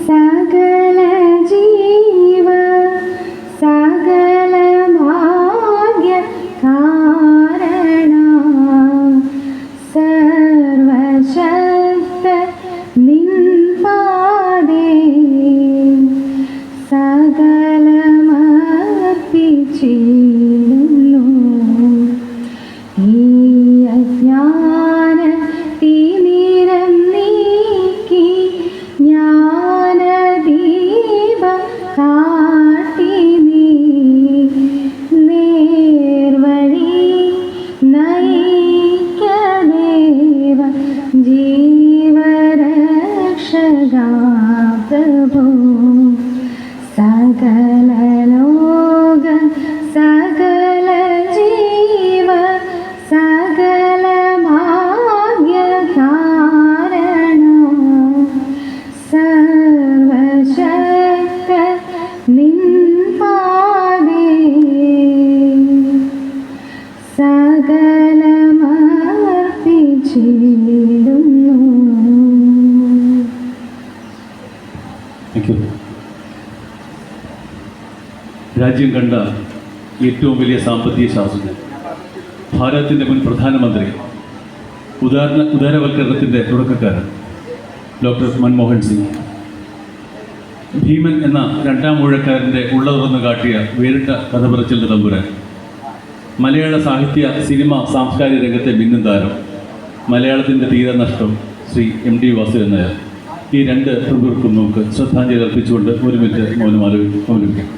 സകല ജീവ സകല ഭാഗ്യ കാരണ സർവശക്ത നിൻ പാദേ സകലമർപ്പിച്ചിടുന്നു. ഈ അജ്ഞാന തിമിരം നീക്കി ജ്ഞാനദീപ കാട്ടി നീ നേർവഴി നയിക്കദേവ ജീവരക്ഷക പ്രഭു. സകല ലോക സകല ജീവ സകല ഭാഗ്യ കാരണ സർവശക്ത നിൻ പാദേ സകലമർപ്പിച്ചിടുന്നു. രാജ്യം കണ്ട ഏറ്റവും വലിയ സാമ്പത്തിക ശാസ്ത്രജ്ഞൻ, ഭാരതത്തിൻ്റെ മുൻ പ്രധാനമന്ത്രി, ഉദാരവൽക്കരണത്തിൻ്റെ തുടക്കക്കാരൻ ഡോക്ടർ മൻമോഹൻ സിംഗ്, ഭീമൻ എന്ന രണ്ടാം ഊഴക്കാരൻ്റെ ഉള്ള തുറന്നു കാട്ടിയ വേറിട്ട കഥ പറച്ചിലിൻ്റെ തമ്പുരാൻ, മലയാള സാഹിത്യ സിനിമ സാംസ്കാരിക രംഗത്തെ ഭിന്നും താരം, മലയാളത്തിൻ്റെ തീരനഷ്ടം ശ്രീ എം ടി വാസുദേവൻ നായർ. ഈ രണ്ട് പ്രമുഖർക്കും നമുക്ക് ശ്രദ്ധാഞ്ജലി അർപ്പിച്ചുകൊണ്ട് ഒരു മിനിറ്റ് മൗനം അവലംബിക്കാം.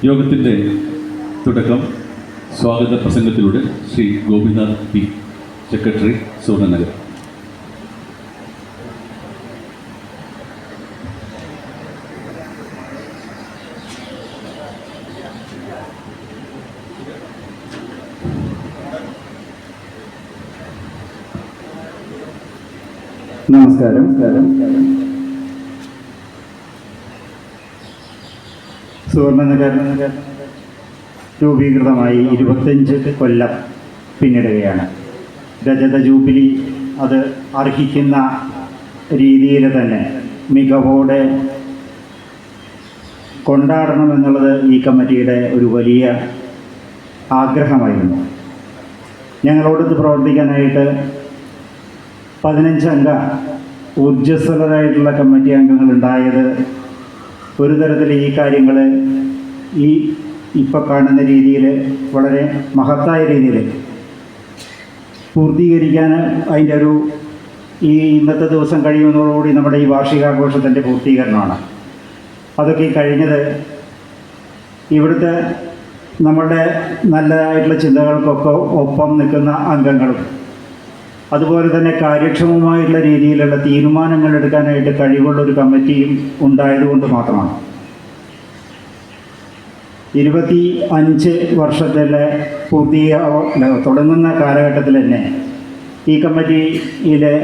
യോഗത്തിൻ്റെ തുടക്കം സ്വാഗത പ്രസംഗത്തിലൂടെ ശ്രീ ഗോപിനാഥ് പി, സെക്രട്ടറി, സുവർണനഗർ. നമസ്കാരം. സുവർണനഗർ രൂപീകൃതമായി 25 കൊല്ലം പിന്നിടുകയാണ്. രജത ജൂബിലി അത് അർഹിക്കുന്ന രീതിയിൽ തന്നെ മികവോടെ കൊണ്ടാടണമെന്നുള്ളത് ഈ കമ്മിറ്റിയുടെ ഒരു വലിയ ആഗ്രഹമായിരുന്നു. ഞങ്ങളോടൊത്ത് പ്രവർത്തിക്കാനായിട്ട് 15 അംഗ ഊർജ്ജസ്വലരായിട്ടുള്ള കമ്മിറ്റി അംഗങ്ങൾ ഉണ്ടായത് ഒരു തരത്തിൽ ഈ കാര്യങ്ങൾ ഇപ്പോൾ കാണുന്ന രീതിയിൽ വളരെ മഹത്തായ രീതിയിൽ പൂർത്തീകരിക്കാൻ അതിൻ്റെ ഇന്നത്തെ ദിവസം കഴിയുന്നതോടുകൂടി നമ്മുടെ ഈ വാർഷികാഘോഷത്തിൻ്റെ പൂർത്തീകരണമാണ്. അതൊക്കെ കഴിഞ്ഞത് ഇവിടുത്തെ നമ്മളുടെ നല്ലതായിട്ടുള്ള ചിന്തകൾക്കൊക്കെ ഒപ്പം നിൽക്കുന്ന അംഗങ്ങളും അതുപോലെ തന്നെ കാര്യക്ഷമമായിട്ടുള്ള രീതിയിലുള്ള തീരുമാനങ്ങൾ എടുക്കാനായിട്ട് കഴിവുള്ളൊരു കമ്മിറ്റിയും ഉണ്ടായതുകൊണ്ട് മാത്രമാണ്. 25 വർഷത്തിലെ തുടങ്ങുന്ന കാലഘട്ടത്തിൽ തന്നെ ഈ കമ്മിറ്റിയിലെ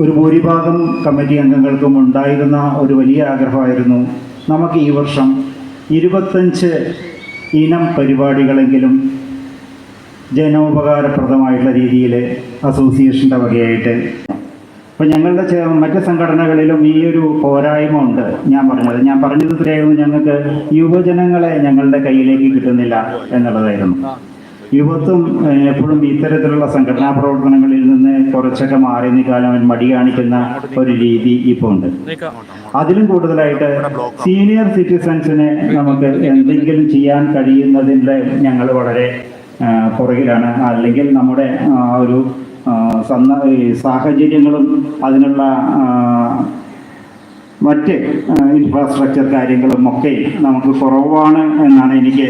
ഒരു ഭൂരിഭാഗം കമ്മിറ്റി അംഗങ്ങൾക്കും ഉണ്ടായിരുന്ന ഒരു വലിയ ആഗ്രഹമായിരുന്നു നമുക്ക് ഈ വർഷം 25 ഇനം പരിപാടികളെങ്കിലും ജനോപകാരപ്രദമായിട്ടുള്ള രീതിയിൽ അസോസിയേഷൻ്റെ വകയായിട്ട്. അപ്പോൾ ഞങ്ങളുടെ മറ്റ് സംഘടനകളിലും ഈ ഒരു പോരായ്മ ഉണ്ട്. ഞാൻ പറഞ്ഞത് ഇത്രയായിരുന്നു, ഞങ്ങൾക്ക് യുവജനങ്ങളെ ഞങ്ങളുടെ കയ്യിലേക്ക് കിട്ടുന്നില്ല എന്നുള്ളതായിരുന്നു. യുവത്വം എപ്പോഴും ഇത്തരത്തിലുള്ള സംഘടനാ പ്രവർത്തനങ്ങളിൽ നിന്ന് കുറച്ചൊക്കെ മാറി നിൽക്കാൻ മടി കാണിക്കുന്ന ഒരു രീതി ഇപ്പോൾ ഉണ്ട്. അതിലും കൂടുതലായിട്ട് സീനിയർ സിറ്റിസൺസിനെ നമുക്ക് എന്തെങ്കിലും ചെയ്യാൻ കഴിയുന്നതിൻ്റെ ഞങ്ങൾ വളരെ പുറകിലാണ്. അല്ലെങ്കിൽ നമ്മുടെ ഒരു സാഹചര്യങ്ങളും അതിനുള്ള മറ്റ് ഇൻഫ്രാസ്ട്രക്ചർ കാര്യങ്ങളും ഒക്കെ നമുക്ക് കുറവാണ് എന്നാണ് എനിക്ക്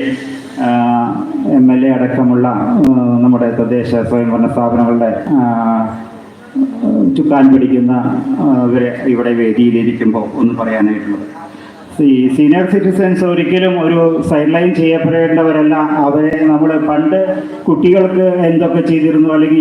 MLA അടക്കമുള്ള നമ്മുടെ തദ്ദേശ സ്വയംഭരണ സ്ഥാപനങ്ങളുടെ ചുക്കാൻ പിടിക്കുന്ന ഇവരെ ഇവിടെ വേദിയിലിരിക്കുമ്പോൾ ഒന്ന് പറയാനായിട്ടുള്ളത്. സീനിയർ സിറ്റിസൺസ് ഒരിക്കലും ഒരു സൈഡ് ലൈൻ ചെയ്യപ്പെടേണ്ടവരല്ല. അവരെ നമ്മൾ പണ്ട് കുട്ടികൾക്ക് എന്തൊക്കെ ചെയ്തിരുന്നു, അല്ലെങ്കിൽ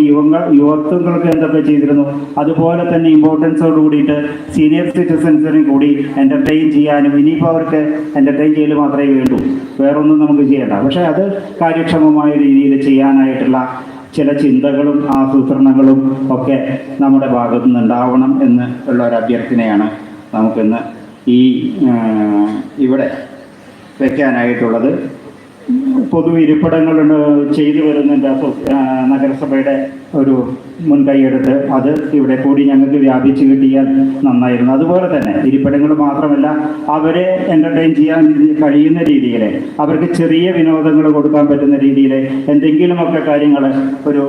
യുവത്വങ്ങൾക്ക് എന്തൊക്കെ ചെയ്തിരുന്നു, അതുപോലെ തന്നെ ഇമ്പോർട്ടൻസോട് കൂടിയിട്ട് സീനിയർ സിറ്റിസൺസിനെ കൂടി എൻ്റർടൈൻ ചെയ്യാനും, ഇനിയിപ്പോൾ അവർക്ക് എൻ്റർടൈൻ ചെയ്യൽ മാത്രമേ വേണ്ടൂ, വേറൊന്നും നമുക്ക് ചെയ്യേണ്ട. പക്ഷേ അത് കാര്യക്ഷമമായ രീതിയിൽ ചെയ്യാനായിട്ടുള്ള ചില ചിന്തകളും ആസൂത്രണങ്ങളും ഒക്കെ നമ്മുടെ ഭാഗത്തു നിന്നുണ്ടാവണം എന്ന് ഉള്ള ഒരു അഭ്യർത്ഥനയാണ് നമുക്കിന്ന് ഇവിടെ വയ്ക്കാനായിട്ടുള്ളത്. പൊതു ഇരിപ്പിടങ്ങൾ ചെയ്തു വരുന്നുണ്ട്. നഗരസഭയുടെ ഒരു മുൻകൈയെടുത്ത് അത് ഇവിടെ കൂടി ഞങ്ങൾക്ക് വ്യാപിച്ച് കിട്ടിയാൽ നന്നായിരുന്നു. അതുപോലെ തന്നെ ഇരിപ്പിടങ്ങൾ മാത്രമല്ല, അവരെ എൻ്റർടൈൻ ചെയ്യാൻ കഴിയുന്ന രീതിയിൽ, അവർക്ക് ചെറിയ വിനോദങ്ങൾ കൊടുക്കാൻ പറ്റുന്ന രീതിയിൽ എന്തെങ്കിലുമൊക്കെ കാര്യങ്ങൾ ഒരു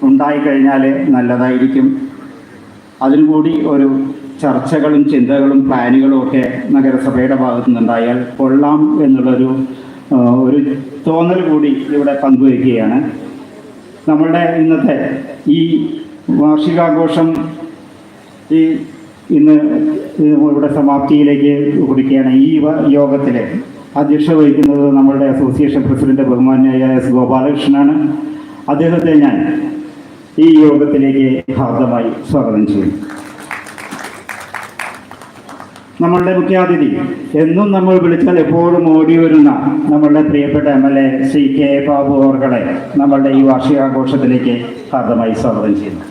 ഉണ്ടായിക്കഴിഞ്ഞാൽ നല്ലതായിരിക്കും. അതിനുകൂടി ഒരു ചർച്ചകളും ചിന്തകളും പ്ലാനുകളും ഒക്കെ നഗരസഭയുടെ ഭാഗത്തു നിന്നുണ്ടായാൽ കൊള്ളാം എന്നുള്ളൊരു തോന്നൽ കൂടി ഇവിടെ പങ്കുവയ്ക്കുകയാണ്. നമ്മളുടെ ഇന്നത്തെ ഈ വാർഷികാഘോഷം ഇന്ന് ഇവിടെ സമാപ്തിയിലേക്ക് കുറിക്കുകയാണ്. ഈ യോഗത്തിൽ അധ്യക്ഷത വഹിക്കുന്നത് നമ്മളുടെ അസോസിയേഷൻ പ്രസിഡന്റ് ബഹുമാന്യനായ എസ് ഗോപാലകൃഷ്ണനാണ്. അദ്ദേഹത്തെ ഞാൻ ഈ യോഗത്തിലേക്ക് ഹാർദമായി സ്വാഗതം ചെയ്യും. നമ്മളുടെ മുഖ്യാതിഥി എന്നും നമ്മൾ വിളിച്ചാൽ എപ്പോഴും ഓടി വരുന്ന നമ്മളുടെ പ്രിയപ്പെട്ട MLA ശ്രീ കെ ബാബു അവർകളെ നമ്മളുടെ ഈ വാർഷികാഘോഷത്തിലേക്ക് ഹാർദമായി സ്വാഗതം ചെയ്യുന്നു.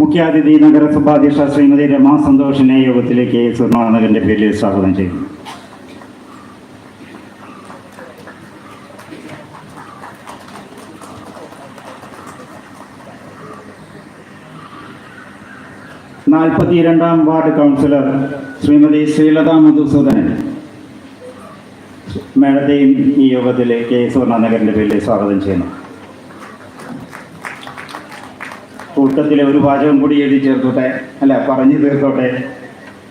മുഖ്യാതിഥി നഗരസഭാധ്യക്ഷ ശ്രീമതി രമാ സന്തോഷിനെ യോഗത്തിലേക്ക് സുവർണനഗറിന്റെ പേരിൽ സ്വാഗതം ചെയ്യുന്നു. നാൽപ്പത്തിരണ്ടാം വാർഡ് കൗൺസിലർ ശ്രീമതി ശ്രീലത മധുസൂദനൻ മേഡത്തെയും ഈ യോഗത്തിലേക്ക് സുവർണനഗറിന്റെ പേരിൽ സ്വാഗതം ചെയ്യുന്നു. കൂട്ടത്തിലെ ഒരു വാചകം കൂടി എഴുതി ചേർത്തോട്ടെ, പറഞ്ഞു തീർത്തോട്ടെ.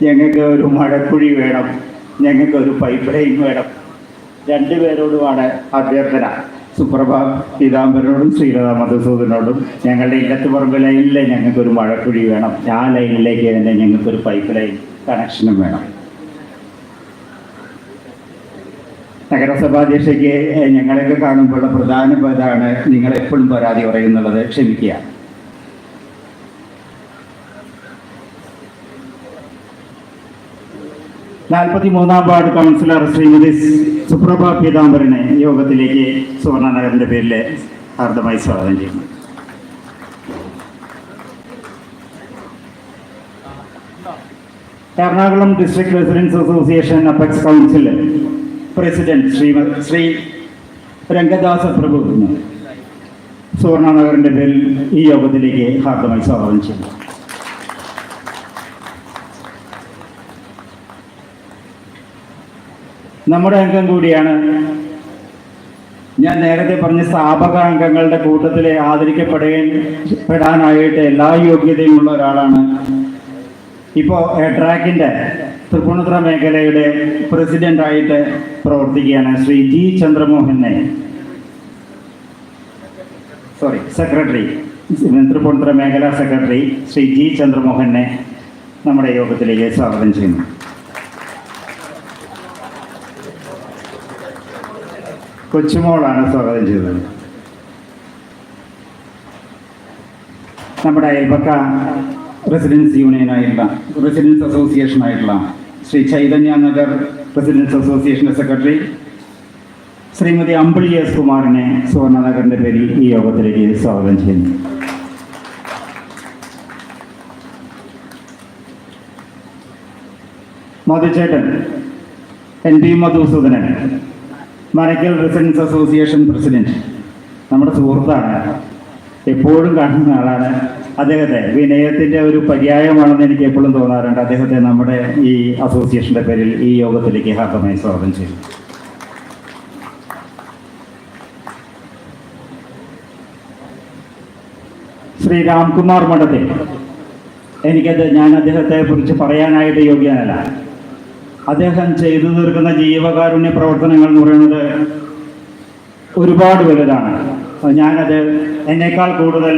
ഞങ്ങൾക്ക് ഒരു മഴക്കുഴി വേണം, ഞങ്ങൾക്ക് ഒരു പൈപ്പ് ലൈൻ വേണം. രണ്ടുപേരോടുമാണ് അഭ്യർത്ഥന. സുപ്രഭ പീതാംബരനോടും ശ്രീലത മധുസൂദനോടും ഞങ്ങളുടെ ഇല്ലത്തുപറമ്പ് ലൈനിൽ ഞങ്ങൾക്കൊരു മഴക്കുഴി വേണം. ആ ലൈനിലേക്ക് തന്നെ ഞങ്ങൾക്കൊരു പൈപ്പ് ലൈൻ കണക്ഷനും വേണം. നഗരസഭാധ്യക്ഷയ്ക്ക് ഞങ്ങളൊക്കെ കാണുമ്പോഴുള്ള പ്രധാന ഇതാണ് നിങ്ങളെപ്പോഴും പരാതി പറയുന്നുള്ളത്. ക്ഷമിക്കുക. നാൽപ്പത്തിമൂന്നാം വാർഡ് കൗൺസിലർ ശ്രീമതി സുപ്രഭ പീതാംബരനെ യോഗത്തിലേക്ക് സുവർണനഗറിന്റെ പേരിൽ ഹാർദമായി സ്വാഗതം ചെയ്യുന്നു. Ernakulam district residents association apex council president Shri Rangadasa Prabhu സുവർണനഗറിന്റെ പേരിൽ ഈ യോഗത്തിലേക്ക് ഹാർദമായി സ്വാഗതം ചെയ്യുന്നു. നമ്മുടെ അംഗം കൂടിയാണ്, ഞാൻ നേരത്തെ പറഞ്ഞ സ്ഥാപക അംഗങ്ങളുടെ കൂട്ടത്തിൽ ആദരിക്കപ്പെടാനായിട്ട് എല്ലാ യോഗ്യതയുമുള്ള ഒരാളാണ്. ഇപ്പോൾ എട്രാക്കിൻ്റെ തൃപ്പൂണിത്തുറ മേഖലയുടെ പ്രസിഡൻ്റായിട്ട് പ്രവർത്തിക്കുകയാണ് ശ്രീ ജി ചന്ദ്രമോഹനെ, സെക്രട്ടറി, തൃപ്പൂണിത്തുറ മേഖലാ സെക്രട്ടറി ശ്രീ ജി ചന്ദ്രമോഹനെ നമ്മുടെ യോഗത്തിലേക്ക് സ്വാഗതം ചെയ്യുന്നു. കൊച്ചുമോളാണ് സ്വാഗതം ചെയ്തത്. നമ്മുടെ അയൽപക്ക റെസിഡൻസ് അസോസിയേഷനായിട്ടുള്ള ശ്രീ ചൈതന്യ നഗർ റെസിഡൻസ് അസോസിയേഷൻ്റെ സെക്രട്ടറി ശ്രീമതി അമ്പിളി എസ് കുമാറിനെ സുവർണനഗറിൻ്റെ പേരിൽ ഈ യോഗത്തിലേക്ക് സ്വാഗതം ചെയ്യുന്നു. മധുചേട്ടൻ NP Madhusudanan, Manakkal residence association president, നമ്മുടെ സുഹൃത്താണ്, എപ്പോഴും കാണുന്ന ആളാണ്. അദ്ദേഹത്തെ വിനയത്തിൻ്റെ ഒരു പര്യായമാണെന്ന് എനിക്ക് എപ്പോഴും തോന്നാറുണ്ട്. അദ്ദേഹത്തെ നമ്മുടെ ഈ അസോസിയേഷൻ്റെ പേരിൽ ഈ യോഗത്തിലേക്ക് ഹാർദമായി സ്വാഗതം ചെയ്തു. ശ്രീ രാംകുമാർ മഠത്തിൽ ഞാൻ അദ്ദേഹത്തെ കുറിച്ച് പറയാനായിട്ട് യോഗ്യനല്ല. അദ്ദേഹം ചെയ്തു തീർക്കുന്ന ജീവകാരുണ്യ പ്രവർത്തനങ്ങൾ എന്ന് പറയുന്നത് ഒരുപാട് വലുതാണ്. ഞാനത് എന്നേക്കാൾ കൂടുതൽ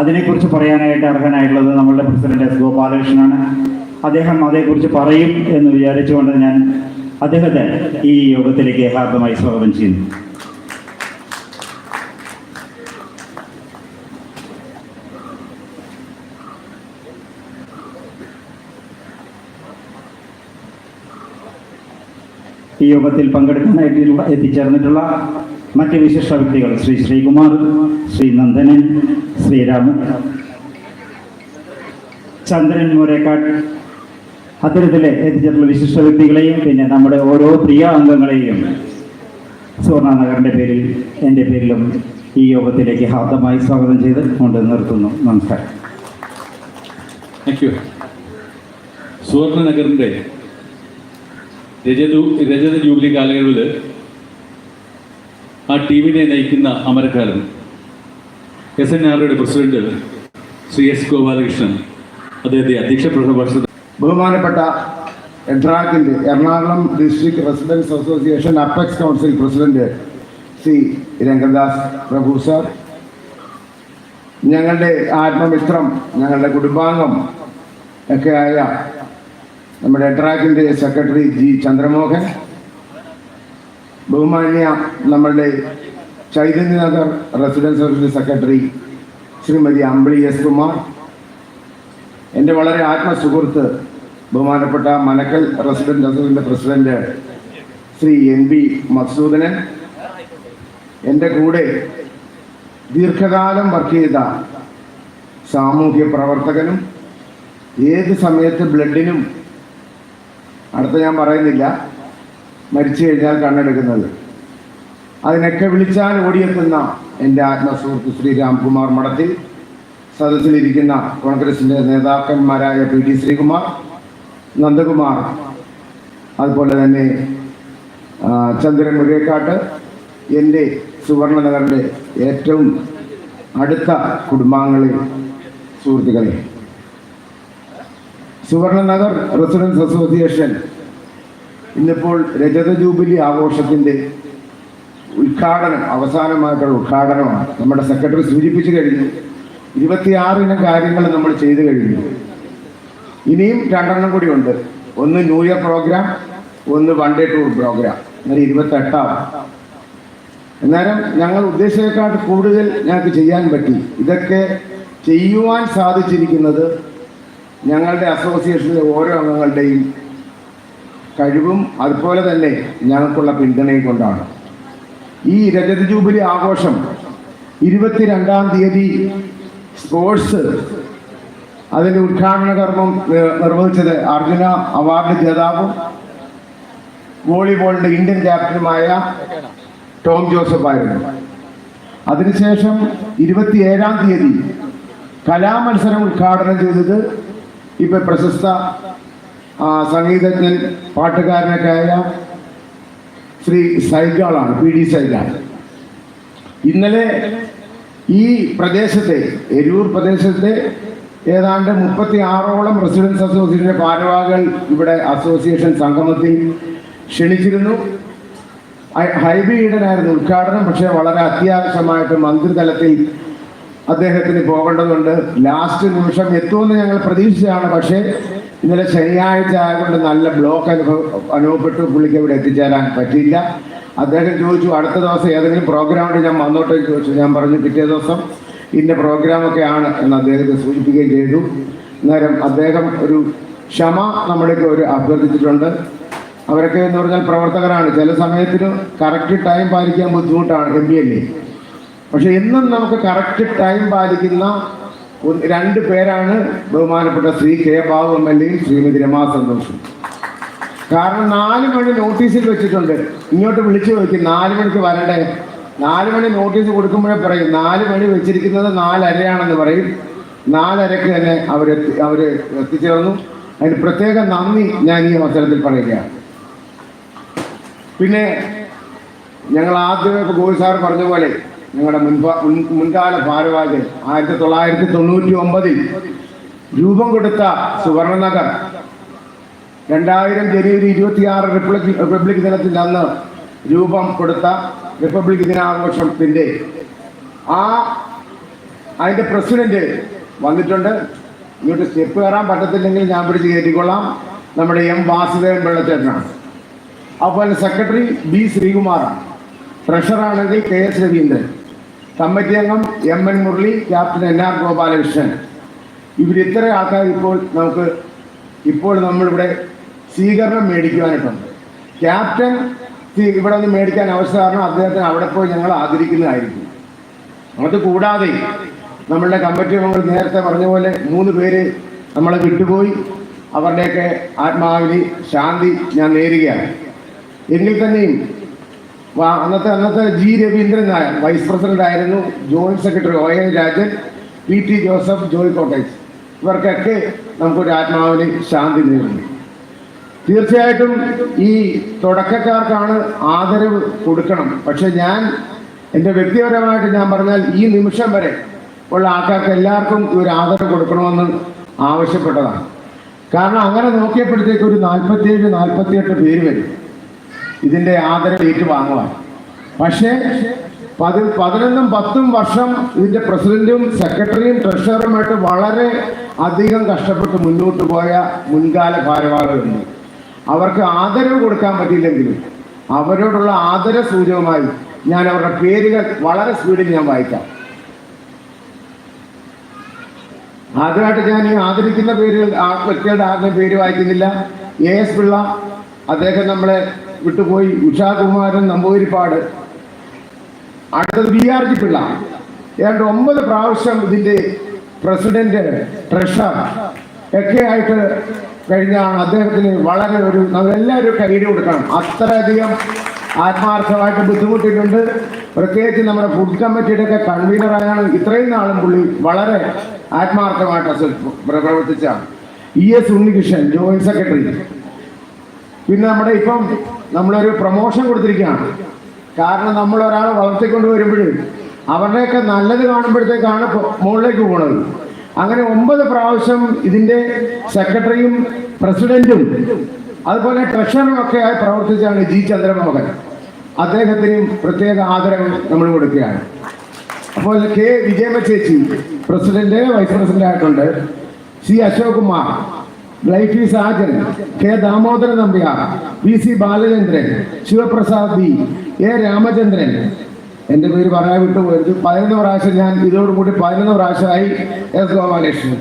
അതിനെക്കുറിച്ച് പറയാനായിട്ട് അർഹനായിട്ടുള്ളത് നമ്മളുടെ പ്രസിഡന്റ് എസ് ഗോപാലകൃഷ്ണനാണ്. അദ്ദേഹം അതേക്കുറിച്ച് പറയും എന്ന് വിചാരിച്ചുകൊണ്ട് ഞാൻ അദ്ദേഹത്തെ ഈ യോഗത്തിലേക്ക് ഹാർദമായി സ്വാഗതം ചെയ്യുന്നു. ഈ യോഗത്തിൽ പങ്കെടുക്കാനായിട്ട് എത്തിച്ചേർന്നിട്ടുള്ള മറ്റ് വിശിഷ്ട വ്യക്തികൾ ശ്രീ ശ്രീകുമാർ, ശ്രീ നന്ദനൻ, ശ്രീരാമൻ, ചന്ദ്രൻ മുരേക്കാട്, അത്തരത്തിൽ എത്തിച്ചിട്ടുള്ള വിശിഷ്ട വ്യക്തികളെയും പിന്നെ നമ്മുടെ ഓരോ പ്രിയ അംഗങ്ങളെയും സുവർണനഗറിൻ്റെ പേരിൽ എൻ്റെ പേരിലും ഈ യോഗത്തിലേക്ക് ഹാർദമായി സ്വാഗതം ചെയ്ത് കൊണ്ട് നിർത്തുന്നു. നമസ്കാരം. Thank U. സുവർണനഗറിൻ്റെ രജത ജൂബിലി കാലയളവിൽ ആ ടീമിനെ നയിക്കുന്ന അമരക്കാരൻ SNRയുടെ പ്രസിഡന്റ് ശ്രീ എസ് ഗോപാലകൃഷ്ണൻ അദ്ദേഹത്തെ അധ്യക്ഷ പ്രഭാഷണം. ബഹുമാനപ്പെട്ട എഡ്രാക്കിൻ്റെ Ernakulam district residents association apex council president Shri Rangadas Prabhu sir, ഞങ്ങളുടെ ആത്മമിത്രം, ഞങ്ങളുടെ കുടുംബാംഗം ഒക്കെ ആയ നമ്മുടെ എഡ്രാക്കിൻ്റെ സെക്രട്ടറി ജി ചന്ദ്രമോഹൻ, ബഹുമാന്യ നമ്മളുടെ ചൈതന്യനഗർ residents association secretary Shrimati Ambili S Kumar, എൻ്റെ വളരെ ആത്മസുഹൃത്ത് ബഹുമാനപ്പെട്ട മനക്കൽ റെസിഡൻസ് അസോസിയേഷൻ്റെ പ്രസിഡന്റ് ശ്രീ NB മക്സൂദനൻ, എൻ്റെ കൂടെ ദീർഘകാലം വർക്ക് ചെയ്ത സാമൂഹ്യ പ്രവർത്തകനും ഏത് സമയത്ത് ബ്ലഡിനും അടുത്ത ഞാൻ പറയുന്നില്ല, മരിച്ചു കഴിഞ്ഞാൽ കണ്ണെടുക്കുന്നത്, അതിനൊക്കെ വിളിച്ചാൽ ഓടിയെത്തുന്ന എൻ്റെ ആത്മസുഹൃത്ത് ശ്രീ രാംകുമാർ മഠത്തിൽ, സദസ്സിലിരിക്കുന്ന കോൺഗ്രസിൻ്റെ നേതാക്കന്മാരായ PD ശ്രീകുമാർ, നന്ദകുമാർ, അതുപോലെ തന്നെ ചന്ദ്രൻ മുരേക്കാട്ട്, എൻ്റെ സുവർണനഗറിൻ്റെ ഏറ്റവും അടുത്ത കുടുംബാംഗങ്ങളെ, സുഹൃത്തുക്കളെ, സുവർണനഗർ റെസിഡൻസ് അസോസിയേഷൻ ഇന്നിപ്പോൾ രജത ജൂബിലി ആഘോഷത്തിൻ്റെ ഉദ്ഘാടനം, അവസാനമായിട്ടുള്ള ഉദ്ഘാടനമാണ്. നമ്മുടെ സെക്രട്ടറി സൂചിപ്പിച്ചു കഴിഞ്ഞു. 26 കാര്യങ്ങൾ നമ്മൾ ചെയ്തു കഴിഞ്ഞു. ഇനിയും 2 കൂടി ഉണ്ട്. ഒന്ന് ന്യൂ ഇയർ പ്രോഗ്രാം, ഒന്ന് വൺ ഡേ ടൂർ പ്രോഗ്രാം. അങ്ങനെ 28 അന്നേരം ഞങ്ങൾ ഉദ്ദേശിച്ചേക്കാൾ കൂടുതൽ ഞങ്ങൾക്ക് ചെയ്യാൻ പറ്റി. ഇതൊക്കെ ചെയ്യുവാൻ സാധിച്ചിരിക്കുന്നത് ഞങ്ങളുടെ അസോസിയേഷനിലെ ഓരോ അംഗങ്ങളുടെയും കഴിവും അതുപോലെ തന്നെ ഞങ്ങൾക്കുള്ള പിന്തുണയും കൊണ്ടാണ്. ഈ രജത ജൂബിലി ആഘോഷം 22-ാം തീയതി സ്പോർട്സ് അതിൻ്റെ ഉദ്ഘാടന കർമ്മം നിർവഹിച്ചത് അർജുന അവാർഡ് ജേതാവും വോളിബോളിൻ്റെ ഇന്ത്യൻ ക്യാപ്റ്റനുമായ ടോം ജോസഫ് ആയിരുന്നു. അതിനുശേഷം 27-ാം തീയതി കലാമത്സരം ഉദ്ഘാടനം ചെയ്തത് ഇപ്പൊ പ്രശസ്ത സംഗീതജ്ഞൻ പാട്ടുകാരനൊക്കെ ആയ ശ്രീ സൈഗാളാണ്, PD സൈഗാൾ. ഇന്നലെ ഈ പ്രദേശത്തെ, എരൂർ പ്രദേശത്തെ ഏതാണ്ട് 36ഓളം റെസിഡൻസ് അസോസിയേഷൻ്റെ ഭാരവാഹികൾ ഇവിടെ അസോസിയേഷൻ സംഗമത്തിൽ ക്ഷണിച്ചിരുന്നു. ഹൈബി ഈഡനായിരുന്നു ഉദ്ഘാടനം. പക്ഷേ വളരെ അത്യാവശ്യമായിട്ട് മന്ത്രിതലത്തിൽ അദ്ദേഹത്തിന് പോകേണ്ടതുണ്ട്. ലാസ്റ്റ് നിമിഷം എത്തുമെന്ന് ഞങ്ങൾ പ്രതീക്ഷിച്ചതാണ്. പക്ഷേ ഇന്നലെ ശനിയാഴ്ച ആയതുകൊണ്ട് നല്ല ബ്ലോക്ക് അനുഭവപ്പെട്ടു. പുള്ളിക്ക് ഇവിടെ എത്തിച്ചേരാൻ പറ്റിയില്ല. അദ്ദേഹം ചോദിച്ചു അടുത്ത ദിവസം ഏതെങ്കിലും പ്രോഗ്രാമിൽ ഞാൻ വന്നോട്ടെ ചോദിച്ചു. ഞാൻ പറഞ്ഞു പിറ്റേ ദിവസം ഇന്ന പ്രോഗ്രാമൊക്കെ ആണ് എന്ന് അദ്ദേഹത്തെ സൂചിപ്പിക്കുകയും ചെയ്തു. അന്നേരം അദ്ദേഹം ഒരു ക്ഷമ നമ്മളേക്ക് ഒരു അഭ്യർത്ഥിച്ചിട്ടുണ്ട്. അവരൊക്കെ എന്ന് പറഞ്ഞാൽ പ്രവർത്തകരാണ്. ചില സമയത്തിന് കറക്റ്റ് ടൈം പാലിക്കാൻ ബുദ്ധിമുട്ടാണ്, MP അല്ലേ. പക്ഷെ എന്നും നമുക്ക് കറക്റ്റ് ടൈം പാലിക്കുന്ന 2 പേരാണ് ബഹുമാനപ്പെട്ട ശ്രീ K. ബാബു MLA യും ശ്രീമതി രമാ സന്തോഷും. കാരണം 4 മണി നോട്ടീസിൽ വെച്ചിട്ടുണ്ട്. ഇങ്ങോട്ട് വിളിച്ചു നോക്കി 4 മണിക്ക് വരണ്ടേ. 4 മണി നോട്ടീസ് കൊടുക്കുമ്പോഴേ പറയും 4 മണി വെച്ചിരിക്കുന്നത് 4:30 പറയും. 4:30 തന്നെ അവർ എത്തിച്ചേർന്നു. അതിന് പ്രത്യേക നന്ദി ഞാൻ ഈ അവസരത്തിൽ പറയുകയാണ്. പിന്നെ ഞങ്ങൾ ആദ്യമേ ഇപ്പോൾ ഗോവി സാർ പറഞ്ഞ പോലെ ഞങ്ങളുടെ മുൻകാല ഭാരവാഹികൾ 1999 രൂപം കൊടുത്ത സുവർണനഗർ 2000 ജനുവരി 26 റിപ്പബ്ലിക് ദിനത്തിൽ അന്ന് രൂപം കൊടുത്ത റിപ്പബ്ലിക് ദിനാഘോഷത്തിൻ്റെ അതിൻ്റെ പ്രസിഡന്റ് വന്നിട്ടുണ്ട്. ഇങ്ങോട്ട് സ്റ്റെപ്പ് കയറാൻ പറ്റത്തില്ലെങ്കിൽ ഞാൻ പിടിച്ച് കയറ്റിക്കൊള്ളാം. നമ്മുടെ എം വാസുദേവൻ വെള്ളച്ചേട്ടനാണ്. അതുപോലെ സെക്രട്ടറി ബി ശ്രീകുമാറാണ്. ട്രഷറാണെങ്കിൽ കെ എസ് രവീന്ദ്രൻ. കമ്മിറ്റി അംഗം എം എൻ മുരളി, ക്യാപ്റ്റൻ എൻ ആർ ഗോപാലകൃഷ്ണൻ. ഇവരിത്ര ആൾക്കാർ ഇപ്പോൾ നമ്മളിവിടെ സ്വീകരണം മേടിക്കുവാനായിട്ടുണ്ട്. ക്യാപ്റ്റൻ ഇവിടെ നിന്ന് മേടിക്കാൻ ആവശ്യം കാരണം അദ്ദേഹത്തിന് അവിടെ പോയി ഞങ്ങൾ ആദരിക്കുന്നതായിരിക്കും. അത് കൂടാതെ നമ്മളുടെ കമ്മിറ്റി അംഗങ്ങൾ നേരത്തെ പറഞ്ഞ പോലെ 3 പേര് നമ്മളെ വിട്ടുപോയി. അവരുടെയൊക്കെ ആത്മാവിന് ശാന്തി ഞാൻ നേരുകയാണ്. എങ്കിൽ തന്നെയും അന്നത്തെ ജി രവീന്ദ്രൻ നായർ വൈസ് പ്രസിഡന്റ് ആയിരുന്നു. ജോയിന്റ് സെക്രട്ടറി ഒ എ രാജൻ, പി ടി ജോസഫ്, ജോയ് കോട്ടേജ്, ഇവർക്കൊക്കെ നമുക്കൊരു ആത്മാവിന് ശാന്തി നേരുന്നു. തീർച്ചയായിട്ടും ഈ തുടക്കക്കാർക്കാണ് ആദരവ് കൊടുക്കണം. പക്ഷെ എൻ്റെ വ്യക്തിപരമായിട്ട് ഞാൻ പറഞ്ഞാൽ ഈ നിമിഷം വരെ ഉള്ള ആൾക്കാർക്ക് എല്ലാവർക്കും ഒരു ആദരവ് കൊടുക്കണമെന്ന് ആവശ്യപ്പെട്ടതാണ്. കാരണം അങ്ങനെ നോക്കിയപ്പോഴത്തേക്ക് ഒരു 47-48 പേര് വരും ഇതിൻ്റെ ആദരവ് ഏറ്റുവാങ്ങുവാൻ. പക്ഷേ 11 10 വർഷം ഇതിൻ്റെ പ്രസിഡന്റും സെക്രട്ടറിയും ട്രഷററുമായിട്ട് വളരെ അധികം കഷ്ടപ്പെട്ട് മുന്നോട്ട് പോയ മുൻകാല ഭാരവാഹികളുണ്ട്. അവർക്ക് ആദരവ് കൊടുക്കാൻ പറ്റിയില്ലെങ്കിലും അവരോടുള്ള ആദര സൂചകമായി ഞാൻ അവരുടെ പേരുകൾ വളരെ സ്പീഡിൽ ഞാൻ വായിക്കാം. ആദ്യമായിട്ട് ഞാൻ ഈ ആദരിക്കുന്ന പേരുകൾ വ്യക്തികളുടെ ആരുടെയും പേര് വായിക്കുന്നില്ല. എ എസ് പിള്ള, അദ്ദേഹം നമ്മളെ വിട്ടുപോയി. ഉഷാകുമാരൻ നമ്പൂതിരിപ്പാട്. അടുത്തത് ബി ആർ ജി പിള്ള, ഏതാണ്ട് 9 പ്രാവശ്യം ഇതിൻ്റെ പ്രസിഡന്റ്, ട്രഷറർ ഒക്കെ ആയിട്ട് കഴിഞ്ഞാണ്. അദ്ദേഹത്തിന് വളരെ നമ്മളെല്ലാവരും കൈയ്യടി കൊടുക്കണം. അത്രയധികം ആത്മാർത്ഥമായിട്ട് ബുദ്ധിമുട്ടിയിട്ടുണ്ട്. പ്രത്യേകിച്ച് നമ്മുടെ ഫുഡ് കമ്മിറ്റിയുടെ ഒക്കെ കൺവീനറായാണ് ഇത്രയും നാളും പുള്ളി വളരെ ആത്മാർത്ഥമായിട്ട് പ്രവർത്തിച്ചാണ്. E S Unnikrishnan, joint secretary. പിന്നെ നമ്മളൊരു പ്രൊമോഷൻ കൊടുത്തിരിക്കുകയാണ്. കാരണം നമ്മൾ ഒരാളെ വളർത്തിക്കൊണ്ട് വരുമ്പോൾ അവരുടെയൊക്കെ നല്ലത് കാണുമ്പോഴത്തേക്കാണ് മുകളിലേക്ക് പോണത്. അങ്ങനെ 9 പ്രാവശ്യം ഇതിൻ്റെ സെക്രട്ടറിയും പ്രസിഡന്റും അതുപോലെ ട്രഷററും ഒക്കെ ആയി പ്രവർത്തിച്ചാണ് ജി ചന്ദ്രമോഹൻ. അദ്ദേഹത്തിനും പ്രത്യേക ആദരവ് നമ്മൾ കൊടുക്കുകയാണ്. അപ്പോൾ കെ വിജയമ്മ ചേച്ചി പ്രസിഡന്റ്, വൈസ് പ്രസിഡന്റ് ആയിട്ടുണ്ട്. സി അശോക് കുമാർ, ലൈഫി സാജൻ, കെ ദാമോദരൻ നമ്പ്യാർ, പി സി ബാലചന്ദ്രൻ, ശിവപ്രസാദ് ബി, എ രാമചന്ദ്രൻ. എൻ്റെ പേര് പറയാൻ വിട്ടുപോയത് 11 പ്രാവശ്യം. ഞാൻ ഇതോടുകൂടി 11 പ്രാവശ്യമായി. എസ് ഗോപാലകൃഷ്ണൻ,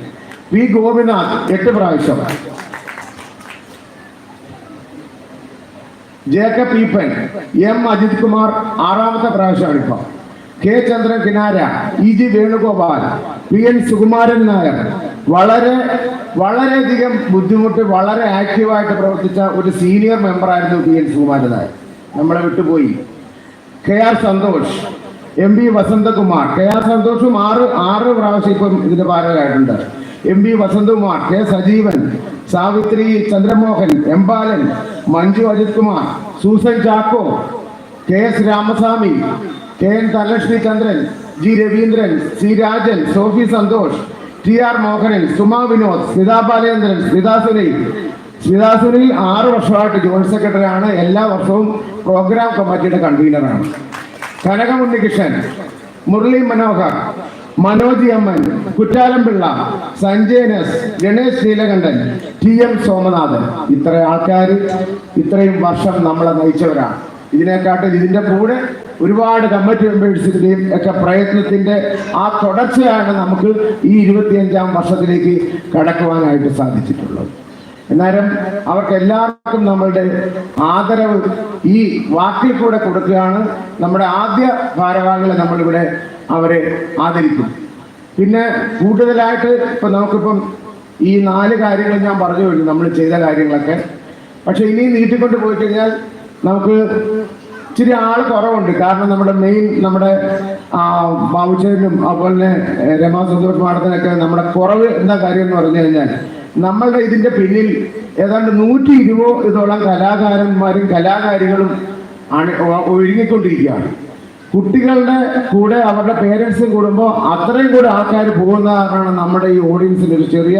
പി ഗോപിനാഥ് 8 പ്രാവശ്യം, ജേക്കബ് ഈപ്പൻ, എം അജിത് കുമാർ 6ാമത്തെ പ്രാവശ്യമാണ് ഇപ്പോൾ. കെ ചന്ദ്രൻ കിനാര, ഇ ജി വേണുഗോപാൽ, പി എൻ സുകുമാരൻ നായർ. വളരെയധികം ബുദ്ധിമുട്ട് വളരെ ആക്റ്റീവായിട്ട് പ്രവർത്തിച്ച ഒരു സീനിയർ മെമ്പറായിരുന്നു പി എൻ സുകുമാരൻ നായർ, നമ്മളെ വിട്ടുപോയി. കെ ആർ സന്തോഷ്, എം പി വസന്തകുമാർ. കെ ആർ സന്തോഷും 6 പ്രാവശ്യം ഇപ്പം ഇതിന്റെ ഭാരമായിട്ടുണ്ട്. എം പി വസന്തകുമാർ, കെ സജീവൻ, സാവിത്രി ചന്ദ്രമോഹൻ, എം ബാലൻ, മഞ്ജു അജിത് കുമാർ, സൂസൻ ചാക്കോ, കെ എസ് രാമസ്വാമി, കെ എൻ ധനലക്ഷ്മി ചന്ദ്രൻ, ജി രവീന്ദ്രൻ, സി രാജൻ, സോഫി സന്തോഷ്, ടി ആർ മോഹനൻ, സുമാ വിനോദ്, സ്മിതാ ബാലേന്ദ്രൻ, സ്മിതാ സുനിൽ. 6 വർഷമായിട്ട് ജോയിന്റ് സെക്രട്ടറിയാണ്. എല്ലാ വർഷവും പ്രോഗ്രാം കമ്മിറ്റിയുടെ കൺവീനറാണ്. Kanaka Unnikrishnan, Murali Manohar, Manoj Amman, Kuttalam Pillai, Sanjay S, Ganesh Neelakantan, T M Somanathan. ഇത്ര ആൾക്കാർ ഇത്രയും വർഷം നമ്മളെ നയിച്ചവരാണ്. ഇതിന്റെ കൂടെ ഒരുപാട് കമ്മിറ്റി മെമ്പേഴ്സിന്റെയും ഒക്കെ പ്രയത്നത്തിന്റെ ആ തുടർച്ചയാണ് നമുക്ക് ഈ 25ാം വർഷത്തിലേക്ക് കടക്കുവാനായിട്ട് സാധിച്ചിട്ടുള്ളത്. എന്നാലും അവർക്ക് എല്ലാവർക്കും നമ്മളുടെ ആദരവ് ഈ വാക്കിൽ കൂടെ കൊടുക്കുകയാണ്. നമ്മുടെ ആദ്യ ഭാരവാഹികളെ നമ്മളിവിടെ അവരെ ആദരിക്കും. പിന്നെ കൂടുതലായിട്ട് നമുക്കിപ്പം ഈ 4 കാര്യങ്ങൾ ഞാൻ പറഞ്ഞു കഴിഞ്ഞു, നമ്മൾ ചെയ്ത കാര്യങ്ങളൊക്കെ. പക്ഷെ ഇനി നീട്ടിക്കൊണ്ട് പോയി കഴിഞ്ഞാൽ നമുക്ക് ഇച്ചിരി ആൾ കുറവുണ്ട്. കാരണം നമ്മുടെ ബാബുച്ചേനും അതുപോലെ തന്നെ രമാ സന്തോഷ് മാഡത്തിനൊക്കെ നമ്മുടെ കുറവ് എന്താ കാര്യം എന്ന് പറഞ്ഞു കഴിഞ്ഞാൽ നമ്മളുടെ ഇതിന്റെ പിന്നിൽ ഏതാണ്ട് 120 കലാകാരന്മാരും കലാകാരികളും ഒഴുകിക്കൊണ്ടിരിക്കുകയാണ്. കുട്ടികളുടെ കൂടെ അവരുടെ പേരൻസും കൂടുമ്പോൾ അത്രയും കൂടെ ആൾക്കാർ പോകുന്നതാണ് നമ്മുടെ ഈ ഓഡിയൻസിന് ഒരു ചെറിയ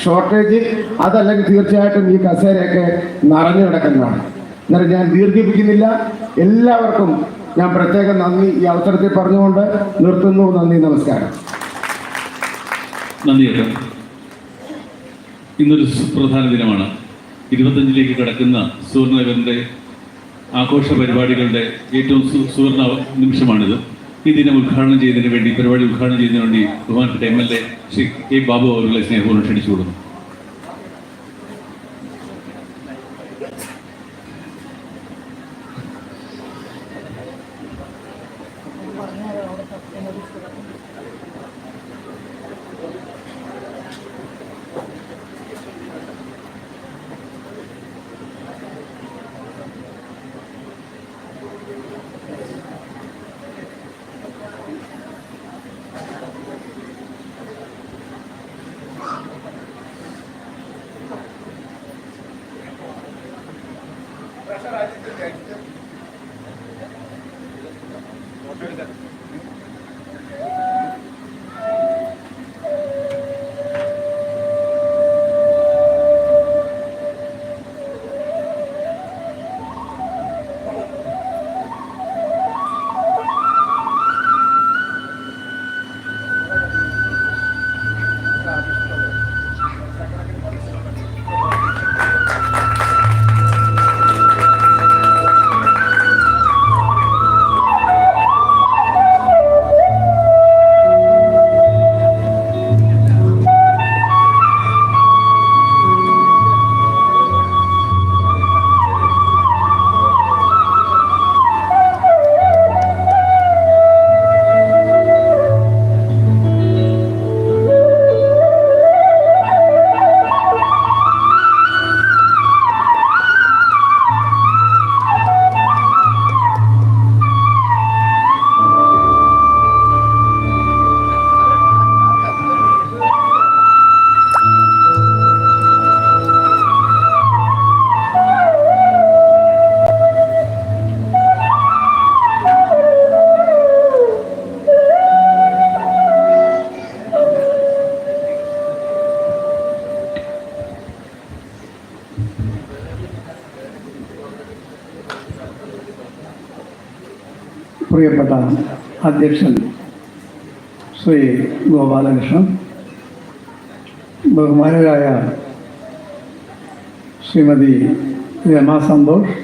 ഷോർട്ടേജ്. അതല്ലെങ്കിൽ തീർച്ചയായിട്ടും ഈ കസേരയൊക്കെ നിറഞ്ഞു കിടക്കുന്നതാണ്. എന്നാലും ഞാൻ ദീർഘിപ്പിക്കുന്നില്ല. എല്ലാവർക്കും ഞാൻ പ്രത്യേകം നന്ദി ഈ അവസരത്തിൽ പറഞ്ഞുകൊണ്ട് നിർത്തുന്നു. നന്ദി, നമസ്കാരം. നന്ദി ഏട്ടാ. ഇന്നൊരു സുപ്രധാന ദിനമാണ്. 25ലേക്ക് കടക്കുന്ന സുവർണനഗറിൻ്റെ ആഘോഷ പരിപാടികളുടെ ഏറ്റവും സുവർണ നിമിഷമാണിത്. ഈ ദിനം ഉദ്ഘാടനം ചെയ്യുന്നതിന് വേണ്ടി, പരിപാടി ഉദ്ഘാടനം ചെയ്യുന്നതിന് വേണ്ടി ബഹുമാനപ്പെട്ട MLA ശ്രീ കെ ബാബു അവരുടെ സ്നേഹപൂർവ്വം ക്ഷണിച്ചു കൊടുക്കുന്നു. പ്രിയപ്പെട്ട അധ്യക്ഷൻ ശ്രീ ഗോപാലകൃഷ്ണൻ, ബഹുമാനരായ Shrimati Rama Santhosh,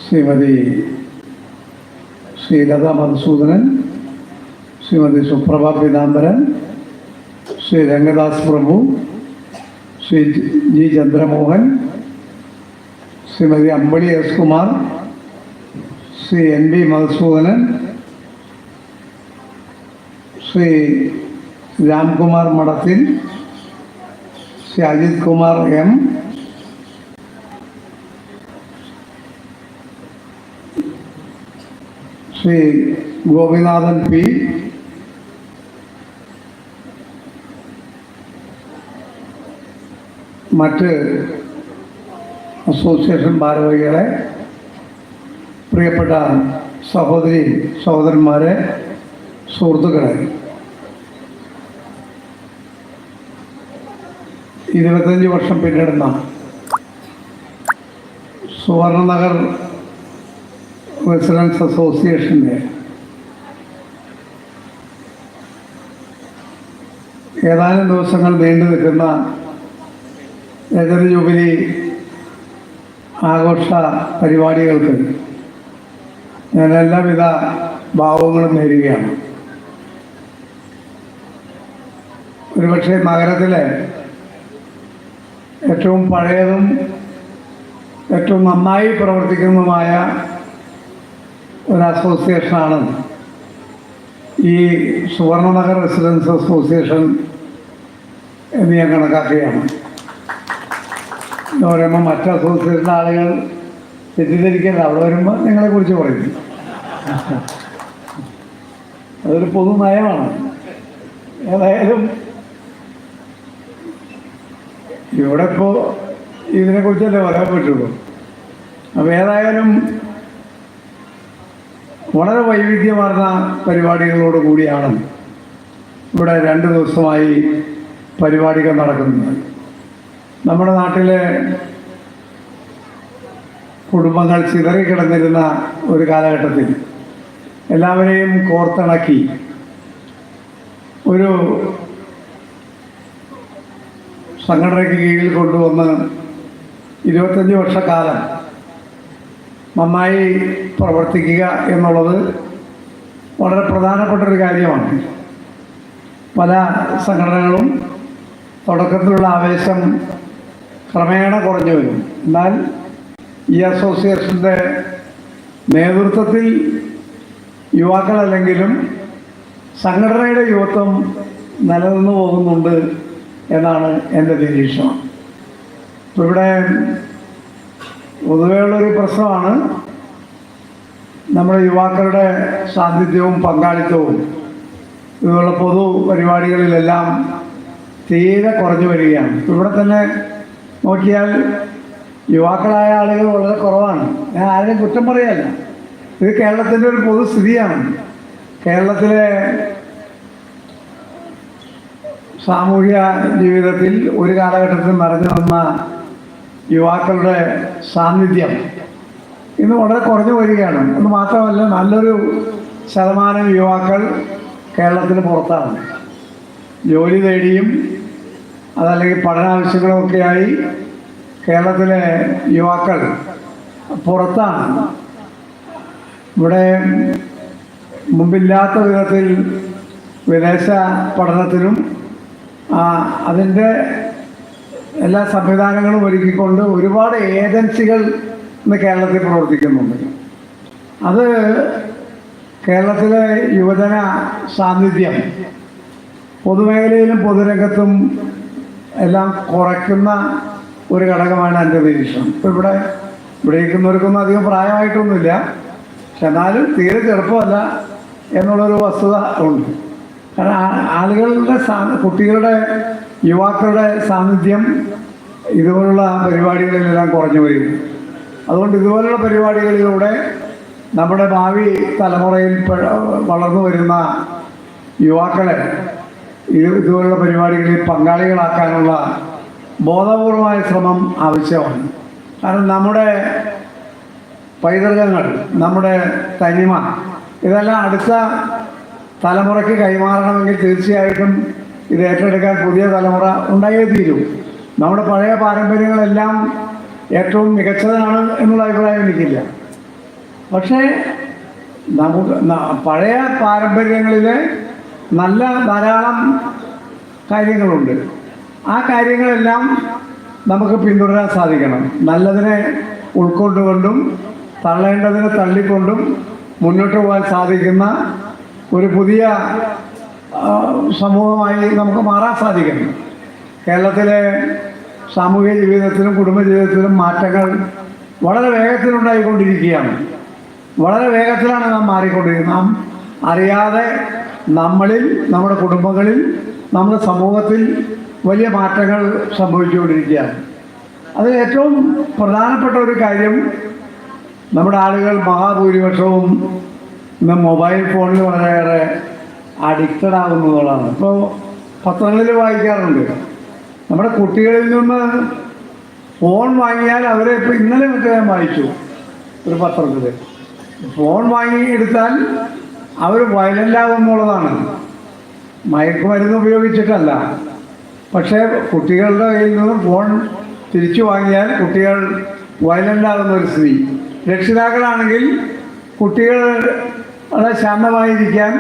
Shrimati Sreelatha Madhusoodanan, Shrimati Suprabha Peethambaran, Shri Rangadas Prabhu, Shri G Chandramohan, Shrimati Ambili S Kumar, Shri NB Madhusoodanan, Shri Ramkumar Madathil, Shri Ajith Kumar M, Shri Gopinathan P, മറ്റ് അസോസിയേഷൻ ഭാരവാഹികളെ, പ്രിയപ്പെട്ട സഹോദരി സഹോദരന്മാരെ, സുഹൃത്തുക്കളെ, 25 വർഷം പിന്നിടുന്ന സുവർണനഗർ റെസിഡൻസ് അസോസിയേഷൻ്റെ ഏതാനും ദിവസങ്ങൾ നീണ്ടു നിൽക്കുന്ന രജത ജൂബിലി ആഘോഷ പരിപാടികൾക്ക് ഞാൻ എല്ലാവിധ ഭാവങ്ങളും നേരുകയാണ്. ഒരുപക്ഷെ നഗരത്തിലെ ഏറ്റവും പഴയതും ഏറ്റവും നന്നായി പ്രവർത്തിക്കുന്നതുമായ ഒരു അസോസിയേഷനാണ് ഈ സുവർണനഗർ റെസിഡൻസ് അസോസിയേഷൻ എന്ന് ഞാൻ കണക്കാക്കുകയാണ്. എന്ന് പറയുമ്പോൾ മറ്റ് അസോസിയേഷൻ ആളുകൾ തെറ്റിദ്ധരിക്കരുത്, അവിടെ വരുമ്പോൾ നിങ്ങളെക്കുറിച്ച് പറയും. അതൊരു പൊതു നയമാണ്. ഏതായാലും ഇവിടെ ഇപ്പോൾ ഇതിനെക്കുറിച്ചല്ലേ പറയാൻ പറ്റുള്ളൂ. അപ്പോൾ ഏതായാലും വളരെ വൈവിധ്യമാർന്ന പരിപാടികളോട് കൂടിയാണ് ഇവിടെ 2 ദിവസമായി പരിപാടികൾ നടക്കുന്നത്. നമ്മുടെ നാട്ടിലെ കുടുംബങ്ങൾ ചിതറിക്കിടന്നിരുന്ന ഒരു കാലഘട്ടത്തിൽ എല്ലാവരെയും കോർത്തിണക്കി ഒരു സംഘടനയ്ക്ക് കീഴിൽ കൊണ്ടുവന്ന് 25 വർഷക്കാലം നന്നായി പ്രവർത്തിക്കുക എന്നുള്ളത് വളരെ പ്രധാനപ്പെട്ടൊരു കാര്യമാണ്. പല സംഘടനകളും തുടക്കത്തിലുള്ള ആവേശം ക്രമേണ കുറഞ്ഞു വരും. എന്നാൽ ഈ അസോസിയേഷൻ്റെ നേതൃത്വത്തിൽ യുവാക്കളല്ലെങ്കിലും സംഘടനയുടെ യുവത്വം നിലനിന്നു പോകുന്നുണ്ട് എന്നാണ് എൻ്റെ നിരീക്ഷണം. ഇപ്പോൾ ഇവിടെ പൊതുവെയുള്ളൊരു പ്രശ്നമാണ് നമ്മുടെ യുവാക്കളുടെ സാന്നിധ്യവും പങ്കാളിത്തവും ഇതുപോലുള്ള പൊതു പരിപാടികളിലെല്ലാം തീരെ കുറഞ്ഞു വരികയാണ്. ഇവിടെ തന്നെ നോക്കിയാൽ യുവാക്കളായ ആളുകൾ വളരെ കുറവാണ്. ഞാൻ ആരെയും കുറ്റം പറയല്ല, ഇത് കേരളത്തിൻ്റെ ഒരു പൊതുസ്ഥിതിയാണ്. കേരളത്തിലെ സാമൂഹ്യ ജീവിതത്തിൽ ഒരു കാലഘട്ടത്തിൽ നിറഞ്ഞു നിന്ന യുവാക്കളുടെ സാന്നിധ്യം ഇന്ന് വളരെ കുറഞ്ഞു വരികയാണ്. എന്ന് മാത്രമല്ല, നല്ലൊരു ശതമാനം യുവാക്കൾ കേരളത്തിന് പുറത്താണ്. ജോലി തേടിയും അതല്ലെങ്കിൽ പഠനാവശ്യങ്ങളുമൊക്കെയായി കേരളത്തിലെ യുവാക്കൾ പുറത്താണ്. ഇവിടെ മുമ്പില്ലാത്ത വിധത്തിൽ വിദേശ പഠനത്തിനും അതിൻ്റെ എല്ലാ സംവിധാനങ്ങളും ഒരുക്കിക്കൊണ്ട് ഒരുപാട് ഏജൻസികൾ ഇന്ന് കേരളത്തിൽ പ്രവർത്തിക്കുന്നുണ്ട്. അത് കേരളത്തിലെ യുവജന സാന്നിധ്യം പൊതുമേഖലയിലും പൊതുരംഗത്തും എല്ലാം കുറയ്ക്കുന്ന ഒരു ഘടകമാണ് എൻ്റെ നിരീക്ഷണം. ഇപ്പോൾ ഇവിടെ ഇരിക്കുന്നവർക്കൊന്നും അധികം പ്രായമായിട്ടൊന്നുമില്ല, പക്ഷെ എന്നാലും തീരെ ചെറുപ്പമല്ല എന്നുള്ളൊരു വസ്തുത ഉണ്ട്. കാരണം ആളുകളുടെ കുട്ടികളുടെ യുവാക്കളുടെ സാന്നിധ്യം ഇതുപോലുള്ള പരിപാടികളിലെല്ലാം കുറഞ്ഞു വരും. അതുകൊണ്ട് ഇതുപോലുള്ള പരിപാടികളിലൂടെ നമ്മുടെ ഭാവി തലമുറയിൽ വളർന്നു വരുന്ന യുവാക്കളെ ഇതുപോലുള്ള പരിപാടികളിൽ പങ്കാളികളാക്കാനുള്ള ബോധപൂർവമായ ശ്രമം ആവശ്യമാണ്. കാരണം നമ്മുടെ പൈതൃകങ്ങൾ, നമ്മുടെ തനിമ ഇതെല്ലാം അടുത്ത തലമുറയ്ക്ക് കൈമാറണമെങ്കിൽ തീർച്ചയായിട്ടും ഇത് ഏറ്റെടുക്കാൻ പുതിയ തലമുറ ഉണ്ടായേ തീരും. നമ്മുടെ പഴയ പാരമ്പര്യങ്ങളെല്ലാം ഏറ്റവും മികച്ചതാണ് എന്നുള്ള അഭിപ്രായം എനിക്കില്ല. പക്ഷേ നമുക്ക് പഴയ പാരമ്പര്യങ്ങളിലെ നല്ല ധാരാളം കാര്യങ്ങളുണ്ട്. ആ കാര്യങ്ങളെല്ലാം നമുക്ക് പിന്തുടരാൻ സാധിക്കണം. നല്ലതിനെ ഉൾക്കൊണ്ടുകൊണ്ടും തള്ളേണ്ടതിനെ തള്ളിക്കൊണ്ടും മുന്നോട്ട് പോകാൻ സാധിക്കുന്ന ഒരു പുതിയ സമൂഹമായി നമുക്ക് മാറാൻ സാധിക്കണം. കേരളത്തിലെ സാമൂഹിക ജീവിതത്തിലും കുടുംബജീവിതത്തിലും മാറ്റങ്ങൾ വളരെ വേഗത്തിലുണ്ടായിക്കൊണ്ടിരിക്കുകയാണ്. വളരെ വേഗത്തിലാണ് നാം മാറിക്കൊണ്ടിരിക്കുന്നത്. നാം അറിയാതെ നമ്മളിൽ, നമ്മുടെ കുടുംബങ്ങളിൽ, നമ്മുടെ സമൂഹത്തിൽ വലിയ മാറ്റങ്ങൾ സംഭവിച്ചുകൊണ്ടിരിക്കുകയാണ്. അതിൽ ഏറ്റവും പ്രധാനപ്പെട്ട ഒരു കാര്യം, നമ്മുടെ ആളുകൾ മഹാഭൂരിപക്ഷവും ഇന്ന് മൊബൈൽ ഫോണിൽ വളരെയേറെ അഡിക്റ്റഡ് ആകുന്നതാണ്. ഇപ്പോൾ പത്രങ്ങളിൽ വായിക്കാറുണ്ട്, നമ്മുടെ കുട്ടികളിൽ നിന്ന് ഫോൺ വാങ്ങിയാൽ അവരെ ഇപ്പോൾ ഇന്നലെ മറ്റേ ഞാൻ വായിച്ചു ഒരു പത്രത്തിൽ, ഫോൺ വാങ്ങി എടുത്താൽ അവർ വയലൻ്റ് ആകുന്നുള്ളതാണ്. മയക്കുമരുന്ന് ഉപയോഗിച്ചിട്ടല്ല, പക്ഷേ കുട്ടികളുടെ കയ്യിൽ നിന്ന് ഫോൺ തിരിച്ചു വാങ്ങിയാൽ കുട്ടികൾ വയലൻ്റ് ആകുന്ന ഒരു സ്ഥിതി. രക്ഷിതാക്കളാണെങ്കിൽ കുട്ടികളെ ശാന്തമായിരിക്കാൻ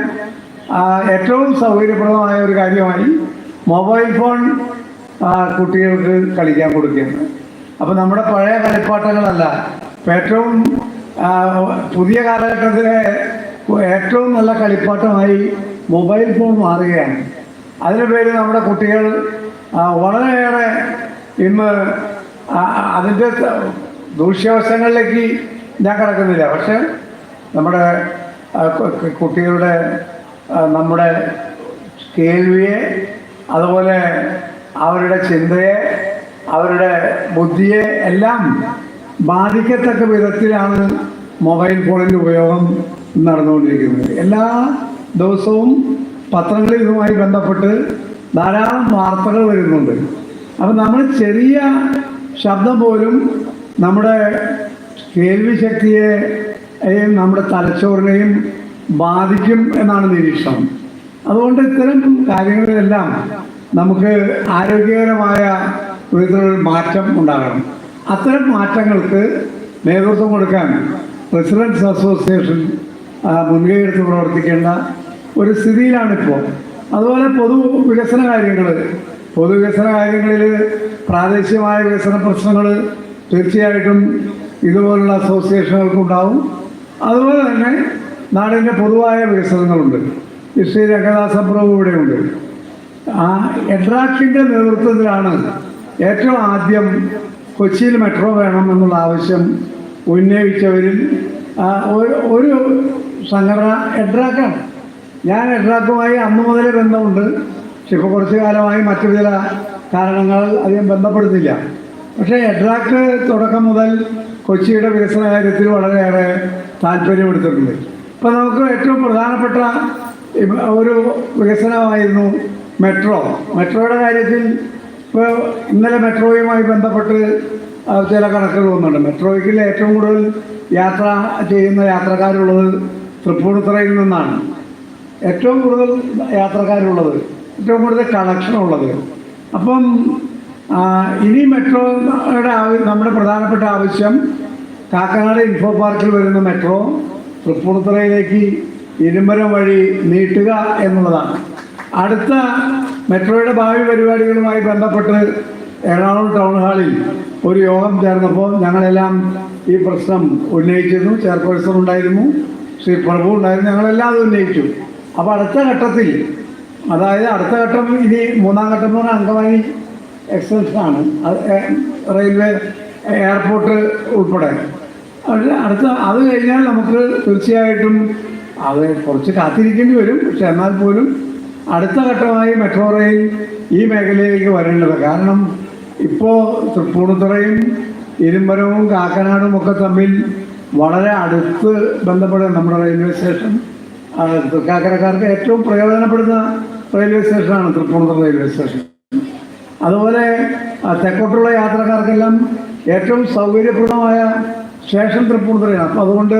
ഏറ്റവും സൗകര്യപ്രദമായ ഒരു കാര്യമായി മൊബൈൽ ഫോൺ കുട്ടികൾക്ക് കളിക്കാൻ കൊടുക്കുന്നത്. അപ്പോൾ നമ്മുടെ പഴയ കളിപ്പാട്ടങ്ങളല്ല, ഏറ്റവും പുതിയ കാലഘട്ടത്തിലെ ഏറ്റവും നല്ല കളിപ്പാട്ടമായി മൊബൈൽ ഫോൺ മാറുകയാണ്. അതിന് പേര് നമ്മുടെ കുട്ടികൾ വളരെയേറെ ഇന്ന് അതിൻ്റെ ദൂഷ്യവശങ്ങളിലേക്ക് ഞാൻ കിടക്കുന്നില്ല. പക്ഷേ നമ്മുടെ കുട്ടികളുടെ നമ്മുടെ കേൾവിയെ, അതുപോലെ അവരുടെ ചിന്തയെ, അവരുടെ ബുദ്ധിയെ എല്ലാം ബാധിക്കത്തക്ക വിധത്തിലാണ് മൊബൈൽ ഫോണിൻ്റെ ഉപയോഗം നടന്നുകൊണ്ടിരിക്കുന്നത്. എല്ലാ ദിവസവും പത്രങ്ങളിൽ ഇതുമായി ബന്ധപ്പെട്ട് ധാരാളം വാർത്തകൾ വരുന്നുണ്ട്. അപ്പം നമ്മൾ ചെറിയ ശബ്ദം പോലും നമ്മുടെ കേൾവി ശക്തിയെയും നമ്മുടെ തലച്ചോറിനെയും ബാധിക്കും എന്നാണ് നിരീക്ഷണം. അതുകൊണ്ട് ഇത്തരം കാര്യങ്ങളിലെല്ലാം നമുക്ക് ആരോഗ്യകരമായ വിധത്തിലൊരു മാറ്റം ഉണ്ടാകണം. അത്തരം മാറ്റങ്ങൾക്ക് നേതൃത്വം കൊടുക്കാൻ റെസിഡൻസ് അസോസിയേഷൻ മുൻകൈയെടുത്ത് പ്രവർത്തിക്കേണ്ട ഒരു സ്ഥിതിയിലാണിപ്പോൾ. അതുപോലെ പൊതുവികസന കാര്യങ്ങളിൽ പ്രാദേശികമായ വികസന പ്രശ്നങ്ങൾ തീർച്ചയായിട്ടും ഇതുപോലുള്ള അസോസിയേഷനുകൾക്കുണ്ടാവും. അതുപോലെ തന്നെ നാടിൻ്റെ പൊതുവായ വികസനങ്ങളുണ്ട്. ശ്രീ രംഗദാസ പ്രഭു ഇവിടെയുണ്ട്. എഡ്രാക്കിൻ്റെ നേതൃത്വത്തിലാണ് ഏറ്റവും ആദ്യം കൊച്ചിയിൽ മെട്രോ വേണം എന്നുള്ള ആവശ്യം ഉന്നയിച്ചവരിൽ ഒരു സംഘടന എഡ്രാക്കാണ്. ഞാൻ എഡ്രാക്കുമായി അന്നു മുതലേ ബന്ധമുണ്ട്. പക്ഷെ ഇപ്പോൾ കുറച്ചു കാലമായി മറ്റു ചില കാരണങ്ങൾ അധികം ബന്ധപ്പെടുന്നില്ല. പക്ഷേ എഡ്രാക്ക് തുടക്കം മുതൽ കൊച്ചിയുടെ വികസന കാര്യത്തിൽ വളരെയേറെ താല്പര്യമെടുത്തിട്ടുണ്ട്. ഇപ്പം നമുക്ക് ഏറ്റവും പ്രധാനപ്പെട്ട ഒരു വികസനമായിരുന്നു മെട്രോയുടെ കാര്യത്തിൽ. ഇപ്പോൾ ഇന്നലെ മെട്രോയുമായി ബന്ധപ്പെട്ട് ചില കണക്കുകൾ വന്നിട്ടുണ്ട്. മെട്രോയ്ക്ക് ഏറ്റവും കൂടുതൽ യാത്ര ചെയ്യുന്ന യാത്രക്കാരുള്ളത് തൃപ്പൂണിത്തുറയിൽ നിന്നാണ്. ഏറ്റവും കൂടുതൽ യാത്രക്കാരുള്ളത്, ഏറ്റവും കൂടുതൽ കണക്ഷനുള്ളത്. അപ്പം ഇനി മെട്രോയുടെ നമ്മുടെ പ്രധാനപ്പെട്ട ആവശ്യം കാക്കനാട് ഇൻഫോ പാർക്കിൽ വരുന്ന മെട്രോ തൃപ്പൂണിത്തുറയിലേക്ക് ഇരുമ്പരം വഴി നീട്ടുക എന്നുള്ളതാണ്. അടുത്ത മെട്രോയുടെ ഭാവി പരിപാടികളുമായി ബന്ധപ്പെട്ട് എറണാകുളം ടൗൺ ഹാളിൽ ഒരു യോഗം ചേർന്നപ്പോൾ ഞങ്ങളെല്ലാം ഈ പ്രശ്നം ഉന്നയിച്ചിരുന്നു. ചെയർപേഴ്സൺ ഉണ്ടായിരുന്നു, ശ്രീ പ്രഭു ഉണ്ടായിരുന്നു, ഞങ്ങളെല്ലാം അത് ഉന്നയിച്ചു. അപ്പോൾ അടുത്ത ഘട്ടത്തിൽ, അതായത് അടുത്ത ഘട്ടം ഇനി മൂന്നാം ഘട്ടം എന്ന് പറഞ്ഞാൽ അങ്കമാലി എക്സ്റ്റൻഷനാണ്, റെയിൽവേ എയർപോർട്ട് ഉൾപ്പെടെ. അത് കഴിഞ്ഞാൽ നമുക്ക് തീർച്ചയായിട്ടും അത് കുറച്ച് കാത്തിരിക്കേണ്ടി വരും. പക്ഷെ എന്നാൽ പോലും അടുത്ത ഘട്ടമായി മെട്രോ റെയിൽ ഈ മേഖലയിലേക്ക് വരേണ്ടത്. കാരണം ഇപ്പോൾ തൃപ്പൂണിത്തുറയും ഇരുമ്പരവും കാക്കനാടും ഒക്കെ തമ്മിൽ വളരെ അടുത്ത് ബന്ധപ്പെടുന്ന നമ്മുടെ റെയിൽവേ സ്റ്റേഷൻ തൃക്കാക്കരക്കാർക്ക് ഏറ്റവും പ്രയോജനപ്പെടുന്ന റെയിൽവേ സ്റ്റേഷനാണ് തൃപ്പൂണിത്തുറ റെയിൽവേ സ്റ്റേഷൻ. അതുപോലെ തെക്കോട്ടുള്ള യാത്രക്കാർക്കെല്ലാം ഏറ്റവും സൗകര്യപ്രദമായ സ്റ്റേഷൻ തൃപ്പൂണിത്തുറയാണ്. അപ്പോൾ അതുകൊണ്ട്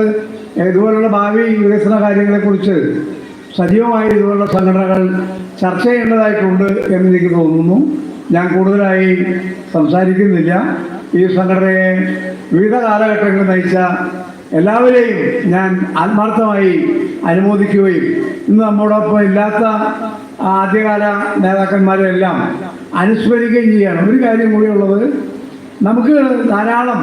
ഇതുപോലുള്ള ഭാവി വികസന കാര്യങ്ങളെക്കുറിച്ച് സജീവമായി ഇതുപോലുള്ള സംഘടനകൾ ചർച്ച ചെയ്യേണ്ടതായിട്ടുണ്ട് എന്നെനിക്ക് തോന്നുന്നു. ഞാൻ കൂടുതലായി സംസാരിക്കുന്നില്ല. ഈ സംഘടനയെ വിവിധ കാലഘട്ടങ്ങളിൽ നയിച്ച എല്ലാവരെയും ഞാൻ ആത്മാർത്ഥമായി അനുമോദിക്കുകയും ഇന്ന് നമ്മോടൊപ്പം ഇല്ലാത്ത ആദ്യകാല നേതാക്കന്മാരെല്ലാം അനുസ്മരിക്കുകയും ചെയ്യുകയാണ്. ഒരു കാര്യം കൂടിയുള്ളത്, നമുക്ക് ധാരാളം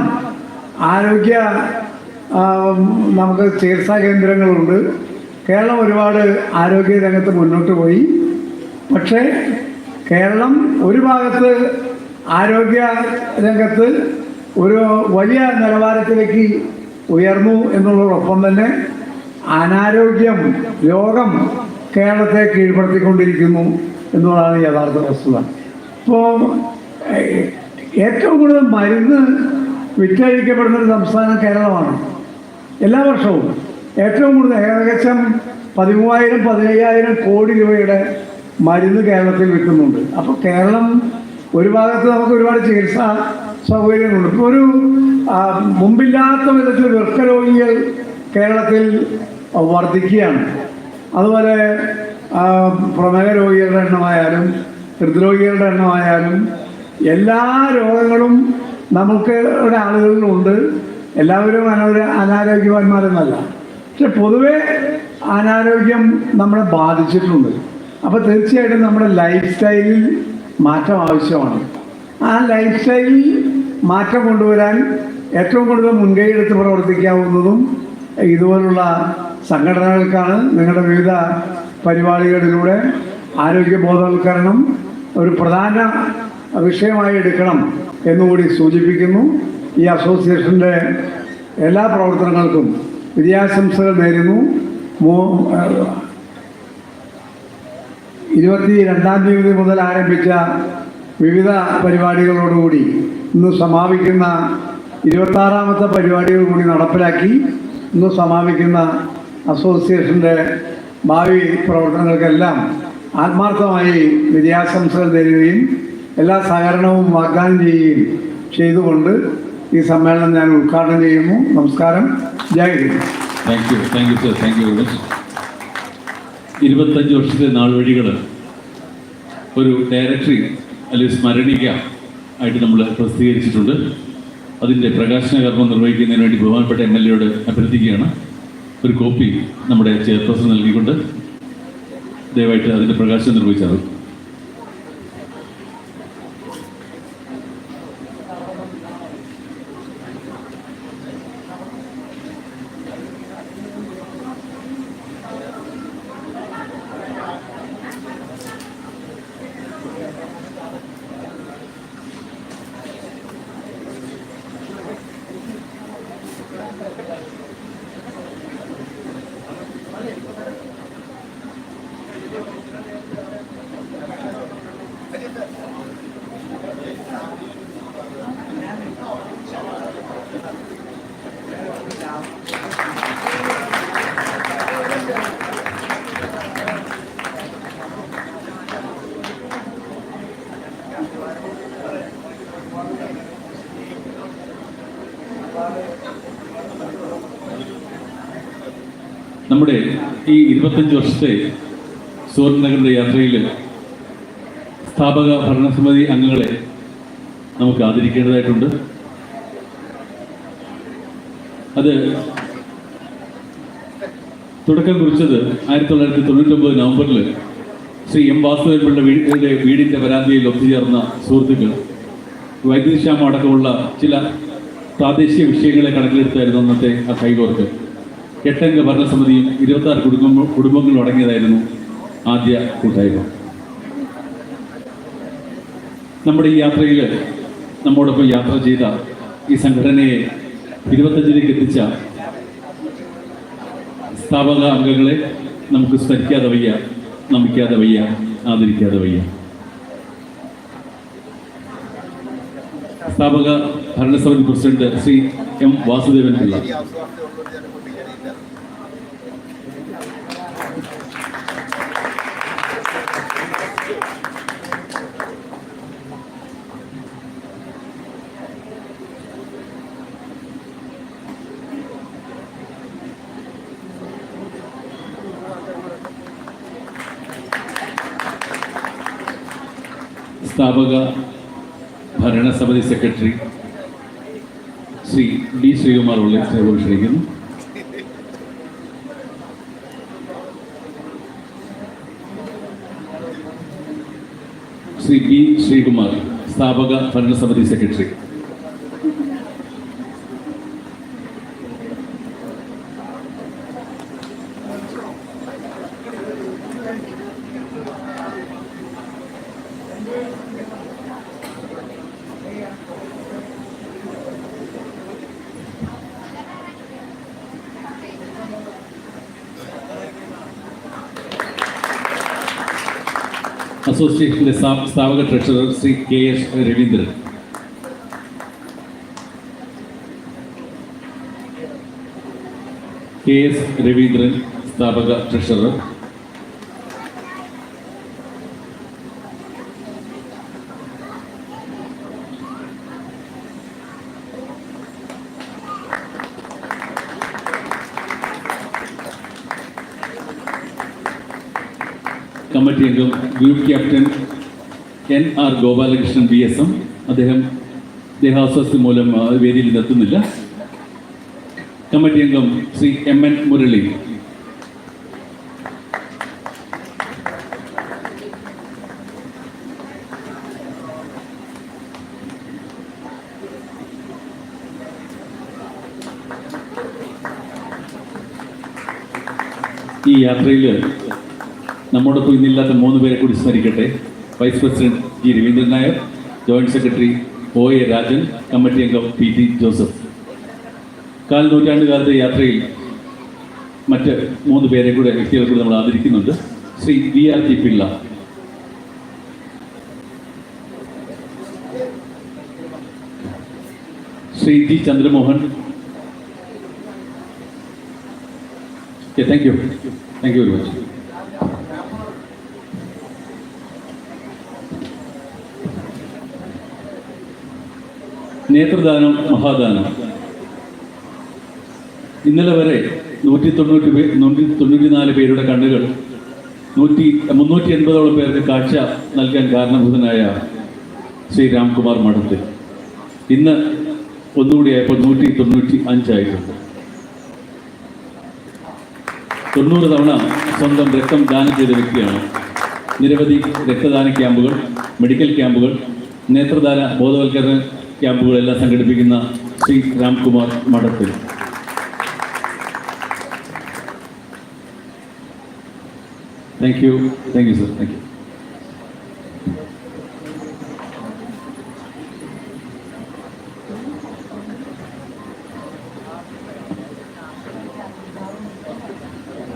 നമുക്ക് ചികിത്സാ കേന്ദ്രങ്ങളുണ്ട്. കേരളം ഒരുപാട് ആരോഗ്യ രംഗത്ത് മുന്നോട്ട് പോയി. പക്ഷേ കേരളം ഒരു ഭാഗത്ത് ആരോഗ്യ രംഗത്ത് ഒരു വലിയ നിലവാരത്തിലേക്ക് ഉയർന്നു എന്നുള്ളതോടൊപ്പം തന്നെ രോഗം കേരളത്തെ കീഴ്പ്പെടുത്തിക്കൊണ്ടിരിക്കുന്നു എന്നുള്ളതാണ് യഥാർത്ഥ വസ്തുത. ഇപ്പോൾ ഏറ്റവും കൂടുതൽ മരുന്ന് വിറ്റഴിക്കപ്പെടുന്നൊരു സംസ്ഥാനം കേരളമാണ്. എല്ലാ വർഷവും ഏറ്റവും കൂടുതൽ ഏകദേശം 13,000-15,000 കോടി രൂപയുടെ മരുന്ന് കേരളത്തിൽ വിൽക്കുന്നുണ്ട്. അപ്പോൾ കേരളം ഒരു ഭാഗത്ത് നമുക്ക് ഒരുപാട് ചികിത്സാ സൗകര്യങ്ങളുണ്ട്. ഇപ്പോൾ ഒരു മുമ്പില്ലാത്ത വിധത്തിൽ വൃക്കരോഗികൾ കേരളത്തിൽ വർദ്ധിക്കുകയാണ്. അതുപോലെ പ്രമേഹ രോഗികളുടെ എണ്ണമായാലും ഹൃദ്രോഗികളുടെ എണ്ണമായാലും എല്ലാ രോഗങ്ങളും നമുക്ക് ഇവിടെ ആളുകളിലുണ്ട്. എല്ലാവരും അനാരോഗ്യവാന്മാരെന്നല്ല, പക്ഷെ പൊതുവെ അനാരോഗ്യം നമ്മളെ ബാധിച്ചിട്ടുണ്ട്. അപ്പോൾ തീർച്ചയായിട്ടും നമ്മുടെ ലൈഫ് സ്റ്റൈലിൽ മാറ്റം ആവശ്യമാണ്. ആ ലൈഫ് സ്റ്റൈലിൽ മാറ്റം കൊണ്ടുവരാൻ ഏറ്റവും കൂടുതൽ മുൻകൈയെടുത്ത് പ്രവർത്തിക്കാവുന്നതും ഇതുപോലുള്ള സംഘടനകൾക്കാണ്. നിങ്ങളുടെ വിവിധ പരിപാടികളിലൂടെ ആരോഗ്യ ബോധവൽക്കരണം ഒരു പ്രധാന വിഷയമായി എടുക്കണം എന്നുകൂടി സൂചിപ്പിക്കുന്നു. ഈ അസോസിയേഷൻ്റെ എല്ലാ പ്രവർത്തനങ്ങൾക്കും വിജയാശംസകൾ നേരുന്നു. 22-ാം തീയതി മുതൽ ആരംഭിച്ച വിവിധ പരിപാടികളോടുകൂടി ഇന്ന് സമാപിക്കുന്ന 26-ാമത്തെ പരിപാടികൾ കൂടി നടപ്പിലാക്കി ഇന്ന് സമാപിക്കുന്ന അസോസിയേഷൻ്റെ ഭാവി പ്രവർത്തനങ്ങൾക്കെല്ലാം ആത്മാർത്ഥമായി വിജയാശംസകൾ തരികയും എല്ലാ സഹകരണവും വാഗ്ദാനം ചെയ്യുകയും ചെയ്തുകൊണ്ട് ഈ സമ്മേളനം ഞാൻ ഉദ്ഘാടനം ചെയ്യുന്നു. നമസ്കാരം. ജയ് Hind. Thank you sir, thank you very much. 25 വർഷത്തെ നാൾവഴികൾ ഒരു ഡയറക്ടറി അല്ലെങ്കിൽ സ്മരണിക ആയിട്ട് നമ്മൾ പ്രസിദ്ധീകരിച്ചിട്ടുണ്ട്. അതിൻ്റെ പ്രകാശന കർമ്മം നിർവഹിക്കുന്നതിന് വേണ്ടി ബഹുമാനപ്പെട്ട MLA അഭ്യർത്ഥിക്കുകയാണ്. ഒരു കോപ്പി നമ്മുടെ ചെയർപേഴ്സൺ നൽകിക്കൊണ്ട് ദയവായിട്ട് അതിൻ്റെ പ്രകാശനം നിർവഹിച്ചത്. നമ്മുടെ ഈ 25 വർഷത്തെ സുവർണ്ണനഗറിൻ്റെ യാത്രയിൽ സ്ഥാപക ഭരണസമിതി അംഗങ്ങളെ നമുക്ക് ആദരിക്കേണ്ടതായിട്ടുണ്ട്. അത് തുടക്കം കുറിച്ചത് 1999 നവംബറിൽ ശ്രീ M. വാസുദേവൻപിള്ള വീടിൻ്റെ പരാതിയിൽ ഒത്തുചേർന്ന സുഹൃത്തുക്കൾ വൈദ്യുതിക്ഷാമം അടക്കമുള്ള ചില പ്രാദേശിക വിഷയങ്ങളെ കണക്കിലെടുത്തായിരുന്നു അന്നത്തെ ആ കൈകോർക്ക്. 8 അംഗ ഭരണസമിതിയും 26 കുടുംബങ്ങളും അടങ്ങിയതായിരുന്നു ആദ്യ കൂട്ടായ്മ. നമ്മുടെ ഈ യാത്രയിൽ നമ്മോടൊപ്പം യാത്ര ചെയ്ത ഈ സംഘടനയെ 25ലേക്ക് എത്തിച്ച സ്ഥാപക അംഗങ്ങളെ നമുക്ക് സ്മരിക്കാതെ വയ്യ, നമിക്കാതെ വയ്യ, ആദരിക്കാതെ വയ്യ. സ്ഥാപക ഭരണസമിതി പ്രസിഡന്റ് ശ്രീ M. വാസുദേവൻപിള്ള, സ്ഥാപക ഭരണസമിതി സെക്രട്ടറി ശ്രീ D. ശ്രീകുമാർ ഉള്ള ക്ഷണിക്കുന്നു. ശ്രീ B. ശ്രീകുമാർ, സ്ഥാപക ഭരണസമിതി സെക്രട്ടറി. അസോസിയേഷന്റെ സ്ഥാപക treasurer Shri KS Raveendran, KS Raveendran, സ്ഥാപക ട്രഷറർ. കമ്മിറ്റി അംഗം group captain NR Gopalakrishnan BSM. അദ്ദേഹം ദേഹാസ്വാസ്ഥ്യം മൂലം വേദിയിൽ നിർത്തുന്നില്ല. കമ്മിറ്റി അംഗം ശ്രീ MN മുരളി, ഈ യാത്രയിൽ നമ്മോടൊപ്പം ഇന്നില്ലാത്ത 3 പേരെ കൂടി സ്മരിക്കട്ടെ. Vice president G. Raveendran Nair, joint secretary OA Rajan, committee അംഗം PT ജോസഫ്. 4 നൂറ്റാണ്ടുകാലത്തെ യാത്രയിൽ മറ്റ് 3 പേരെ കൂടെ വ്യക്തികളെ കൂടെ നമ്മൾ ആദരിക്കുന്നുണ്ട്. Shri VRT Pillai, Shri G. Chandramohan, thank you very much. നേത്രദാനം മഹാദാനം. ഇന്നലെ വരെ 194 പേരുടെ കണ്ണുകൾ 380ഓളം പേർക്ക് കാഴ്ച നൽകാൻ കാരണഭൂതനായ ശ്രീ രാംകുമാർ മഠത്തിൽ ഇന്ന് ഒന്നുകൂടിയായപ്പോൾ 195 ആയിട്ടുണ്ട്. 90 തവണ സ്വന്തം രക്തം ദാനം ചെയ്ത വ്യക്തിയാണ്. നിരവധി രക്തദാന ക്യാമ്പുകൾ, മെഡിക്കൽ ക്യാമ്പുകൾ, നേത്രദാന ബോധവൽക്കരണ ക്യാമ്പുകളെല്ലാം സംഘടിപ്പിക്കുന്ന Shri Ramkumar Madathil. Thank you sir. Thank you.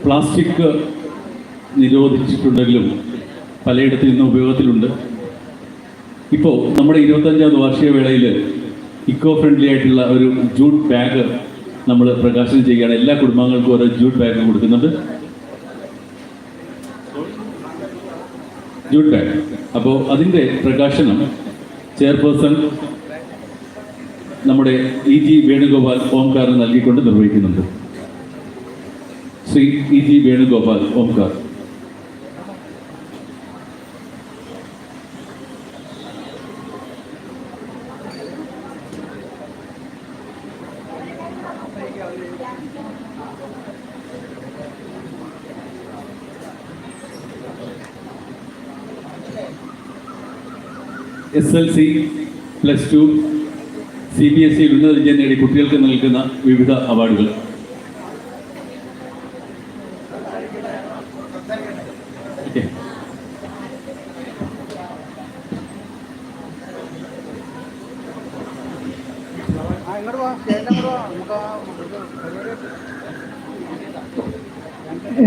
Plastic നിരോധിച്ചിട്ടുണ്ടെങ്കിലും പലയിടത്തും ഇന്ന് ഉപയോഗത്തിലുണ്ട്. ഇപ്പോൾ നമ്മുടെ 25ാമത് വാർഷിക വേളയിൽ ഇക്കോ ഫ്രണ്ട്ലി ആയിട്ടുള്ള ഒരു ജൂട്ട് ബാഗ് നമ്മൾ പ്രകാശനം ചെയ്യുകയാണ്. എല്ലാ കുടുംബാംഗങ്ങൾക്കും ഓരോ ജൂട്ട് ബാഗ് കൊടുക്കുന്നുണ്ട്. Jute bag. അപ്പോൾ അതിൻ്റെ പ്രകാശനം ചെയർപേഴ്സൺ നമ്മുടെ EG വേണുഗോപാൽ ഓംകാറിന് നൽകിക്കൊണ്ട് നിർവഹിക്കുന്നുണ്ട്. Shri EG Venugopal Omkar. SLC, +2, CBSE ഉന്നത വിജയം നേടി കുട്ടികൾക്ക് നൽകുന്ന വിവിധ അവാർഡുകൾ.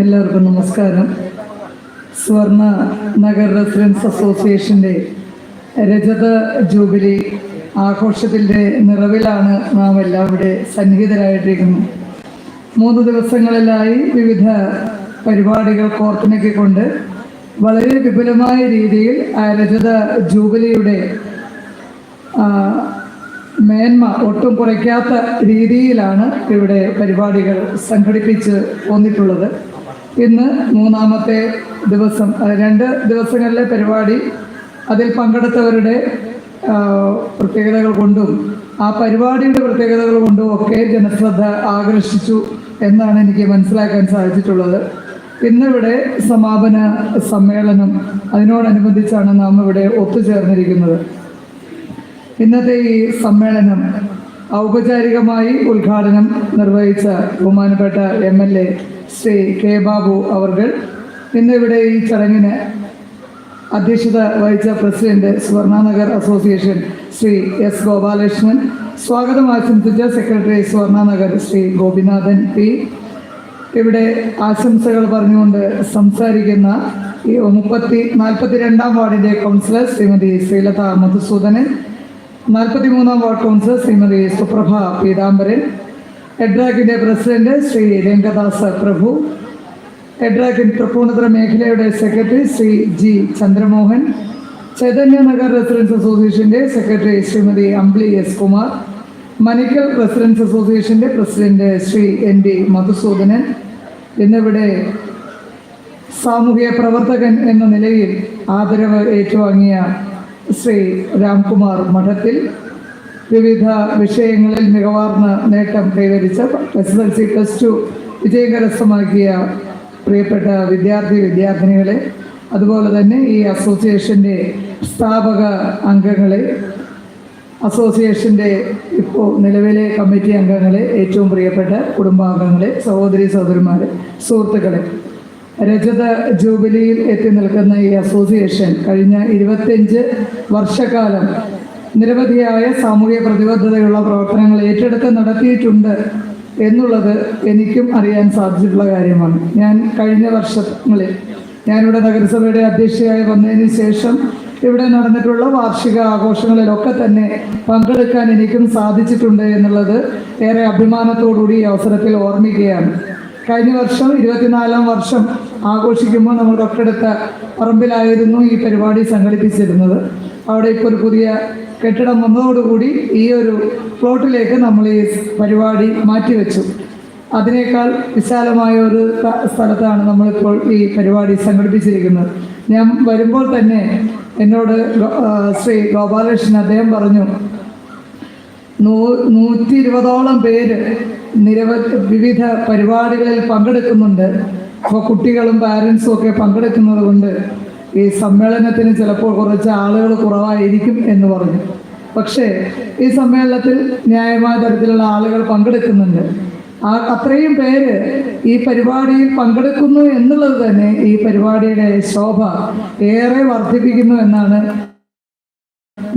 എല്ലാവർക്കും നമസ്കാരം. സ്വർണ നഗർ റെസിഡൻസ് അസോസിയേഷൻ്റെ രജത ജൂബിലി ആഘോഷത്തിൻ്റെ നിറവിലാണ് നാം എല്ലാം ഇവിടെ സന്നിഹിതരായിട്ടിരിക്കുന്നത്. 3 ദിവസങ്ങളിലായി വിവിധ പരിപാടികൾ കോർത്തിണക്കിക്കൊണ്ട് വളരെ വിപുലമായ രീതിയിൽ ആ രജത ജൂബിലിയുടെ മേന്മ ഒട്ടും കുറയ്ക്കാത്ത രീതിയിലാണ് ഇവിടെ പരിപാടികൾ സംഘടിപ്പിച്ച് പോന്നിട്ടുള്ളത്. ഇന്ന് 3ാമത്തെ ദിവസം, 2 ദിവസങ്ങളിലെ പരിപാടി അതിൽ പങ്കെടുത്തവരുടെ പ്രത്യേകതകൾ കൊണ്ടും ആ പരിപാടിയുടെ പ്രത്യേകതകൾ കൊണ്ടും ഒക്കെ ജനശ്രദ്ധ ആകർഷിച്ചു എന്നാണ് എനിക്ക് മനസ്സിലാക്കാൻ സാധിച്ചിട്ടുള്ളത്. ഇന്നിവിടെ സമാപന സമ്മേളനം, അതിനോടനുബന്ധിച്ചാണ് നാം ഇവിടെ ഒത്തുചേർന്നിരിക്കുന്നത്. ഇന്നത്തെ ഈ സമ്മേളനം ഔപചാരികമായി ഉദ്ഘാടനം നിർവഹിച്ച ബഹുമാനപ്പെട്ട MLA ശ്രീ K. ബാബു അവർകൾ, ഇന്നിവിടെ ഈ ചടങ്ങിന് അധ്യക്ഷത വഹിച്ച president Swarnanagar association Shri S. Gopalakrishnan, സ്വാഗതം ആശംസിച്ച സെക്രട്ടറി സ്വർണ്ണനഗർ ശ്രീ ഗോപിനാഥൻ P. ഇവിടെ ആശംസകൾ പറഞ്ഞുകൊണ്ട് സംസാരിക്കുന്ന ഈ 42ാം വാർഡിൻ്റെ കൗൺസിലർ ശ്രീമതി ശ്രീലത മധുസൂദനൻ, 43ാം വാർഡ് കൗൺസിലർ ശ്രീമതി സുപ്രഭ പീതാംബരൻ, എഡ്രാക്കിൻ്റെ പ്രസിഡന്റ് ശ്രീ രംഗദാസ് പ്രഭു, എഡ്രാക്കിൻ തൃപ്പൂണിത്തുറ മേഖലയുടെ secretary Shri G. Chandramohan, Chaitanya Nagar residence അസോസിയേഷൻ്റെ secretary Shrimati Ambili S. Kumar, Manikkal residents അസോസിയേഷൻ്റെ പ്രസിഡന്റ് ശ്രീ ND മധുസൂദനൻ, ഇന്നിവിടെ സാമൂഹിക പ്രവർത്തകൻ എന്ന നിലയിൽ ആദരവ് ഏറ്റുവാങ്ങിയ ശ്രീ രാംകുമാർ മഠത്തിൽ, വിവിധ വിഷയങ്ങളിൽ മികവാർന്ന നേട്ടം കൈവരിച്ച SSLC +2 വിജയം കരസ്ഥമാക്കിയ പ്രിയപ്പെട്ട വിദ്യാർത്ഥിനികളെ, അതുപോലെ തന്നെ ഈ അസോസിയേഷൻ്റെ സ്ഥാപക അംഗങ്ങളെ, അസോസിയേഷൻ്റെ ഇപ്പോൾ നിലവിലെ കമ്മിറ്റി അംഗങ്ങളെ, ഏറ്റവും പ്രിയപ്പെട്ട കുടുംബാംഗങ്ങളെ, സഹോദരന്മാരെ, സുഹൃത്തുക്കളെ, രജത ജൂബിലിയിൽ എത്തി നിൽക്കുന്ന ഈ അസോസിയേഷൻ കഴിഞ്ഞ 25 വർഷക്കാലം നിരവധിയായ സാമൂഹിക പ്രതിബദ്ധതയുള്ള പ്രവർത്തനങ്ങൾ ഏറ്റെടുത്ത് നടത്തിയിട്ടുണ്ട് എന്നുള്ളത് എനിക്കും അറിയാൻ സാധിച്ചിട്ടുള്ള കാര്യമാണ്. ഞാൻ കഴിഞ്ഞ വർഷങ്ങളിൽ ഞാനിവിടെ നഗരസഭയുടെ അധ്യക്ഷയായി വന്നതിന് ശേഷം ഇവിടെ നടന്നിട്ടുള്ള വാർഷിക ആഘോഷങ്ങളിലൊക്കെ തന്നെ പങ്കെടുക്കാൻ എനിക്കും സാധിച്ചിട്ടുണ്ട് എന്നുള്ളത് ഏറെ അഭിമാനത്തോടുകൂടി ഈ അവസരത്തിൽ ഓർമ്മിക്കുകയാണ്. കഴിഞ്ഞ വർഷം 24-ാം വർഷം ആഘോഷിക്കുമ്പോൾ നമ്മൾ തൊട്ടടുത്ത പറമ്പിലായിരുന്നു ഈ പരിപാടി സംഘടിപ്പിച്ചിരുന്നത്. അവിടെ ഇപ്പോൾ ഒരു പുതിയ കെട്ടിടം വന്നതോടുകൂടി ഈ ഒരു പ്ലോട്ടിലേക്ക് നമ്മൾ ഈ പരിപാടി മാറ്റിവെച്ചു. അതിനേക്കാൾ വിശാലമായ ഒരു സ്ഥലത്താണ് നമ്മളിപ്പോൾ ഈ പരിപാടി സംഘടിപ്പിച്ചിരിക്കുന്നത്. ഞാൻ വരുമ്പോൾ തന്നെ എന്നോട് ശ്രീ ഗോപാലകൃഷ്ണൻ അദ്ദേഹം പറഞ്ഞു, 120ഓളം പേര് വിവിധ പരിപാടികളിൽ പങ്കെടുക്കുന്നുണ്ട്. അപ്പോൾ കുട്ടികളും പാരൻസും ഒക്കെ പങ്കെടുക്കുന്നത് കൊണ്ട് ഈ സമ്മേളനത്തിന് ചിലപ്പോൾ കുറച്ച് ആളുകൾ കുറവായിരിക്കും എന്ന് പറഞ്ഞു. പക്ഷേ ഈ സമ്മേളനത്തിൽ ന്യായമായ തരത്തിലുള്ള ആളുകൾ പങ്കെടുക്കുന്നുണ്ട്. അത്രയും പേര് ഈ പരിപാടിയിൽ പങ്കെടുക്കുന്നു എന്നുള്ളത് തന്നെ ഈ പരിപാടിയുടെ ശോഭ ഏറെ വർദ്ധിപ്പിക്കുന്നു എന്നാണ്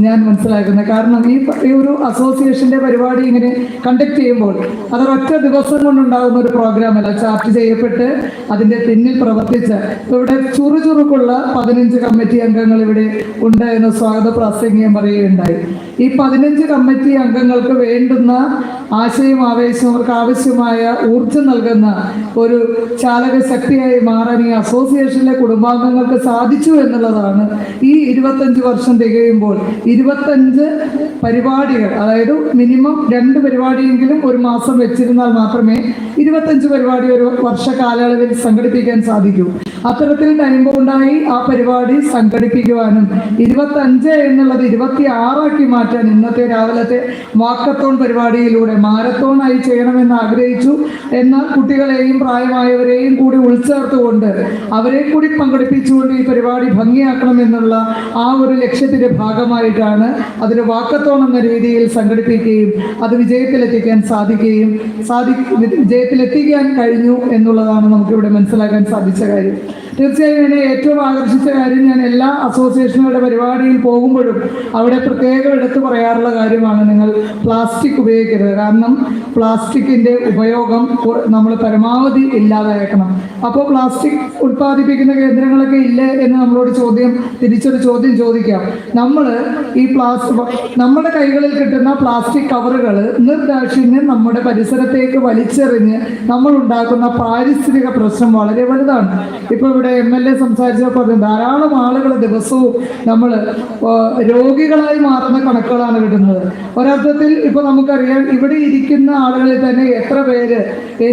ഞാൻ മനസ്സിലാക്കുന്നത്. കാരണം ഈ ഒരു അസോസിയേഷൻ്റെ പരിപാടി ഇങ്ങനെ കണ്ടക്ട് ചെയ്യുമ്പോൾ അതൊരൊറ്റ ദിവസം കൊണ്ടുണ്ടാകുന്ന ഒരു പ്രോഗ്രാമല്ല. ചാർട്ട് ചെയ്യപ്പെട്ട് അതിൻ്റെ പിന്നിൽ പ്രവർത്തിച്ച് ഇവിടെ ചുറുചുറുക്കുള്ള 15 കമ്മിറ്റി അംഗങ്ങൾ ഇവിടെ ഉണ്ട് എന്ന് സ്വാഗത പ്രാസംഗികം പറയുകയുണ്ടായി. ഈ 15 കമ്മിറ്റി അംഗങ്ങൾക്ക് വേണ്ടുന്ന ആശയം ആവേശം, അവർക്ക് ആവശ്യമായ ഊർജം നൽകുന്ന ഒരു ചാലക ശക്തിയായി മാറാൻ ഈ അസോസിയേഷനിലെ കുടുംബാംഗങ്ങൾക്ക് സാധിച്ചു എന്നുള്ളതാണ്. ഈ 25 വർഷം തികയുമ്പോൾ 25 പരിപാടികൾ, അതായത് മിനിമം 2 പരിപാടിയെങ്കിലും ഒരു മാസം വെച്ചിരുന്നാൽ മാത്രമേ 25 പരിപാടി ഒരു വർഷ കാലയളവിൽ സംഘടിപ്പിക്കാൻ സാധിക്കൂ. അത്തരത്തിൽ ടൈം ബൗണ്ടായി ആ പരിപാടി സംഘടിപ്പിക്കുവാനും 25 എന്നുള്ളത് 26 മാറ്റാൻ ഇന്നത്തെ രാവിലത്തെ വാക്കത്തോൺ പരിപാടിയിലൂടെ മാരത്തോണായി ചെയ്യണമെന്ന് ആഗ്രഹിച്ചു. എന്നാൽ കുട്ടികളെയും പ്രായമായവരെയും കൂടി ഉൾച്ചേർത്തുകൊണ്ട് അവരെ കൂടി പങ്കെടുപ്പിച്ചുകൊണ്ട് ഈ പരിപാടി ഭംഗിയാക്കണമെന്നുള്ള ആ ഒരു ലക്ഷ്യത്തിന്റെ ഭാഗമായിട്ടാണ് അതിന് വാക്കത്തോൺ എന്ന രീതിയിൽ സംഘടിപ്പിക്കുകയും അത് വിജയത്തിലെത്തിക്കാൻ സാധിക്കുകയും വിജയത്തിലെത്തിക്കാൻ കഴിഞ്ഞു എന്നുള്ളതാണ് നമുക്കിവിടെ മനസ്സിലാക്കാൻ സാധിച്ച കാര്യം. തീർച്ചയായും എന്നെ ഏറ്റവും ആകർഷിച്ച കാര്യം, ഞാൻ എല്ലാ അസോസിയേഷനുകളുടെ പരിപാടിയിൽ പോകുമ്പോഴും അവിടെ പ്രത്യേകം എടുത്തു പറയാറുള്ള കാര്യമാണ്, നിങ്ങൾ പ്ലാസ്റ്റിക് ഉപയോഗിക്കരുത്. കാരണം പ്ലാസ്റ്റിക്കിൻ്റെ ഉപയോഗം നമ്മൾ പരമാവധി ഇല്ലാതാക്കണം. അപ്പോൾ പ്ലാസ്റ്റിക് ഉൽപ്പാദിപ്പിക്കുന്ന കേന്ദ്രങ്ങളൊക്കെ ഇല്ലേ എന്ന് നമ്മളോട് തിരിച്ചൊരു ചോദ്യം ചോദിക്കാം. നമ്മൾ ഈ നമ്മുടെ കൈകളിൽ കിട്ടുന്ന പ്ലാസ്റ്റിക് കവറുകൾ നിർദാക്ഷിണ്യം നമ്മുടെ പരിസരത്തേക്ക് വലിച്ചെറിഞ്ഞ് നമ്മൾ ഉണ്ടാക്കുന്ന പാരിസ്ഥിതിക പ്രശ്നം വളരെ വലുതാണ്. ഇപ്പോൾ ഇവിടെ MLA സംസാരിച്ചപ്പോൾ ധാരാളം ആളുകൾ ദിവസവും നമ്മൾ രോഗികളായി മാറുന്ന കണക്കുകളാണ് കിട്ടുന്നത്. ഒരർത്ഥത്തിൽ ഇപ്പോൾ നമുക്കറിയാം, ഇവിടെ ഇരിക്കുന്ന ആളുകളിൽ തന്നെ എത്ര പേര്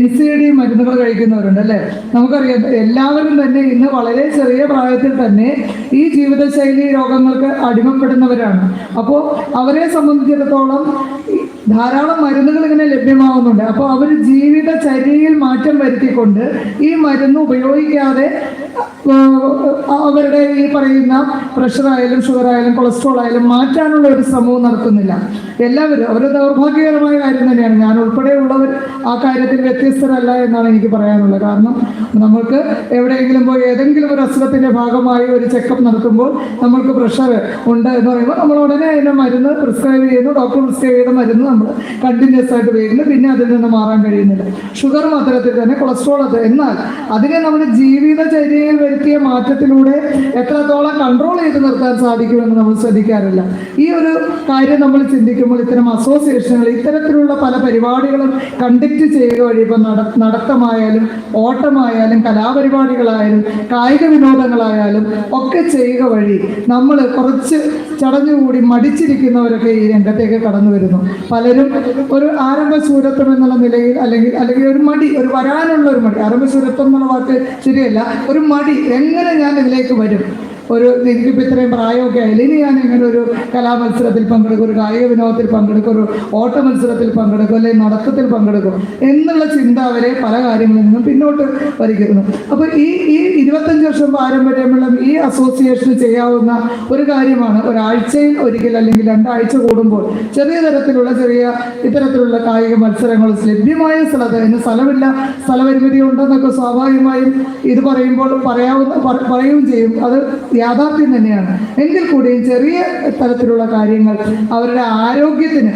NCD മരുന്നുകൾ കഴിക്കുന്നവരുണ്ട് അല്ലേ? നമുക്കറിയാം എല്ലാവരും തന്നെ ഇന്ന് വളരെ ചെറിയ പ്രായത്തിൽ തന്നെ ഈ ജീവിതശൈലി രോഗങ്ങൾക്ക് അടിമപ്പെടുന്നവരാണ്. അപ്പോൾ അവരെ സംബന്ധിച്ചിടത്തോളം ധാരാളം മരുന്നുകൾ ഇങ്ങനെ ലഭ്യമാവുന്നുണ്ട്. അപ്പോൾ അവർ ജീവിതചര്യയിൽ മാറ്റം വരുത്തിക്കൊണ്ട് ഈ മരുന്ന് ഉപയോഗിക്കാതെ അവരുടെ ഈ പറയുന്ന പ്രഷറായാലും ഷുഗറായാലും കൊളസ്ട്രോൾ ആയാലും മാറ്റാനുള്ള ഒരു ശ്രമവും നടത്തുന്നില്ല. എല്ലാവരും ഒരു ദൗർഭാഗ്യകരമായ കാര്യം തന്നെയാണ്. ഞാൻ ഉൾപ്പെടെയുള്ളവർ ആ കാര്യത്തിൽ വ്യത്യസ്തരല്ല എന്നാണ് എനിക്ക് പറയാനുള്ളത്. കാരണം നമുക്ക് എവിടെയെങ്കിലും പോയി ഏതെങ്കിലും ഒരു അസുഖത്തിൻ്റെ ഭാഗമായി ഒരു ചെക്കപ്പ് നടത്തുമ്പോൾ നമ്മൾക്ക് പ്രഷർ ഉണ്ട് എന്ന് പറയുമ്പോൾ നമ്മൾ ഉടനെ അതിൻ്റെ മരുന്ന് പ്രിസ്ക്രൈബ് ചെയ്യുന്നു. ഡോക്ടർ പ്രിസ്ക്രൈബ് ചെയ്ത മരുന്ന് നമ്മൾ കണ്ടിന്യൂസ് ആയിട്ട് ഉപയോഗിക്കുന്നു. പിന്നെ അതിൽ നിന്ന് മാറാൻ കഴിയുന്നില്ല. ഷുഗറും അത്തരത്തിൽ തന്നെ, കൊളസ്ട്രോൾ അത്. എന്നാൽ അതിനെ നമ്മുടെ ജീവിതചര്യയിൽ വരുത്തിയ മാറ്റത്തിലൂടെ എത്രത്തോളം കൺട്രോൾ ചെയ്ത് നിർത്താൻ സാധിക്കുമെന്ന് നമ്മൾ ശ്രദ്ധിക്കാറില്ല. ഈ ഒരു കാര്യം നമ്മൾ ചിന്തിക്കുമ്പോൾ ഇത്തരം അസോസിയേഷനുകൾ ഇത്തരത്തിലുള്ള പല പരിപാടികളും കണ്ടക്ട് ചെയ്യുക വഴി, ഇപ്പം നടത്തമായാലും ഓട്ടമായാലും കലാപരിപാടികളായാലും കായിക വിനോദങ്ങളായാലും ഒക്കെ ചെയ്യുക വഴി നമ്മൾ കുറച്ച് ചടഞ്ഞുകൂടി മടിച്ചിരിക്കുന്നവരൊക്കെ ഈ രംഗത്തേക്ക് കടന്നു വരുന്നു. പലരും ഒരു ആരംഭശൂരത്വം എന്നുള്ള നിലയിൽ അല്ലെങ്കിൽ ഒരു മടി, ഒരു വരാനുള്ള ഒരു മടി, ആരംഭശൂരത്വം എന്നുള്ള വാക്ക് ശരിയല്ല, ഒരു മടി, എങ്ങനെ ഞാൻ ഇതിലേക്ക് വരും, എനിക്കിപ്പോൾ ഇത്രയും പ്രായമൊക്കെ ആയില്ല, ഇനി ഞാൻ എങ്ങനെ ഒരു കലാമത്സരത്തിൽ പങ്കെടുക്കും, ഒരു കായിക വിനോദത്തിൽ പങ്കെടുക്കും, ഒരു ഓട്ട മത്സരത്തിൽ പങ്കെടുക്കും, അല്ലെങ്കിൽ നടത്തത്തിൽ പങ്കെടുക്കും എന്നുള്ള ചിന്ത അവരെ പല കാര്യങ്ങളിൽ നിന്നും പിന്നോട്ട് വലിക്കുന്നു. അപ്പോൾ ഈ 25 വർഷം പാരമ്പര്യമുള്ള ഈ അസോസിയേഷന് ചെയ്യാവുന്ന ഒരു കാര്യമാണ് ഒരാഴ്ചയിൽ ഒരിക്കൽ അല്ലെങ്കിൽ 2 ആഴ്ച കൂടുമ്പോൾ ചെറിയ തരത്തിലുള്ള ഇത്തരത്തിലുള്ള കായിക മത്സരങ്ങൾ ലഭ്യമായ സ്ഥലത്ത്, അതിന് സ്ഥലമില്ല, സ്ഥലപരിമിതി ഉണ്ടെന്നൊക്കെ സ്വാഭാവികമായും ഇത് പറയുമ്പോൾ പറയുകയും ചെയ്യും. അത് യാഥാർത്ഥ്യം തന്നെയാണ്. എങ്കിൽ കൂടിയും ചെറിയ തരത്തിലുള്ള കാര്യങ്ങൾ അവരുടെ ആരോഗ്യത്തിന്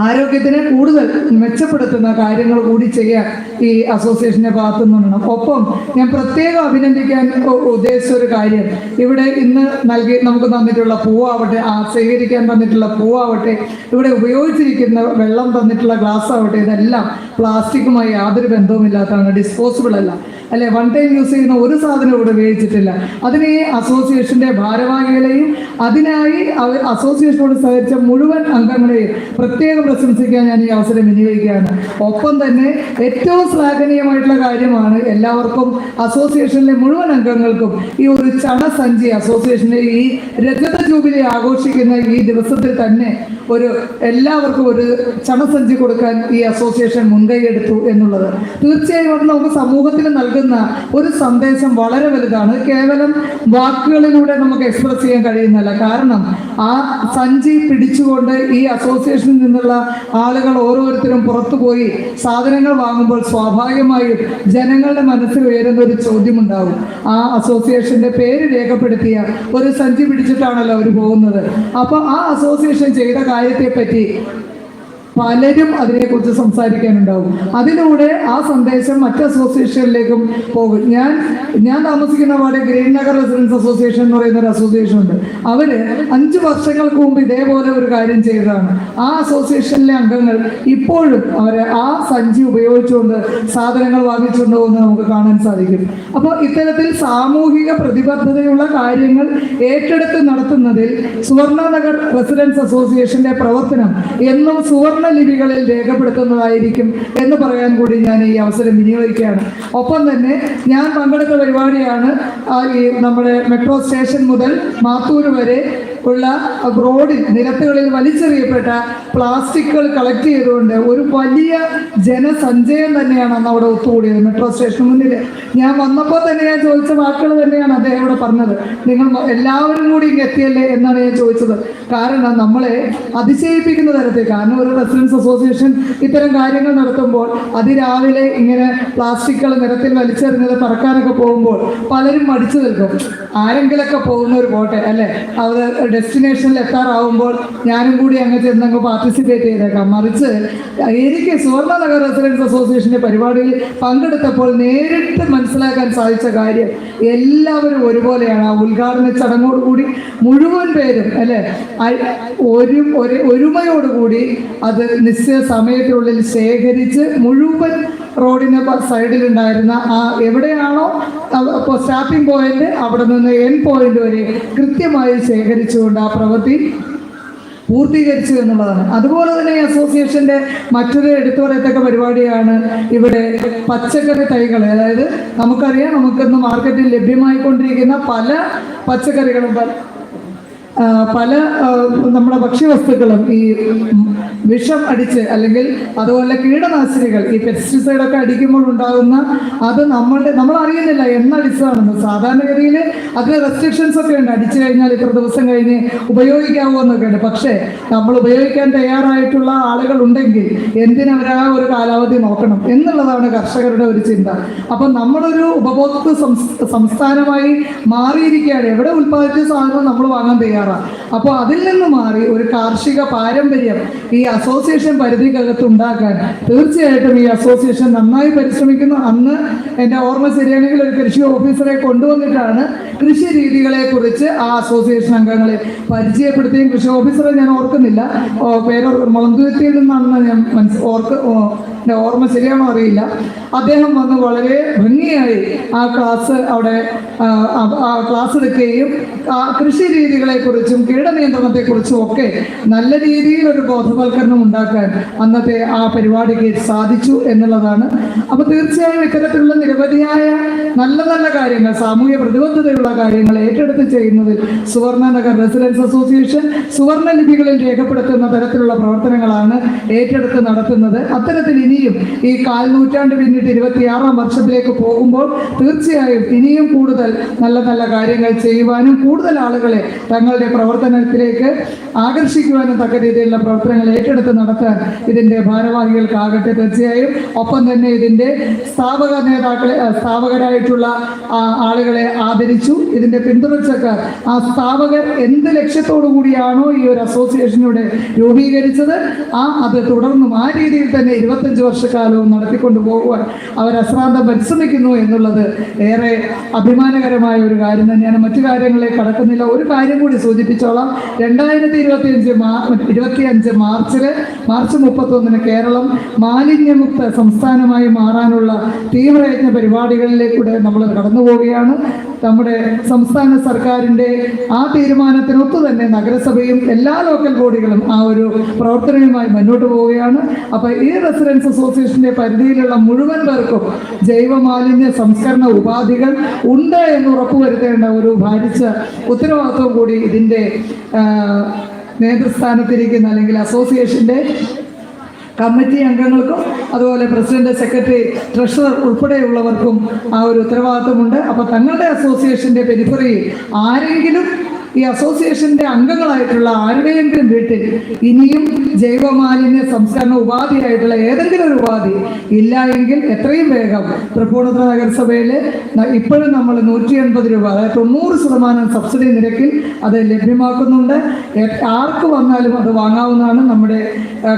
ആരോഗ്യത്തിനെ കൂടുതൽ മെച്ചപ്പെടുത്തുന്ന കാര്യങ്ങൾ കൂടി ചെയ്യാൻ ഈ അസോസിയേഷന്റെ ഭാഗത്തു നിന്നും. ഒപ്പം ഞാൻ പ്രത്യേകം അഭിനന്ദിക്കാൻ ഉദ്ദേശിച്ച ഒരു കാര്യം, ഇവിടെ ഇന്ന് നമുക്ക് തന്നിട്ടുള്ള പൂവാവട്ടെ, സ്വീകരിക്കാൻ തന്നിട്ടുള്ള പൂവാവട്ടെ, ഇവിടെ ഉപയോഗിച്ചിരിക്കുന്ന വെള്ളം തന്നിട്ടുള്ള ഗ്ലാസ് ആവട്ടെ, ഇതെല്ലാം പ്ലാസ്റ്റിക്കുമായി യാതൊരു ബന്ധവുമില്ലാത്തതാണ്, ഡിസ്പോസിബിൾ അല്ല, അല്ലെ, വൺ ടൈം യൂസ് ചെയ്യുന്ന ഒരു സാധനം ഇവിടെ ഉപയോഗിച്ചിട്ടില്ല. അതിന് ഈ അസോസിയേഷന്റെ ഭാരവാഹികളെയും അതിനായി അസോസിയേഷനോട് സഹകരിച്ച മുഴുവൻ അംഗങ്ങളെയും പ്രത്യേകം പ്രശംസിക്കാൻ ഞാൻ ഈ അവസരം വിനിയോഗിക്കുകയാണ്. ഒപ്പം തന്നെ ഏറ്റവും ശ്ലാഘനീയമായിട്ടുള്ള കാര്യമാണ് എല്ലാവർക്കും, അസോസിയേഷനിലെ മുഴുവൻ അംഗങ്ങൾക്കും ഈ ഒരു ചണസഞ്ചി, അസോസിയേഷന്റെ ഈ രജത ജൂബിലി ആഘോഷിക്കുന്ന ഈ ദിവസത്തിൽ തന്നെ എല്ലാവർക്കും ഒരു ചണസഞ്ചി കൊടുക്കാൻ ഈ അസോസിയേഷൻ മുൻകൈയെടുത്തു എന്നുള്ളത് തീർച്ചയായും അത് നമുക്ക് സമൂഹത്തിന് നൽകുന്ന ഒരു സന്ദേശം വളരെ വലുതാണ്. കേവലം വാക്കുകളിലൂടെ നമുക്ക് എക്സ്പ്രസ് ചെയ്യാൻ കഴിയുന്നതല്ല. കാരണം ആ സഞ്ചി പിടിച്ചുകൊണ്ട് ഈ അസോസിയേഷനിൽ നിന്നുള്ള ആളുകൾ ഓരോരുത്തരും പുറത്തുപോയി സാധനങ്ങൾ വാങ്ങുമ്പോൾ സ്വാഭാവികമായും ജനങ്ങളുടെ മനസ്സിൽ ഉയരുന്ന ഒരു ചോദ്യമുണ്ടാവും. ആ അസോസിയേഷന്റെ പേര് രേഖപ്പെടുത്തിയ ഒരു സഞ്ചി പിടിച്ചിട്ടാണല്ലോ അവർ പോകുന്നത്. അപ്പൊ ആ അസോസിയേഷൻ ചെയ്ത കാര്യത്തെ പറ്റി പലരും അതിനെക്കുറിച്ച് സംസാരിക്കാനുണ്ടാവും. അതിലൂടെ ആ സന്ദേശം മറ്റ് അസോസിയേഷനിലേക്കും പോകും. ഞാൻ താമസിക്കുന്ന പാടെ ഗ്രീൻ നഗർ റെസിഡൻസ് അസോസിയേഷൻ എന്ന് പറയുന്ന ഒരു അസോസിയേഷൻ ഉണ്ട്. അവര് 5 വർഷങ്ങൾക്ക് മുമ്പ് ഇതേപോലെ ഒരു കാര്യം ചെയ്തതാണ്. ആ അസോസിയേഷനിലെ അംഗങ്ങൾ ഇപ്പോഴും അവരെ ആ സഞ്ചി ഉപയോഗിച്ചുകൊണ്ട് സാധനങ്ങൾ വാങ്ങിച്ചുകൊണ്ട് പോകുന്നത് നമുക്ക് കാണാൻ സാധിക്കും. അപ്പോൾ ഇത്തരത്തിൽ സാമൂഹിക പ്രതിബദ്ധതയുള്ള കാര്യങ്ങൾ ഏറ്റെടുത്ത് നടത്തുന്നതിൽ സുവർണ നഗർ റെസിഡൻസ് അസോസിയേഷന്റെ പ്രവർത്തനം എന്നും സുവർണ ലിപികളിൽ രേഖപ്പെടുത്തുന്നതായിരിക്കും എന്ന് പറയാൻ കൂടി ഞാൻ ഈ അവസരം വിനിയോഗിക്കുകയാണ്. ഒപ്പം തന്നെ ഞാൻ പങ്കെടുത്ത പരിപാടിയാണ് ഈ നമ്മുടെ മെട്രോ സ്റ്റേഷൻ മുതൽ മാത്തൂര് വരെ ഉള്ള റോഡിൽ നിരത്തുകളിൽ വലിച്ചെറിയപ്പെട്ട പ്ലാസ്റ്റിക്കുകൾ കളക്ട് ചെയ്തുകൊണ്ട് ഒരു വലിയ ജനസഞ്ചയം തന്നെയാണ് അന്ന് അവിടെ ഒത്തുകൂടിയത് മെട്രോ സ്റ്റേഷന് മുന്നിൽ. ഞാൻ വന്നപ്പോൾ തന്നെ ഞാൻ ചോദിച്ച വാക്കുകൾ തന്നെയാണ് അദ്ദേഹം ഇവിടെ പറഞ്ഞത്. നിങ്ങൾ എല്ലാവരും കൂടി ഇങ്ങ് എത്തിയല്ലേ എന്നാണ് ഞാൻ ചോദിച്ചത്. കാരണം നമ്മളെ അതിശയിപ്പിക്കുന്ന തരത്തിൽ, കാരണം ഒരു റെസിഡൻസ് അസോസിയേഷൻ ഇത്തരം കാര്യങ്ങൾ നടത്തുമ്പോൾ അതിരാവിലെ ഇങ്ങനെ പ്ലാസ്റ്റിക്കുകൾ നിരത്തിൽ വലിച്ചെറിഞ്ഞത് പറക്കാനൊക്കെ പോകുമ്പോൾ പലരും മടിച്ചു നിൽക്കും. ആരെങ്കിലൊക്കെ പോകുന്നവർ പോട്ടെ, അല്ലേ, അവർ ഡെസ്റ്റിനേഷനിൽ എത്താറാവുമ്പോൾ ഞാനും കൂടി അങ്ങ് ചെന്നങ്ങ് പാർട്ടിസിപ്പേറ്റ് ചെയ്തേക്കാം. മറിച്ച് എനിക്ക് സുവർണ നഗർ റെസിഡൻസ് അസോസിയേഷന്റെ പരിപാടിയിൽ പങ്കെടുത്തപ്പോൾ നേരിട്ട് മനസ്സിലാക്കാൻ സാധിച്ച കാര്യം, എല്ലാവരും ഒരുപോലെയാണ്. ആ ഉദ്ഘാടന ചടങ്ങോടുകൂടി മുഴുവൻ പേരും, അല്ലെ, ഒരുമയോടുകൂടി അത് നിശ്ചയ സമയത്തിനുള്ളിൽ ശേഖരിച്ച് മുഴുവൻ റോഡിന് സൈഡിലുണ്ടായിരുന്ന എവിടെയാണോ സ്റ്റാർട്ടിംഗ് പോയിന്റ് അവിടെ നിന്ന് എൻഡ് പോയിന്റ് വരെ കൃത്യമായി ശേഖരിച്ചുകൊണ്ട് ആ പ്രവൃത്തി പൂർത്തീകരിച്ചു എന്നുള്ളതാണ്. അതുപോലെ തന്നെ ഈ അസോസിയേഷന്റെ മറ്റൊരു എടുത്തു പറയത്തക്ക പരിപാടിയാണ് ഇവിടെ പച്ചക്കറി തൈകൾ. അതായത് നമുക്കറിയാം, നമുക്കിന്ന് മാർക്കറ്റിൽ ലഭ്യമായിക്കൊണ്ടിരിക്കുന്ന പല പച്ചക്കറികളും പല നമ്മുടെ ഭക്ഷ്യവസ്തുക്കളും ഈ വിഷം അടിച്ച് അല്ലെങ്കിൽ അതുപോലെ കീടനാശിനികൾ ഈ പെസ്റ്റിസൈഡൊക്കെ അടിക്കുമ്പോൾ ഉണ്ടാകുന്ന അത് നമ്മൾ അറിയുന്നില്ല എന്നടിച്ചതാണെന്ന്. സാധാരണഗതിയിൽ അതിന് റെസ്ട്രിക്ഷൻസ് ഒക്കെ ഉണ്ട്. അടിച്ചു കഴിഞ്ഞാൽ ഇത്ര ദിവസം കഴിഞ്ഞ് ഉപയോഗിക്കാവൂ എന്നൊക്കെ ഉണ്ട്. പക്ഷേ നമ്മൾ ഉപയോഗിക്കാൻ തയ്യാറായിട്ടുള്ള ആളുകൾ ഉണ്ടെങ്കിൽ എന്തിനവരാ ഒരു കാലാവധി നോക്കണം എന്നുള്ളതാണ് കർഷകരുടെ ഒരു ചിന്ത. അപ്പം നമ്മളൊരു ഉപഭോക്തൃ സംസ്ഥാനമായി മാറിയിരിക്കുകയാണ്. എവിടെ ഉൽപ്പാദിച്ച സാധനം നമ്മൾ വാങ്ങാൻ തയ്യാറാണ്. അപ്പോൾ അതിൽ നിന്ന് മാറി ഒരു കാർഷിക പാരമ്പര്യം ഈ അസോസിയേഷൻ പരിധിക്കകത്ത് ഉണ്ടാക്കാൻ തീർച്ചയായിട്ടും ഈ അസോസിയേഷൻ നന്നായി പരിശ്രമിക്കുന്നു. അന്ന് എൻ്റെ ഓർമ്മ ശരിയാണെങ്കിൽ ഒരു കൃഷി ഓഫീസറെ കൊണ്ടുവന്നിട്ടാണ് കൃഷി രീതികളെ കുറിച്ച് ആ അസോസിയേഷൻ അംഗങ്ങളെ പരിചയപ്പെടുത്തുകയും, കൃഷി ഓഫീസറെ ഞാൻ ഓർക്കുന്നില്ല, പേര് മുളന്തുരുത്തിയിൽ നിന്നാണെന്ന് ഞാൻ എൻ്റെ ഓർമ്മ ശരിയാണോ അറിയില്ല. അദ്ദേഹം വന്ന് വളരെ ഭംഗിയായി ആ ക്ലാസ് അവിടെ ക്ലാസ് എടുക്കുകയും കൃഷി രീതികളെക്കുറിച്ചും കീടനിയന്ത്രണത്തെക്കുറിച്ചും ഒക്കെ നല്ല രീതിയിൽ ഒരു ബോധവൽക്കരണം ഉണ്ടാക്കാൻ അന്നത്തെ ആ പരിപാടിക്ക് സാധിച്ചു എന്നുള്ളതാണ്. അപ്പോൾ തീർച്ചയായും ഇത്തരത്തിലുള്ള നിരവധിയായ നല്ല നല്ല കാര്യങ്ങൾ, സാമൂഹ്യ പ്രതിബദ്ധതയുള്ള കാര്യങ്ങൾ ഏറ്റെടുത്ത് ചെയ്യുന്നതിൽ സുവർണ നഗർ റെസിഡൻസ് അസോസിയേഷൻ സുവർണ ലിപികളിൽ രേഖപ്പെടുത്തുന്ന തരത്തിലുള്ള പ്രവർത്തനങ്ങളാണ് ഏറ്റെടുത്ത് നടത്തുന്നത്. അത്തരത്തിൽ ഇനിയും ഈ 4 നൂറ്റാണ്ട് പിന്നിട്ട് 26-ാം വർഷത്തിലേക്ക് പോകുമ്പോൾ തീർച്ചയായും ഇനിയും കൂടുതൽ നല്ല നല്ല കാര്യങ്ങൾ ചെയ്യുവാനും കൂടുതൽ ആളുകളെ തങ്ങളുടെ പ്രവർത്തനത്തിലേക്ക് ആകർഷിക്കുവാനും തക്ക രീതിയിലുള്ള പ്രവർത്തനങ്ങൾ ഏറ്റെടുത്ത് നടത്താൻ ഇതിൻ്റെ ഭാരവാഹികൾക്കാകട്ടെ. തീർച്ചയായും ഒപ്പം തന്നെ ഇതിൻ്റെ സ്ഥാപകരായിട്ടുള്ള ആളുകളെ ആദരിച്ചു. ഇതിൻ്റെ പിന്തുണച്ചക്കാർ, ആ സ്ഥാപകർ എന്ത് ലക്ഷ്യത്തോടു കൂടിയാണോ ഈ ഒരു അസോസിയേഷനിലൂടെ രൂപീകരിച്ചത് അത് തുടർന്നും ആ രീതിയിൽ തന്നെ 25 വർഷക്കാലവും നടത്തിക്കൊണ്ടു പോകുവാൻ അവർ അശ്രാന്തം പരിശ്രമിക്കുന്നു എന്നുള്ളത് ഏറെ അഭിമാനകരമായ ഒരു കാര്യം തന്നെയാണ്. മറ്റു കാര്യങ്ങളെ കടക്കുന്നില്ല. ഒരു കാര്യം കൂടി സൂചിപ്പിച്ചോളാം. 2025 മാർച്ച് 31 കേരളം മാലിന്യമുക്ത സംസ്ഥാനമായി മാറാനുള്ള തീവ്രയജ്ഞ പരിപാടികളിലേക്കൂടെ നമ്മൾ കടന്നു പോവുകയാണ്. നമ്മുടെ സംസ്ഥാന സർക്കാരിൻ്റെ ആ തീരുമാനത്തിനൊത്തു തന്നെ നഗരസഭയും എല്ലാ ലോക്കൽ ബോഡികളും ആ ഒരു പ്രവർത്തനവുമായി മുന്നോട്ട് പോവുകയാണ്. അപ്പോൾ ഈ റെസിഡൻസ് അസോസിയേഷൻ്റെ പരിധിയിലുള്ള മുഴുവൻ പേർക്കും ജൈവ മാലിന്യ സംസ്കരണ ഉപാധികൾ ഉണ്ട് എന്ന് ഉറപ്പുവരുത്തേണ്ട ഒരു ഭാരിച്ച ഉത്തരവാദിത്വം കൂടി ഇതിൻ്റെ നേതൃസ്ഥാനത്തിരിക്കുന്ന അല്ലെങ്കിൽ അസോസിയേഷൻ്റെ കമ്മിറ്റി അംഗങ്ങൾക്കും അതുപോലെ പ്രസിഡന്റ്, സെക്രട്ടറി, ട്രഷറർ ഉൾപ്പെടെയുള്ളവർക്കും ആ ഒരു ഉത്തരവാദിത്വമുണ്ട്. അപ്പോൾ തങ്ങളുടെ അസോസിയേഷൻ്റെ പെരിഫറിയിൽ ആരെങ്കിലും ഈ അസോസിയേഷൻ്റെ അംഗങ്ങളായിട്ടുള്ള ആരുടെയെങ്കിലും വീട്ടിൽ ഇനിയും ജൈവമാലിന്യ സംസ്കരണ ഉപാധിയായിട്ടുള്ള ഏതെങ്കിലും ഒരു ഉപാധി ഇല്ല എങ്കിൽ എത്രയും വേഗം തൃപ്പൂണിത്തുറ നഗരസഭയിൽ ഇപ്പോഴും നമ്മൾ 180 രൂപ, അതായത് 90% സബ്സിഡി നിരക്കിൽ അത് ലഭ്യമാക്കുന്നുണ്ട്. ആർക്ക് വന്നാലും അത് വാങ്ങാവുന്നതാണ്. നമ്മുടെ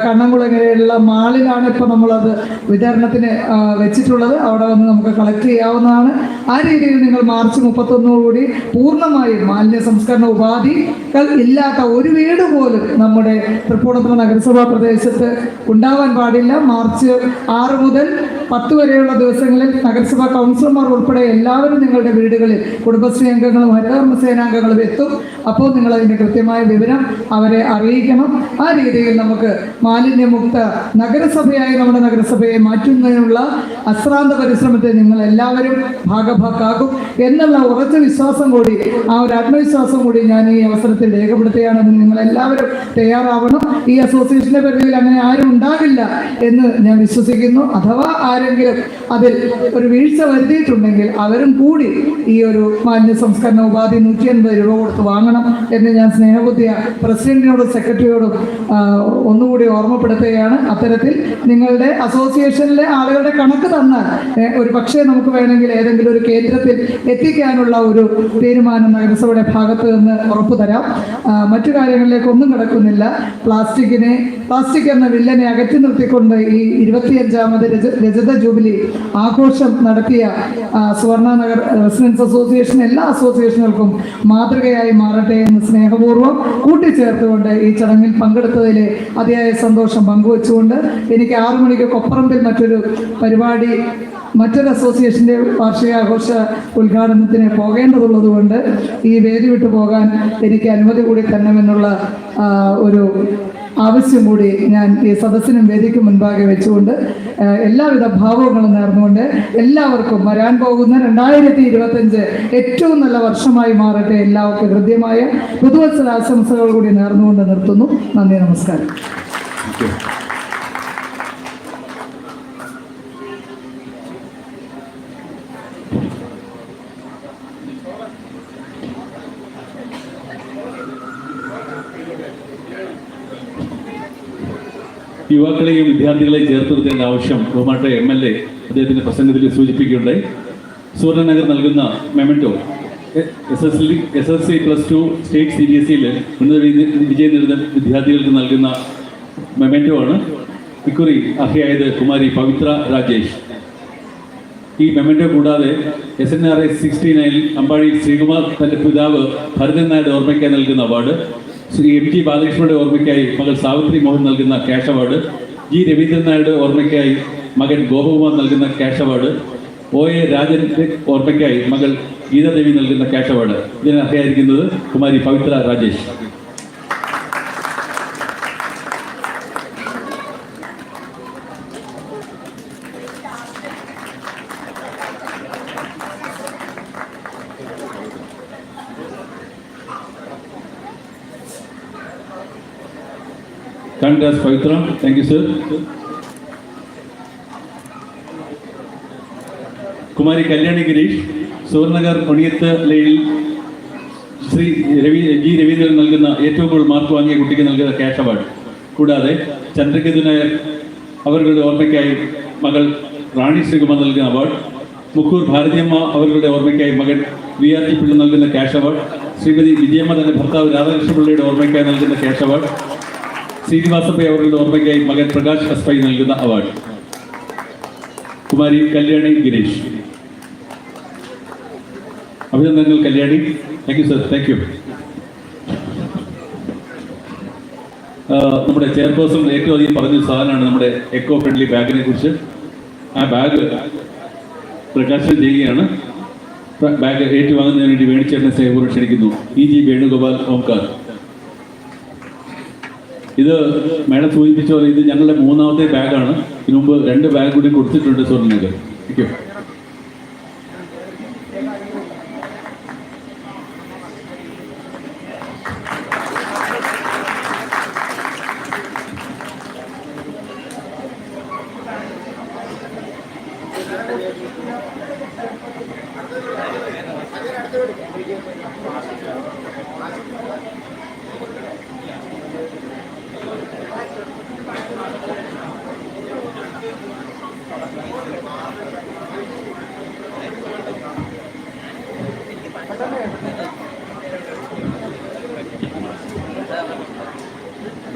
കണ്ണംകുളങ്ങരയിലുള്ള മാളിലാണ് ഇപ്പോൾ നമ്മളത് വിതരണത്തിന് വെച്ചിട്ടുള്ളത്. അവിടെ വന്ന് നമുക്ക് കളക്ട് ചെയ്യാവുന്നതാണ്. ആ രീതിയിൽ നിങ്ങൾ മാർച്ച് 31 പൂർണ്ണമായും മാലിന്യ സംസ്കരണ ഉപാധികൾ ഇല്ലാത്ത ഒരു വീട് പോലും നമ്മുടെ തൃപ്പൂണിത്തുറ നഗരസഭാ പ്രദേശത്ത് ഉണ്ടാവാൻ പാടില്ല. മാർച്ച് 6 മുതൽ 10 വരെയുള്ള ദിവസങ്ങളിൽ നഗരസഭാ കൗൺസിലർമാർ ഉൾപ്പെടെ എല്ലാവരും നിങ്ങളുടെ വീടുകളിൽ കുടുംബശ്രീ അംഗങ്ങളും ഹരിതകർമ്മസേനാംഗങ്ങളും എത്തും. അപ്പോൾ നിങ്ങൾ അതിൻ്റെ കൃത്യമായ വിവരം അവരെ അറിയിക്കണം. ആ രീതിയിൽ നമുക്ക് മാലിന്യമുക്ത നഗരസഭയായി നമ്മുടെ നഗരസഭയെ മാറ്റുന്നതിനുള്ള അശ്രാന്ത പരിശ്രമത്തെ നിങ്ങൾ എല്ലാവരും ഭാഗഭാക്കാകും എന്നുള്ള ഉറച്ച വിശ്വാസം കൂടി, ആ ഒരു ആത്മവിശ്വാസം കൂടി ഞാൻ ഈ അവസരത്തിൽ രേഖപ്പെടുത്തുകയാണെന്ന് നിങ്ങൾ എല്ലാവരും തയ്യാറാവണം. ഈ അസോസിയേഷന്റെ പരിധിയിൽ അങ്ങനെ ആരും ഉണ്ടാകില്ല എന്ന് ഞാൻ വിശ്വസിക്കുന്നു. അഥവാ ആരെങ്കിലും അതിൽ ഒരു വീഴ്ച വരുത്തിയിട്ടുണ്ടെങ്കിൽ അവരും കൂടി ഈ ഒരു മാലിന്യ സംസ്കരണ ഉപാധി 180 രൂപ കൊടുത്ത് വാങ്ങണം എന്ന് ഞാൻ സ്നേഹബുദ്ധിയ പ്രസിഡന്റിനോടും സെക്രട്ടറിയോടും ഒന്നുകൂടി ഓർമ്മപ്പെടുത്തുകയാണ്. അത്തരത്തിൽ നിങ്ങളുടെ അസോസിയേഷനിലെ ആളുകളുടെ കണക്ക് തന്നാൽ ഒരു പക്ഷേ നമുക്ക് വേണമെങ്കിൽ ഏതെങ്കിലും ഒരു കേന്ദ്രത്തിൽ എത്തിക്കാനുള്ള ഒരു തീരുമാനം നഗരസഭയുടെ ഭാഗത്ത് നിന്ന് ഉറപ്പു തരാം. മറ്റു കാര്യങ്ങളിലേക്കൊന്നും കിടക്കുന്നില്ല. പ്ലാസ്റ്റിക് എന്ന വില്ലനെ അകറ്റി നിർത്തിക്കൊണ്ട് ഈ 25ാമത് രജത ജൂബിലി ആഘോഷം നടത്തിയ സുവർണ നഗർ റെസിഡൻസ് അസോസിയേഷൻ എല്ലാ അസോസിയേഷനുകൾക്കും മാതൃകയായി മാറട്ടെ എന്ന് സ്നേഹപൂർവ്വം കൂട്ടിച്ചേർത്തുകൊണ്ട് ഈ ചടങ്ങിൽ പങ്കെടുത്തതിലെ അതിയായ സന്തോഷം പങ്കുവച്ചുകൊണ്ട് എനിക്ക് 6 മണിക്ക് കൊപ്പറമ്പിൽ മറ്റൊരു അസോസിയേഷൻ്റെ വാർഷികാഘോഷ ഉദ്ഘാടനത്തിന് പോകേണ്ടതുള്ളത് കൊണ്ട് ഈ വേദി വിട്ടു പോകാൻ എനിക്ക് അനുമതി കൂടി തരണമെന്നുള്ള ഒരു ആവശ്യം കൂടി ഞാൻ ഈ സദസ്സിനും വേദിക്ക് മുൻപാകെ വെച്ചുകൊണ്ട് എല്ലാവിധ ഭാവങ്ങളും നേർന്നുകൊണ്ട് എല്ലാവർക്കും വരാൻ പോകുന്ന 2025 ഏറ്റവും നല്ല വർഷമായി മാറട്ടെ. എല്ലാവർക്കും ഹൃദ്യമായ പുതുവത്സര ആശംസകൾ കൂടി നേർന്നുകൊണ്ട് നിർത്തുന്നു. നന്ദി, നമസ്കാരം. യുവാക്കളെയും വിദ്യാർത്ഥികളെയും ചേർത്ത് നിർത്തേണ്ട ആവശ്യം ബഹുമാനപ്പെട്ട MLA അദ്ദേഹത്തിൻ്റെ പ്രസംഗത്തിൽ സൂചിപ്പിക്കുകയുണ്ടായി. സുവർണനഗർ നൽകുന്ന മെമൻറ്റോ SSLC+2 സ്റ്റേറ്റ് CBSEയിൽ ഉന്നത വിജയം നേടുന്ന വിദ്യാർത്ഥികൾക്ക് നൽകുന്ന മെമൻറ്റോ ആണ്. ഇക്കുറി അർഹയായത് കുമാരി പവിത്ര രാജേഷ്. ഈ മെമൻറ്റോ കൂടാതെ SNRA 69 അമ്പാടി ശ്രീകുമാർ തൻ്റെ പിതാവ് ഭരതൻ നായരുടെ ഓർമ്മയ്ക്കായി നൽകുന്ന അവാർഡ്, ശ്രീ MG ബാലകൃഷ്ണയുടെ ഓർമ്മയ്ക്കായി മകൾ സാവിത്രി മോഹൻ നൽകുന്ന ക്യാഷ് അവാർഡ്, G രവീന്ദ്രൻ നായരുടെ ഓർമ്മയ്ക്കായി മകൻ ഗോപകുമാർ നൽകുന്ന ക്യാഷ് അവാർഡ്, OA രാജന്റെ ഓർമ്മയ്ക്കായി മകൾ ഗീതാദേവി നൽകുന്ന ക്യാഷ് അവാർഡ്. ഇതിന് അർഹയായിരിക്കുന്നത് കുമാരി പവിത്ര Rajesh. Congrats, Pavitra. Thank you, sir. Kumari Kalyani Girish. സുവർണഗർ ഒണിയത്ത് ലയിൽ ശ്രീ ജി രവീന്ദ്രൻ നൽകുന്ന ഏറ്റവും കൂടുതൽ മാർക്ക് വാങ്ങിയ കുട്ടിക്ക് നൽകുന്ന ക്യാഷ് അവാർഡ്. കൂടാതെ ചന്ദ്രകേതു നായർ അവരുടെ ഓർമ്മയ്ക്കായി മകൾ റാണി ശ്രീകുമാർ നൽകുന്ന അവാർഡ്, മുക്കൂർ ഭാരതിയമ്മ അവരുടെ ഓർമ്മയ്ക്കായി മകൻ VRT പിള്ള നൽകുന്ന ക്യാഷ് അവാർഡ്, ശ്രീമതി വിജയമ്മ തന്റെ ഭർത്താവ് രാധാകൃഷ്ണപിള്ളയുടെ ഓർമ്മയ്ക്കായി നൽകുന്ന ക്യാഷ് അവാർഡ്, ശ്രീനിവാസപ്പൈ അവരുടെ ഓർമ്മയ്ക്കായി മകൻ പ്രകാശ് എസ് നൽകുന്ന അവാർഡ്. കുമാരി കല്യാണി ഗിരീഷ്. അഭിനന്ദനങ്ങൾ Kalyani. Thank you sir. Thank U. നമ്മുടെ ചെയർപേഴ്സൺ ഏറ്റവും അധികം പറഞ്ഞൊരു സാധനമാണ് നമ്മുടെ എക്കോ ഫ്രണ്ട്ലി ബാഗിനെ കുറിച്ച്. ആ ബാഗ് പ്രകാശനം ചെയ്യുകയാണ്. ബാഗ് ഏറ്റുവാങ്ങുന്നതിന് വേണ്ടി വേണിച്ചേട്ടനെ സ്നേഹപൂർവ്വം ക്ഷണിക്കുന്നു. EG വേണുഗോപാൽ ഓംകാർ. ഇത് മേഡം സൂചിപ്പിച്ച പോലെ ഇത് ഞങ്ങളുടെ 3ാമത്തെ ബാഗാണ്. ഇതിനു മുമ്പ് 2 ബാഗ് കൂടി കൊടുത്തിട്ടുണ്ട് സുവർണനഗർ. Thank you.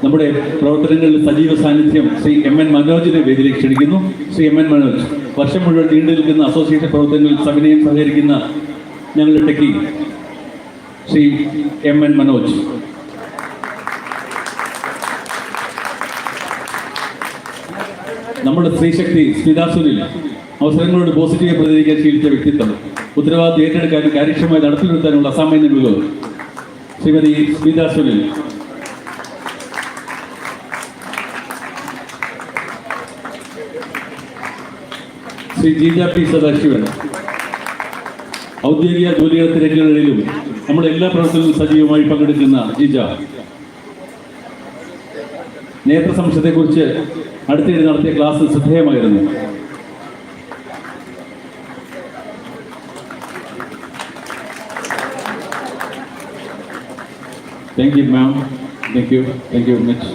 നമ്മുടെ പ്രവർത്തനങ്ങളിൽ സജീവ സാന്നിധ്യം ശ്രീ MN മനോജിനെ വേദിയിലേക്ക് ക്ഷണിക്കുന്നു. ശ്രീ MN മനോജ് വർഷം മുഴുവൻ നീണ്ടു നിൽക്കുന്ന അസോസിയേഷൻ പ്രവർത്തനങ്ങളിൽ സവിനയം സഹകരിക്കുന്ന ഞങ്ങളുടെ ടെക്കി ശ്രീ MN മനോജ്. നമ്മുടെ സ്ത്രീശക്തി സ്മിത സുനിൽ അവസരങ്ങളോട് പോസിറ്റീവ് പ്രതികരിക്കാൻ ശീലിച്ച വ്യക്തിത്വം, ഉത്തരവാദിത്വം ഏറ്റെടുക്കാനും കാര്യക്ഷമമായി നടപ്പിലെടുത്താനുള്ള അസാമാന്യ മികവ് ശ്രീമതി സ്മിത സുനിൽ. ശ്രീ ജീജ P സദാശിവൻ ഔദ്യോഗിക ജോലികൾ തിരക്കുകളിലും നമ്മുടെ എല്ലാ പ്രവർത്തനങ്ങളിലും സജീവമായി പങ്കെടുക്കുന്ന ജീജ. നേത്ര സംശയത്തെക്കുറിച്ച് അടുത്തിടെ നടത്തിയ ക്ലാസ് ശ്രദ്ധേയമായിരുന്നു. Thank you ma'am. Thank you. Thank you much.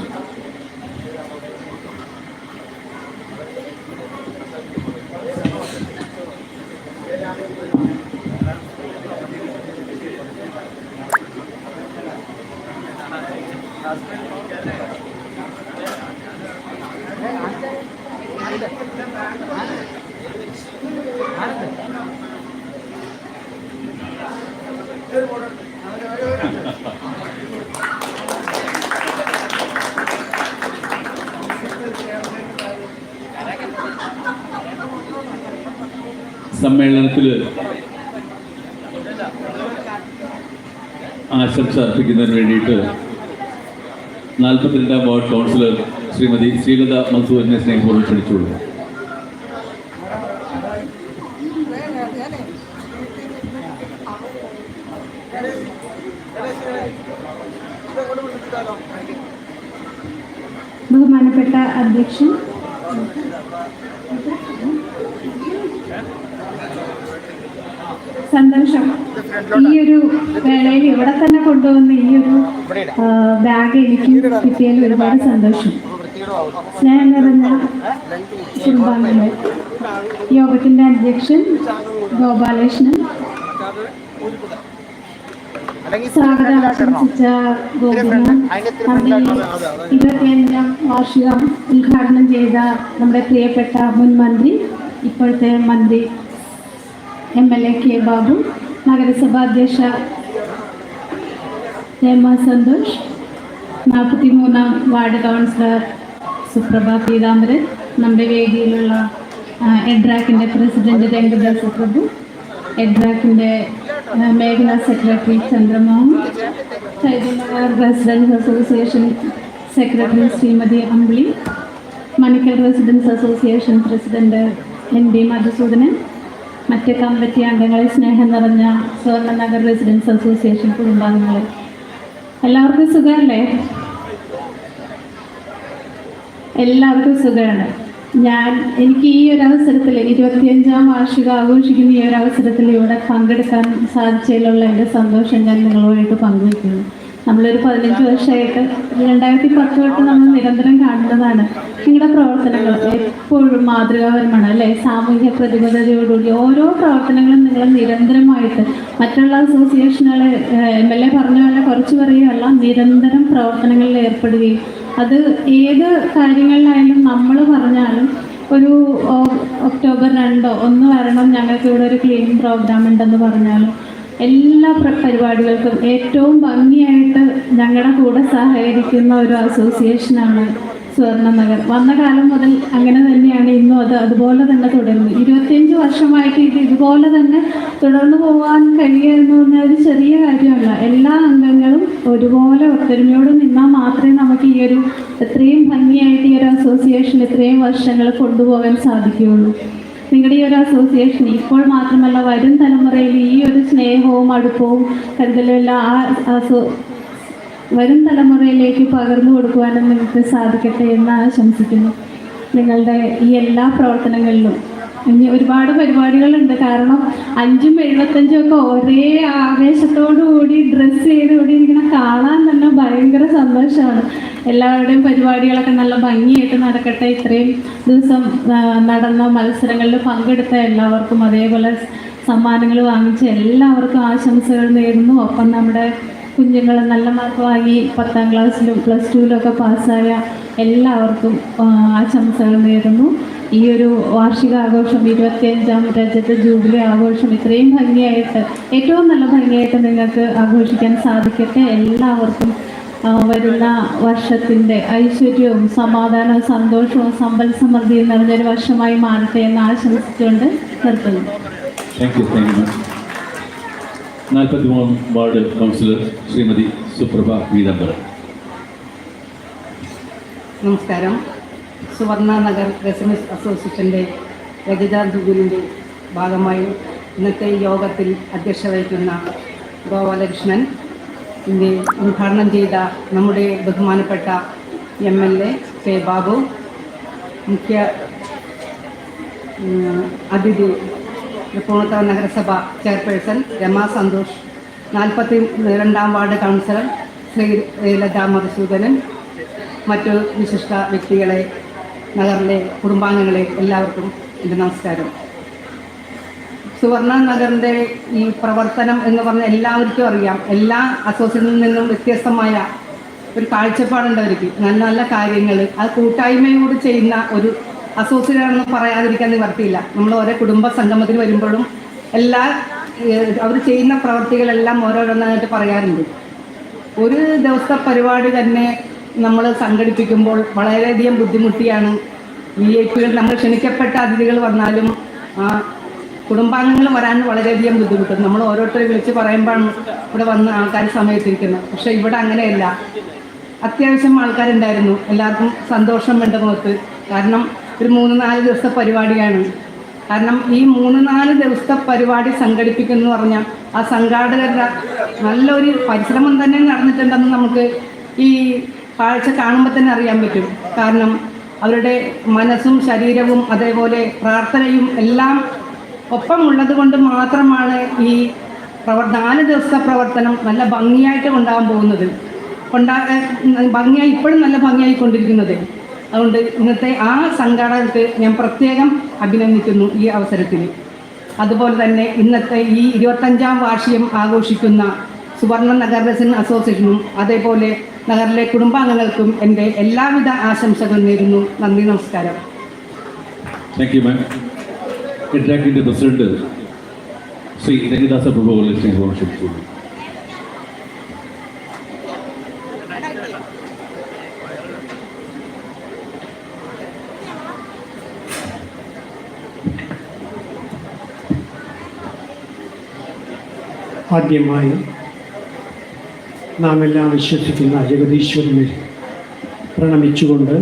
സമ്മേളനത്തിൽ ആശംസ അർപ്പിക്കുന്നതിന് വേണ്ടിയിട്ട് 42ാം വാർഡ് കൗൺസിലർ ശ്രീമതി ശ്രീലത മൻസൂറിനെ സ്നേഹപൂർവ്വം ക്ഷണിച്ചുള്ളൂ. ബഹുമാനപ്പെട്ട അധ്യക്ഷൻ, സന്തോഷം. ഈ ഒരു വേളയിൽ ഇവിടെ തന്നെ കൊണ്ടുവന്ന് ഈ ഒരു ബാഗ് എനിക്ക് കിട്ടിയതിൽ ഒരുപാട് സന്തോഷം. സ്നേഹം നിറഞ്ഞ കുടുംബാംഗങ്ങൾ, യോഗത്തിന്റെ അധ്യക്ഷൻ ഗോപാലകൃഷ്ണൻ, സ്വാഗതം ആശംസിച്ച ഗോപിനാഥ്, നമ്മുടെ 25ാം വാർഷികം ഉദ്ഘാടനം ചെയ്ത നമ്മുടെ പ്രിയപ്പെട്ട മുൻ മന്ത്രി, ഇപ്പോഴത്തെ മന്ത്രി MLA K. ബാബു, നഗരസഭാ അധ്യക്ഷ രമ സന്തോഷ്, 43ാം വാർഡ് കൗൺസിലർ സുപ്രഭ പീതാംബരൻ, നമ്മുടെ വേദിയിലുള്ള എഡ്രാക്കിൻ്റെ പ്രസിഡന്റ് രംഗദാസ് പ്രഭു, എഡ്രാക്കിൻ്റെ മേഖലാ secretary Chandramohan, Chaitanyanagar residents association secretary Shrimati Ambili, Manikkal residence association president NB Madhusoodanan, മറ്റ് കമ്മിറ്റി അംഗങ്ങളെ, സ്നേഹം നിറഞ്ഞ സുവർണനഗർ റെസിഡൻസ് അസോസിയേഷൻ കുടുംബാംഗങ്ങളെ, എല്ലാവർക്കും സുഖമല്ലേ? എല്ലാവർക്കും സുഖമാണ്. എനിക്ക് ഈ ഒരു അവസരത്തിൽ 25ാം വാർഷികം ആഘോഷിക്കുന്ന ഈ ഒരു അവസരത്തിൽ ഇവിടെ പങ്കെടുക്കാൻ സാധിച്ചതിലുള്ള എൻ്റെ സന്തോഷം ഞാൻ നിങ്ങളുമായിട്ട് പങ്കുവയ്ക്കുന്നു. നമ്മളൊരു 15 വർഷമായിട്ട് 2010 തൊട്ട് നമ്മൾ നിരന്തരം കാണുന്നതാണ്. നിങ്ങളുടെ പ്രവർത്തനങ്ങൾ എപ്പോഴും മാതൃകാപരമാണ് അല്ലേ? സാമൂഹ്യ പ്രതിബദ്ധതയോടുകൂടി ഓരോ പ്രവർത്തനങ്ങളും നിങ്ങൾ നിരന്തരമായിട്ട് മറ്റുള്ള അസോസിയേഷനുകളെ MLA പറഞ്ഞ പോലെ കുറച്ച് പറയുകയല്ല, നിരന്തരം പ്രവർത്തനങ്ങളിൽ ഏർപ്പെടുകയും അത് ഏത് കാര്യങ്ങളിലായാലും നമ്മൾ പറഞ്ഞാലും ഒരു ഒക്ടോബർ 2 1 വരണം, ഞങ്ങൾക്ക് ഇവിടെ ഒരു ക്ലീനിങ് പ്രോഗ്രാം ഉണ്ടെന്ന് പറഞ്ഞാലും എല്ലാ പരിപാടികൾക്കും ഏറ്റവും ഭംഗിയായിട്ട് ഞങ്ങളുടെ കൂടെ സഹകരിക്കുന്ന ഒരു അസോസിയേഷനാണ് സുവർണ നഗർ. വന്ന കാലം മുതൽ അങ്ങനെ തന്നെയാണ് ഇന്നും അതുപോലെ തന്നെ തുടരുന്നു. 25 വർഷമായിട്ട് ഇതുപോലെ തന്നെ തുടർന്നു പോകാൻ കഴിയുക എന്ന് പറഞ്ഞാൽ ഒരു ചെറിയ കാര്യമല്ല. എല്ലാ അംഗങ്ങളും ഒരുപോലെ ഒത്തൊരുമയോട് നിന്നാൽ മാത്രമേ നമുക്ക് ഈ ഒരു ഇത്രയും ഭംഗിയായിട്ട് ഈ ഒരു അസോസിയേഷൻ ഇത്രയും വർഷങ്ങൾ കൊണ്ടുപോകാൻ സാധിക്കുകയുള്ളൂ. നിങ്ങളുടെ ഈ ഒരു അസോസിയേഷൻ ഇപ്പോൾ മാത്രമല്ല, വരും തലമുറയിൽ ഈ ഒരു സ്നേഹവും അടുപ്പവും കരുതലും എല്ലാം വരും തലമുറയിലേക്ക് പകർന്നു കൊടുക്കുവാനും നിങ്ങൾക്ക് സാധിക്കട്ടെ എന്ന് ആശംസിക്കുന്നു. നിങ്ങളുടെ ഈ എല്ലാ പ്രവർത്തനങ്ങളിലും ഇനി ഒരുപാട് പരിപാടികളുണ്ട്. കാരണം 5ഉം 75ഉം ഒക്കെ ഒരേ ആവേശത്തോടു കൂടി ഡ്രസ്സ് ചെയ്തുകൂടി ഇങ്ങനെ കാണാൻ തന്നെ ഭയങ്കര സന്തോഷമാണ്. എല്ലാവരുടെയും പരിപാടികളൊക്കെ നല്ല ഭംഗിയായിട്ട് നടക്കട്ടെ. ഇത്രയും ദിവസം നടന്ന മത്സരങ്ങളിൽ പങ്കെടുത്ത എല്ലാവർക്കും, അതേപോലെ സമ്മാനങ്ങൾ വാങ്ങിച്ച എല്ലാവർക്കും ആശംസകൾ നേരുന്നു. ഒപ്പം നമ്മുടെ കുഞ്ഞുങ്ങൾ നല്ല മാർക്ക് വാങ്ങി 10ാം ക്ലാസ്സിലും +2ലും ഒക്കെ പാസ്സായ എല്ലാവർക്കും ആശംസകൾ നേരുന്നു. ഈ ഒരു വാർഷികാഘോഷം 25ാം രജത ജൂബിലി ആഘോഷം ഇത്രയും ഭംഗിയായിട്ട്, ഏറ്റവും നല്ല ഭംഗിയായിട്ട് നിങ്ങൾക്ക് ആഘോഷിക്കാൻ സാധിക്കട്ടെ. എല്ലാവർക്കും വരുന്ന വർഷത്തിൻ്റെ ഐശ്വര്യവും സമാധാനവും സന്തോഷവും സമ്പൽ സമൃദ്ധിയും നിറഞ്ഞൊരു വർഷമായി മാറട്ടെ എന്ന് ആശംസിച്ചുകൊണ്ട് നിർത്തുന്നു. Thank you. 43 ward councillor Shrimati Suprabha Peethambaran. നമസ്കാരം. സുവർണ നഗർ റെസിഡൻസ് അസോസിയേഷൻ്റെ രജത ജൂബിലിൻ്റെ ഭാഗമായി ഇന്നത്തെ യോഗത്തിൽ അധ്യക്ഷത വഹിക്കുന്ന ഗോപാലകൃഷ്ണൻ, ഇതിൻ്റെ ഉദ്ഘാടനം ചെയ്ത നമ്മുടെ ബഹുമാനപ്പെട്ട MLA കെ ബാബു, മുഖ്യ അതിഥി തൃപ്പൂണിത്തുറ നഗരസഭ ചെയർപേഴ്സൺ രമാ സന്തോഷ്, 42ാം വാർഡ് കൗൺസിലർ ശ്രീ ലതാ മധുസൂദനൻ, മറ്റു വിശിഷ്ട വ്യക്തികളെ, നഗറിലെ കുടുംബാംഗങ്ങളെ, എല്ലാവർക്കും എൻ്റെ നമസ്കാരം. സുവർണ നഗറിൻ്റെ ഈ പ്രവർത്തനം എന്ന് പറഞ്ഞാൽ എല്ലാവർക്കും അറിയാം. എല്ലാ അസോസിയേഷനിൽ നിന്നും വ്യത്യസ്തമായ ഒരു കാഴ്ചപ്പാടുണ്ട് അവർക്ക്. നല്ല നല്ല കാര്യങ്ങൾ അത് കൂട്ടായ്മയോട് ചെയ്യുന്ന ഒരു അസോസിയേഷനാണെന്ന് പറയാതിരിക്കാൻ നിവർത്തിയില്ല. നമ്മൾ ഓരോ കുടുംബ സംഗമത്തിന് വരുമ്പോഴും അവർ ചെയ്യുന്ന പ്രവർത്തികളെല്ലാം ഓരോരോന്നായിട്ട് പറയാറുണ്ട്. ഒരു ദിവസത്തെ പരിപാടി തന്നെ നമ്മൾ സംഘടിപ്പിക്കുമ്പോൾ വളരെയധികം ബുദ്ധിമുട്ടിയാണ്. VIP നമ്മൾ ക്ഷണിക്കപ്പെട്ട അതിഥികൾ വന്നാലും കുടുംബാംഗങ്ങൾ വരാൻ വളരെയധികം ബുദ്ധിമുട്ടും. നമ്മൾ ഓരോരുത്തരെ വിളിച്ച് പറയുമ്പോഴാണ് ഇവിടെ വന്ന് ആൾക്കാർ സമയത്തിരിക്കുന്നത്. പക്ഷേ ഇവിടെ അങ്ങനെയല്ല. അത്യാവശ്യം ആൾക്കാരുണ്ടായിരുന്നു. എല്ലാവർക്കും സന്തോഷം വേണ്ട മുഖത്ത്. കാരണം ഒരു 3-4 ദിവസത്തെ പരിപാടിയാണ്. കാരണം ഈ 3-4 ദിവസത്തെ പരിപാടി സംഘടിപ്പിക്കുന്നു പറഞ്ഞാൽ ആ സംഘാടകരുടെ നല്ലൊരു പരിശ്രമം തന്നെ നടന്നിട്ടുണ്ടെന്ന് നമുക്ക് ഈ കാഴ്ച കാണുമ്പോൾ തന്നെ അറിയാൻ പറ്റും. കാരണം അവരുടെ മനസ്സും ശരീരവും അതേപോലെ പ്രാർത്ഥനയും എല്ലാം ഒപ്പമുള്ളത് കൊണ്ട് മാത്രമാണ് ഈ 4 ദിവസത്തെ പ്രവർത്തനം നല്ല ഭംഗിയായിട്ട് കൊണ്ടുപോകാൻ പോകുന്നത്. ഇപ്പോഴും നല്ല ഭംഗിയായിക്കൊണ്ടിരിക്കുന്നത്. അതുകൊണ്ട് ഇന്നത്തെ ആ സംഘാടകർക്ക് ഞാൻ പ്രത്യേകം അഭിനന്ദിക്കുന്നു ഈ അവസരത്തിൽ. അതുപോലെ തന്നെ ഇന്നത്തെ ഈ 25ാം വാർഷികം ആഘോഷിക്കുന്ന സുവർണ നഗർ റെസിഡൻസ് അസോസിയേഷനും അതേപോലെ നഗറിലെ കുടുംബാംഗങ്ങൾക്കും എൻ്റെ എല്ലാവിധ ആശംസകളും നേരുന്നു. നന്ദി, നമസ്കാരം. Thank you ma'am. എഡ്രാക്കിൻ്റെ പ്രസിഡന്റ് ശ്രീ രംഗദാസ പ്രഭുവിനെ സ്നേഹപൂർവ്വം ക്ഷണിക്കുന്നു. ആദ്യമായി നാം എല്ലാം വിശ്വസിക്കുന്ന ജഗദീശ്വരനെ പ്രണമിച്ചുകൊണ്ട്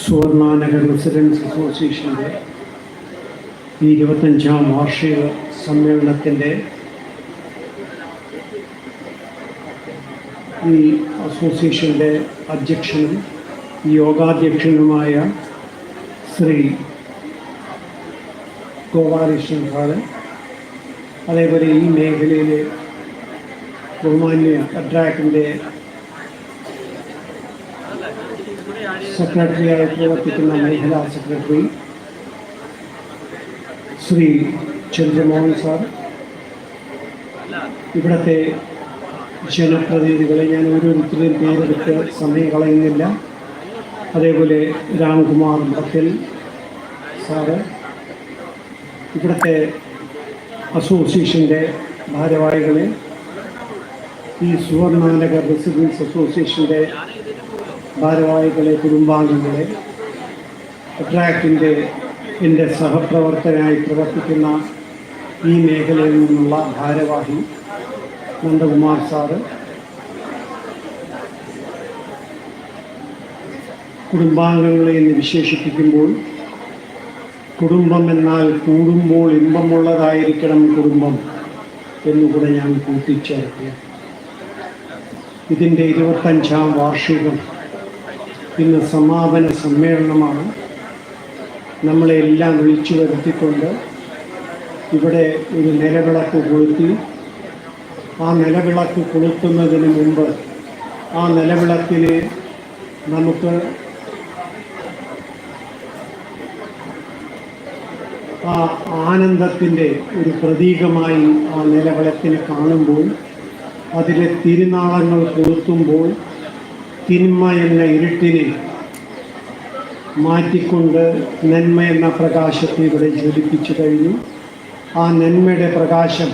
സുവർണ നഗർ റെസിഡൻസ് അസോസിയേഷൻ്റെ ഈ 25ാം വാർഷിക സമ്മേളനത്തിൻ്റെ ഈ അസോസിയേഷൻ്റെ അധ്യക്ഷനും യോഗാധ്യക്ഷനുമായ ശ്രീ ഗോപാലകൃഷ്ണൻ സാറ്, അതേപോലെ ഈ മേഖലയിലെ ബഹുമാന്യ അഡ്രാക്കിൻ്റെ സെക്രട്ടറിയായി പ്രവർത്തിക്കുന്ന മേഖലാ സെക്രട്ടറി ശ്രീ ചന്ദ്രമോഹൻ സാർ, ഇവിടുത്തെ ജനപ്രതിനിധികളെ ഞാൻ ഓരോരുത്തരുടെയും പേരെടുത്ത് സമയം കളയുന്നില്ല. അതേപോലെ രാംകുമാർ മഠത്തിൽ സാറ്, ഇവിടുത്തെ അസോസിയേഷൻ്റെ ഭാരവാഹികളെ, ഈ സുവർണനഗർ റെസിഡൻസ് അസോസിയേഷൻ്റെ ഭാരവാഹികളെ, കുടുംബാംഗങ്ങളെ, അട്രാക്റ്റിൻ്റെ എൻ്റെ സഹപ്രവർത്തകനായി പ്രവർത്തിക്കുന്ന ഈ മേഖലയിൽ നിന്നുള്ള ഭാരവാഹി നന്ദകുമാർ സാറ്, കുടുംബാംഗങ്ങളെ എന്ന് വിശേഷിപ്പിക്കുമ്പോൾ കുടുംബം എന്നാൽ കൂടുമ്പോൾ ഇമ്പമുള്ളതായിരിക്കണം കുടുംബം എന്നുകൂടെ ഞാൻ കൂട്ടിച്ചേർക്കുക. ഇതിൻ്റെ 25ാം വാർഷികം ഇന്ന് സമാപന സമ്മേളനമാണ്. നമ്മളെല്ലാം വിളിച്ചു വരുത്തിക്കൊണ്ട് ഇവിടെ ഒരു നിലവിളക്ക് കൊളുത്തി, ആ നിലവിളക്ക് കൊളുത്തുന്നതിന് മുമ്പ് ആ നിലവിളക്കിൽ നമുക്ക് ആ ആനന്ദത്തിൻ്റെ ഒരു പ്രതീകമായി ആ നിലവിളക്കിനെ കാണുമ്പോൾ, അതിലെ തിരുനാളങ്ങൾ കൊളുത്തുമ്പോൾ തിന്മ എന്ന ഇരുട്ടിനെ മാറ്റിക്കൊണ്ട് നന്മ എന്ന പ്രകാശത്തെ ഇവിടെ ജ്വലിപ്പിച്ചു കഴിഞ്ഞു. ആ നന്മയുടെ പ്രകാശം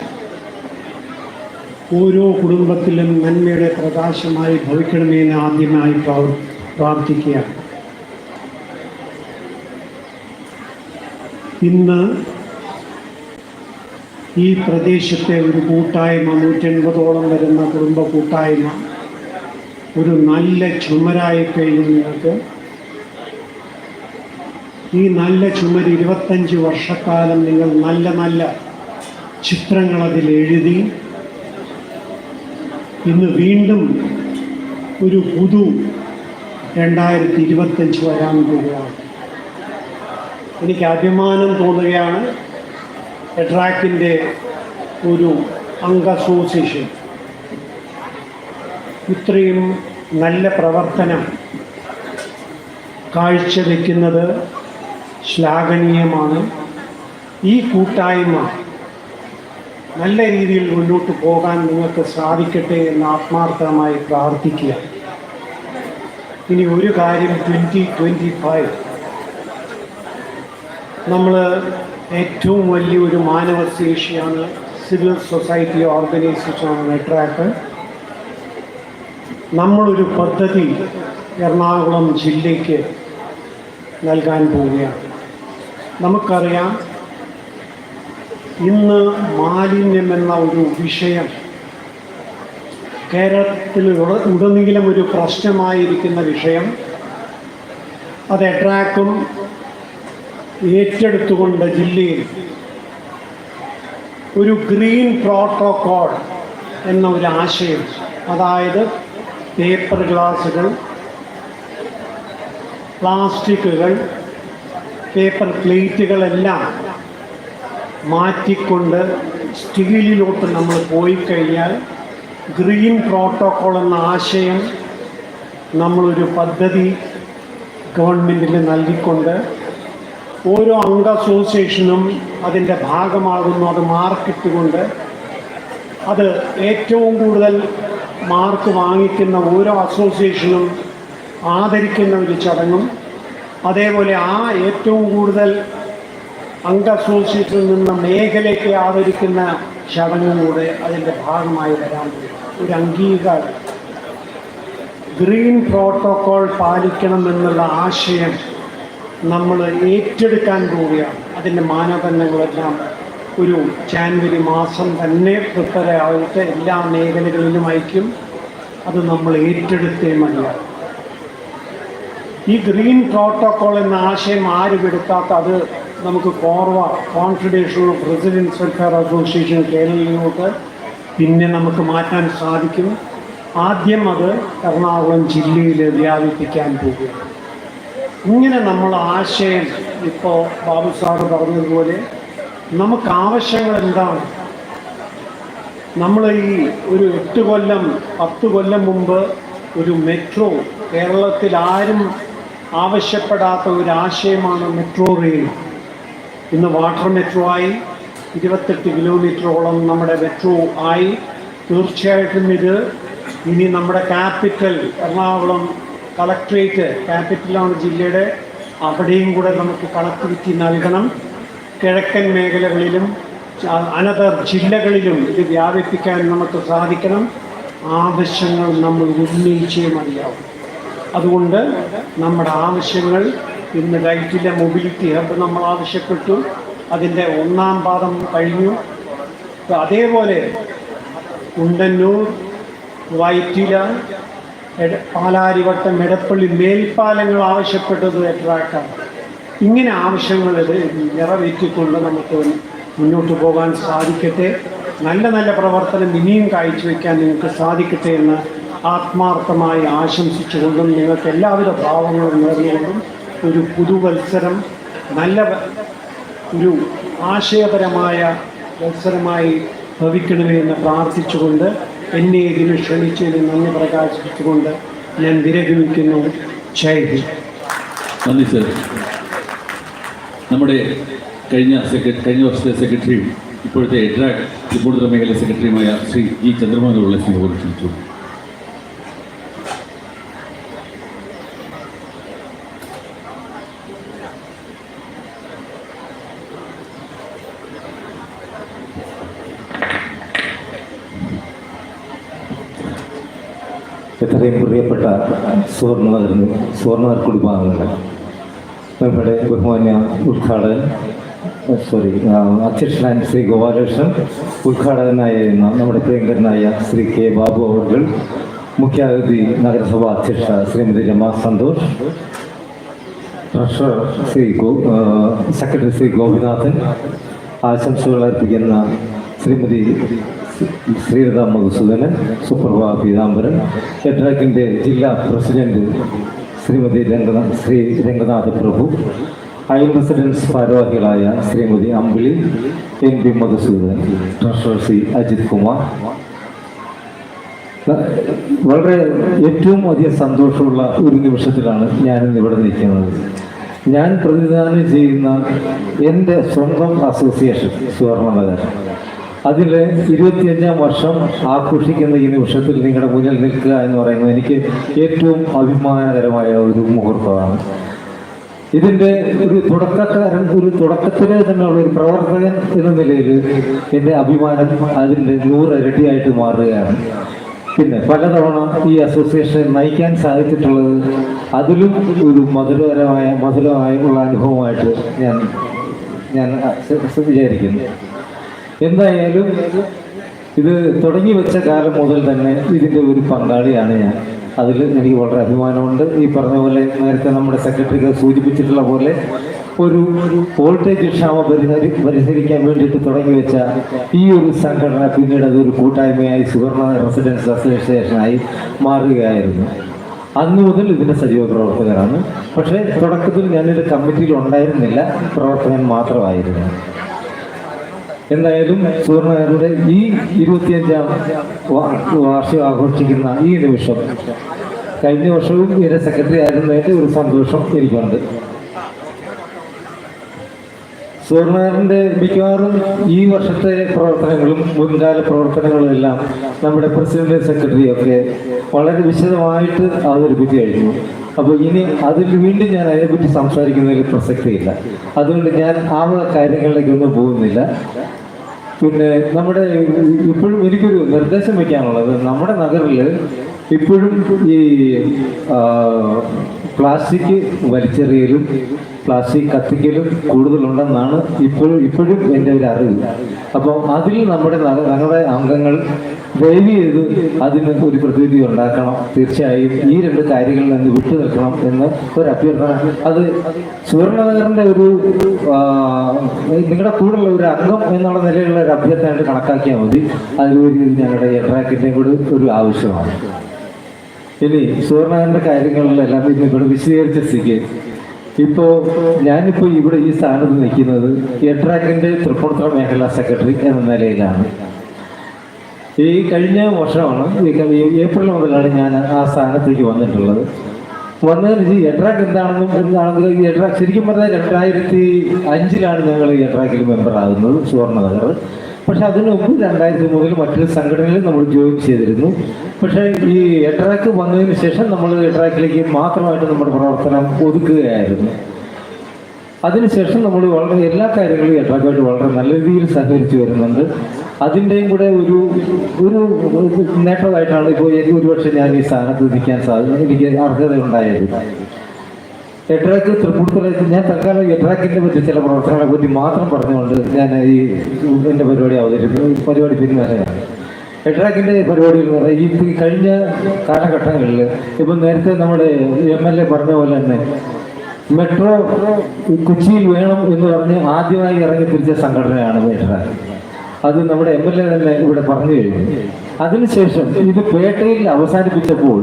ഓരോ കുടുംബത്തിലും നന്മയുടെ പ്രകാശമായി ഭവിക്കണമെന്ന് ആദ്യമായി പ്രാർത്ഥിക്കുകയാണ്. ഇന്ന് ഈ പ്രദേശത്തെ ഒരു കൂട്ടായ്മ, 180ഓളം വരുന്ന കുടുംബ കൂട്ടായ്മ ഒരു നല്ല ചുമരായി കഴിഞ്ഞു. നിങ്ങൾക്ക് ഈ നല്ല ചുമര് 25 വർഷക്കാലം നിങ്ങൾ നല്ല നല്ല ചിത്രങ്ങൾ അതിൽ എഴുതി ഇന്ന് വീണ്ടും ഒരു പുതു 2025 വരാൻ പോവുകയാണ്. എനിക്ക് അഭിമാനം തോന്നുകയാണ്. അട്രാക്റ്റിൻ്റെ ഒരു അംഗ അസോസിയേഷൻ ഇത്രയും നല്ല പ്രവർത്തനം കാഴ്ചവെക്കുന്നത് ശ്ലാഘനീയമാണ്. ഈ കൂട്ടായ്മ നല്ല രീതിയിൽ മുന്നോട്ട് പോകാൻ നിങ്ങൾക്ക് സാധിക്കട്ടെ എന്ന് ആത്മാർത്ഥമായി പ്രാർത്ഥിക്കുക. ഇനി ഒരു കാര്യം, 2025 നമ്മൾ ഏറ്റവും വലിയൊരു മാനവശേഷിയാണ്, സിവിൽ സൊസൈറ്റി ഓർഗനൈസേഷനാണ് അട്രാക്ട്. നമ്മളൊരു പദ്ധതി എറണാകുളം ജില്ലയ്ക്ക് നൽകാൻ പോവുകയാണ്. നമുക്കറിയാം, ഇന്ന് മാലിന്യം എന്ന ഒരു വിഷയം കേരളത്തിൽ ഉടനീളം ഒരു പ്രശ്നമായിരിക്കുന്ന വിഷയം. അത് അട്രാക്റ്റും ഏറ്റെടുത്തുകൊണ്ട് ജില്ലയിൽ ഒരു ഗ്രീൻ പ്രോട്ടോകോൾ എന്ന ഒരു ആശയം, അതായത് പേപ്പർ ഗ്ലാസുകൾ, പ്ലാസ്റ്റിക്കുകൾ, പേപ്പർ പ്ലേറ്റുകളെല്ലാം മാറ്റിക്കൊണ്ട് സ്റ്റീലിലോട്ട് നമ്മൾ പോയി കഴിഞ്ഞാൽ ഗ്രീൻ പ്രോട്ടോകോൾ എന്ന ആശയം നമ്മളൊരു പദ്ധതി ഗവൺമെൻറ്റിന് നൽകിക്കൊണ്ട് ഓരോ അംഗ അസോസിയേഷനും അതിൻ്റെ ഭാഗമാകുന്നു. അത് മാർക്കിട്ടുകൊണ്ട് അത് ഏറ്റവും കൂടുതൽ മാർക്ക് വാങ്ങിക്കുന്ന ഓരോ അസോസിയേഷനും ആദരിക്കുന്ന ഒരു ചടങ്ങും, അതേപോലെ ആ ഏറ്റവും കൂടുതൽ അംഗ അസോസിയേഷനിൽ നിന്ന് മേഖലയ്ക്ക് ആദരിക്കുന്ന ചടങ്ങും കൂടെ അതിൻ്റെ ഭാഗമായി വരാൻ ഒരു അംഗീകാരം. ഗ്രീൻ പ്രോട്ടോകോൾ പാലിക്കണമെന്നുള്ള ആശയം നമ്മൾ ഏറ്റെടുക്കാൻ പോവുകയാണ്. അതിൻ്റെ മാനദണ്ഡങ്ങളെല്ലാം ഒരു ജാനുവരി മാസം തന്നെ പ്രിപ്പയറായിട്ട് എല്ലാ മേഖലകളിലും അയക്കും. അത് നമ്മൾ ഏറ്റെടുത്തേ മതിയാകും. ഈ ഗ്രീൻ പ്രോട്ടോകോൾ എന്ന ആശയം ആരും എടുക്കാത്ത, അത് നമുക്ക് confederation of residents welfare association കേരളയിലോട്ട് പിന്നെ നമുക്ക് മാറ്റാൻ സാധിക്കും. ആദ്യം അത് എറണാകുളം ജില്ലയിൽ വ്യാപിപ്പിക്കാൻ പോവുകയാണ്. ഇങ്ങനെ നമ്മൾ ആശയം ഇപ്പോൾ ബാബു സാറ് പറഞ്ഞതുപോലെ നമുക്ക് ആവശ്യങ്ങൾ എന്താണ്? നമ്മൾ ഈ ഒരു 8 കൊല്ലം 10 കൊല്ലം മുമ്പ് ഒരു മെട്രോ, കേരളത്തിൽ ആരും ആവശ്യപ്പെടാത്ത ഒരു ആശയമാണ് മെട്രോ റെയിൽ. ഇന്ന് വാട്ടർ മെട്രോ ആയി, 28 കിലോമീറ്ററോളം നമ്മുടെ മെട്രോ ആയി. തീർച്ചയായിട്ടും ഇത് ഇനി നമ്മുടെ ക്യാപിറ്റൽ എറണാകുളം കളക്ട്രേറ്റ്, ക്യാപിറ്റലാണ് ജില്ലയുടെ, അവിടെയും കൂടെ നമുക്ക് കണക്ടിവിറ്റി നൽകണം. കിഴക്കൻ മേഖലകളിലും അനദർ ജില്ലകളിലും ഇത് വ്യാപിപ്പിക്കാൻ നമുക്ക് സാധിക്കണം. ആവശ്യങ്ങൾ നമ്മൾ ഉന്നയിച്ചേ മതിയാവും. അതുകൊണ്ട് നമ്മുടെ ആവശ്യങ്ങൾ ഇന്ന് ലൈറ്റിലെ മൊബിലിറ്റി ഹബ് നമ്മൾ ആവശ്യപ്പെട്ടു, അതിൻ്റെ 1ാം പാദം കഴിഞ്ഞു. അതേപോലെ കുണ്ടന്നൂർ, വൈറ്റില, പാലാരിവട്ടം, എടപ്പള്ളി മേൽപ്പാലങ്ങൾ ആവശ്യപ്പെട്ടത് ട്രാക്കാണ്. ഇങ്ങനെ ആവശ്യങ്ങൾ നിറവേറ്റിക്കൊണ്ട് നമുക്ക് മുന്നോട്ട് പോകാൻ സാധിക്കട്ടെ. നല്ല നല്ല പ്രവർത്തനം ഇനിയും കാഴ്ചവെക്കാൻ നിങ്ങൾക്ക് സാധിക്കട്ടെ എന്ന് ആത്മാർത്ഥമായി ആശംസിച്ചുകൊണ്ടും നിങ്ങൾക്ക് എല്ലാവിധ ഭാവങ്ങളും നേർന്നുകൊണ്ടും ഒരു പുതുവത്സരം നല്ല ഒരു ആശയപരമായ മത്സരമായി ഭവിക്കണമേ എന്ന് പ്രാർത്ഥിച്ചുകൊണ്ട് എന്നെ ഇതിന് ക്ഷണിച്ചതിന് നന്ദി പ്രകാശിപ്പിച്ചുകൊണ്ട് ഞാൻ വിരമിക്കുന്നു. ജയ് ഹിന്ദ്. നന്ദി സർ. നമ്മുടെ കഴിഞ്ഞ വർഷത്തെ സെക്രട്ടറിയും ഇപ്പോഴത്തെ എഡ്രാക് തിരുവനന്തപുരം മേഖല സെക്രട്ടറിയുമായ ശ്രീ ഇ ചന്ദ്രമോഹൻ ഉള്ള സ്നേഹം ക്ഷണിച്ചു. എത്രയും പ്രിയപ്പെട്ട സുവർണനഗർ കുടുംബാംഗങ്ങൾ, നമ്മുടെ ബഹുമാന്യ അധ്യക്ഷനായ ശ്രീ ഗോപാലകൃഷ്ണൻ, ഉദ്ഘാടകനായിരുന്ന നമ്മുടെ പ്രിയങ്കരനായ ശ്രീ കെ ബാബു അവർ, മുഖ്യാതിഥി നഗരസഭാ അധ്യക്ഷ ശ്രീമതി രമാ സന്തോഷ്, ട്രഷറർ സെക്രട്ടറി ശ്രീ ഗോപിനാഥൻ, ആശംസകൾ അർപ്പിക്കുന്ന ശ്രീമതി ശ്രീലത മധുസൂദനൻ, സുപ്രഭാ പീതാംബരൻ, എഡ്രാക്കിൻ്റെ ജില്ലാ പ്രസിഡന്റ് ശ്രീമതി ശ്രീ രംഗനാഥ പ്രഭു, അയൽ റെസിഡൻസ് ഭാരവാഹികളായ ശ്രീമതി അമ്പിളി, NB മധുസൂദനൻ, ട്രഷറർ ശ്രീ അജിത് കുമാർ. വളരെ ഏറ്റവും അധികം സന്തോഷമുള്ള ഒരു നിമിഷത്തിലാണ് ഞാനിന്ന് ഇവിടെ നിൽക്കുന്നത്. ഞാൻ പ്രതിനിധാനം ചെയ്യുന്ന എൻ്റെ സ്വന്തം അസോസിയേഷൻ സുവർണനഗർ, അതിൽ 25ാം വർഷം ആഘോഷിക്കുന്ന ഈ നിമിഷത്തിൽ നിങ്ങളുടെ മുന്നിൽ നിൽക്കുക എന്ന് പറയുന്നത് എനിക്ക് ഏറ്റവും അഭിമാനകരമായ ഒരു മുഹൂർത്തമാണ്. ഇതിൻ്റെ ഒരു തുടക്കത്തിലെ തന്നെയുള്ള ഒരു പ്രവർത്തകൻ എന്ന നിലയിൽ എൻ്റെ അഭിമാനം അതിൻ്റെ 100 ഇരട്ടിയായിട്ട് മാറുകയാണ്. പിന്നെ പലതവണ ഈ അസോസിയേഷനെ നയിക്കാൻ സാധിച്ചിട്ടുള്ളത് അതിലും ഒരു മധുരമായുള്ള അനുഭവമായിട്ട് ഞാൻ വിചാരിക്കുന്നു. എന്തായാലും ഇത് തുടങ്ങി വെച്ച കാലം മുതൽ തന്നെ ഇതിൻ്റെ ഒരു പങ്കാളിയാണ് ഞാൻ. അതിൽ എനിക്ക് വളരെ അഭിമാനമുണ്ട്. ഈ പറഞ്ഞ പോലെ നേരത്തെ നമ്മുടെ സെക്രട്ടറിക്ക് സൂചിപ്പിച്ചിട്ടുള്ള പോലെ ഒരു വോൾട്ടേജ് ക്ഷാമം പരിഹരിക്കാൻ വേണ്ടിയിട്ട് തുടങ്ങി വെച്ച ഈ ഒരു സംഘടന പിന്നീട് അതൊരു കൂട്ടായ്മയായി സുവർണ റെസിഡൻസ് അസോസിയേഷനായി മാറുകയായിരുന്നു. അന്ന് മുതൽ ഇതിൻ്റെ സജീവ പ്രവർത്തകരാണ്. പക്ഷേ തുടക്കത്തിൽ ഞാനൊരു കമ്മിറ്റിയിൽ ഉണ്ടായിരുന്നില്ല, പ്രവർത്തകൻ മാത്രമായിരുന്നു. എന്തായാലും സുവർണനഗറിന്റെ ഈ 25ാം വാർഷികം ആഘോഷിക്കുന്ന ഈ നിമിഷം, കഴിഞ്ഞ വർഷവും ഇതിന്റെ സെക്രട്ടറി ആയിരുന്നതിന്റെ ഒരു സന്തോഷം എനിക്കുണ്ട്. സുവർണനഗറിന്റെ മിക്കവാറും ഈ വർഷത്തെ പ്രവർത്തനങ്ങളും മുൻകാല പ്രവർത്തനങ്ങളും എല്ലാം നമ്മുടെ പ്രസിഡന്റ് സെക്രട്ടറിയും ഒക്കെ വളരെ വിശദമായിട്ട് അവതരിപ്പിച്ചു കഴിഞ്ഞു. അപ്പോൾ ഇനി അതിൽ വീണ്ടും ഞാൻ അതിനെപ്പറ്റി സംസാരിക്കുന്നതിൽ പ്രസക്തിയില്ല. അതുകൊണ്ട് ഞാൻ ആ കാര്യങ്ങളിലേക്കൊന്നും പോകുന്നില്ല. പിന്നെ നമ്മുടെ ഇപ്പോഴും എനിക്കൊരു നിർദ്ദേശം വയ്ക്കാനുള്ളത്, നമ്മുടെ നഗറിൽ ഇപ്പോഴും ഈ പ്ലാസ്റ്റിക് വലിച്ചെറിയലും പ്ലാസ്റ്റിക് കത്തിക്കലും കൂടുതലുണ്ടെന്നാണ് ഇപ്പോഴും എൻ്റെ ഒരു അറിവ്. അപ്പോൾ അതിൽ ഞങ്ങളുടെ അംഗങ്ങൾ ദയവ് ചെയ്ത് അതിന് ഒരു പ്രതിവിധി ഉണ്ടാക്കണം. തീർച്ചയായും ഈ 2 കാര്യങ്ങളിൽ നിന്ന് വിട്ടു നിൽക്കണം എന്ന് ഒരു അഭ്യർത്ഥന. അത് സുവർണനഗറിൻ്റെ ഒരു നിങ്ങളുടെ കൂടെയുള്ള ഒരു അംഗം എന്നുള്ള നിലയിലുള്ള ഒരു അഭ്യർത്ഥനയായിട്ട് കണക്കാക്കിയാൽ മതി. അതിലൊരു ഞങ്ങളുടെ എട്രാക്കിൻ്റെയും കൂടി ഒരു ആവശ്യമാണ്. ഇനി സുവർണനഗറിൻ്റെ കാര്യങ്ങളിലെല്ലാം ഇന്നിവിടെ വിശദീകരിച്ച സ്ഥിതിക്ക് ഞാനിപ്പോൾ ഇവിടെ ഈ സ്ഥാനത്ത് നിൽക്കുന്നത് എട്രാക്കിൻ്റെ തൃപ്പൂണിത്തുറ മേഖലാ സെക്രട്ടറി എന്ന നിലയിലാണ്. ഈ കഴിഞ്ഞ വർഷമാണ് ഏപ്രിൽ മുതലാണ് ഞാൻ ആ സ്ഥാനത്തേക്ക് വന്നിട്ടുള്ളത്. വന്നതിന് എട്രാക്ക് എന്താണെന്നും എട്രാക്ക് ശരിക്കും പറഞ്ഞാൽ 2005 ഞങ്ങൾ ഈ എട്രാക്കിൽ മെമ്പറാകുന്നത് സുവർണനഗർ. പക്ഷെ അതിന് മുമ്പ് 2003 മറ്റൊരു സംഘടനയിൽ നമ്മൾ ജോയിൻ ചെയ്തിരുന്നു. പക്ഷേ ഈ എട്രാക്ക് വന്നതിന് ശേഷം നമ്മൾ എട്രാക്കിലേക്ക് മാത്രമായിട്ട് നമ്മുടെ പ്രവർത്തനം ഒതുക്കുകയായിരുന്നു. അതിനുശേഷം നമ്മൾ വളരെ എല്ലാ കാര്യങ്ങളും എട്രാക്കുമായിട്ട് വളരെ നല്ല രീതിയിൽ സഹകരിച്ചു വരുന്നുണ്ട്. അതിൻ്റെയും കൂടെ ഒരു നേട്ടമായിട്ടാണ് ഇപ്പോൾ ഒരുപക്ഷെ ഞാൻ ഈ സ്ഥാനത്ത് നിൽക്കാൻ എനിക്ക് അർഹത ഉണ്ടായത്. എട്രാക്ക് തൃപ്പൂണിത്തുറ ഞാൻ തൽക്കാലം എട്രാക്കിൻ്റെ പറ്റി ചില പ്രവർത്തനങ്ങളെ പറ്റി മാത്രം പറഞ്ഞുകൊണ്ട് ഞാൻ ഈ എൻ്റെ പരിപാടി പിന്മാറുകയാണ്. എട്രാക്കിൻ്റെ പരിപാടികൾ എന്ന് പറഞ്ഞാൽ ഈ കഴിഞ്ഞ കാലഘട്ടങ്ങളിൽ ഇപ്പം നേരത്തെ നമ്മുടെ MLA പറഞ്ഞ പോലെ തന്നെ മെട്രോ കൊച്ചിയിൽ വേണം എന്ന് പറഞ്ഞ് ആദ്യമായി ഇറങ്ങി തിരിച്ച സംഘടനയാണ് എട്രാക്ക്. അത് നമ്മുടെ MLA തന്നെ ഇവിടെ പറഞ്ഞു കഴിഞ്ഞു. അതിനുശേഷം ഇത് പേട്ടയിൽ അവസാനിപ്പിച്ചപ്പോൾ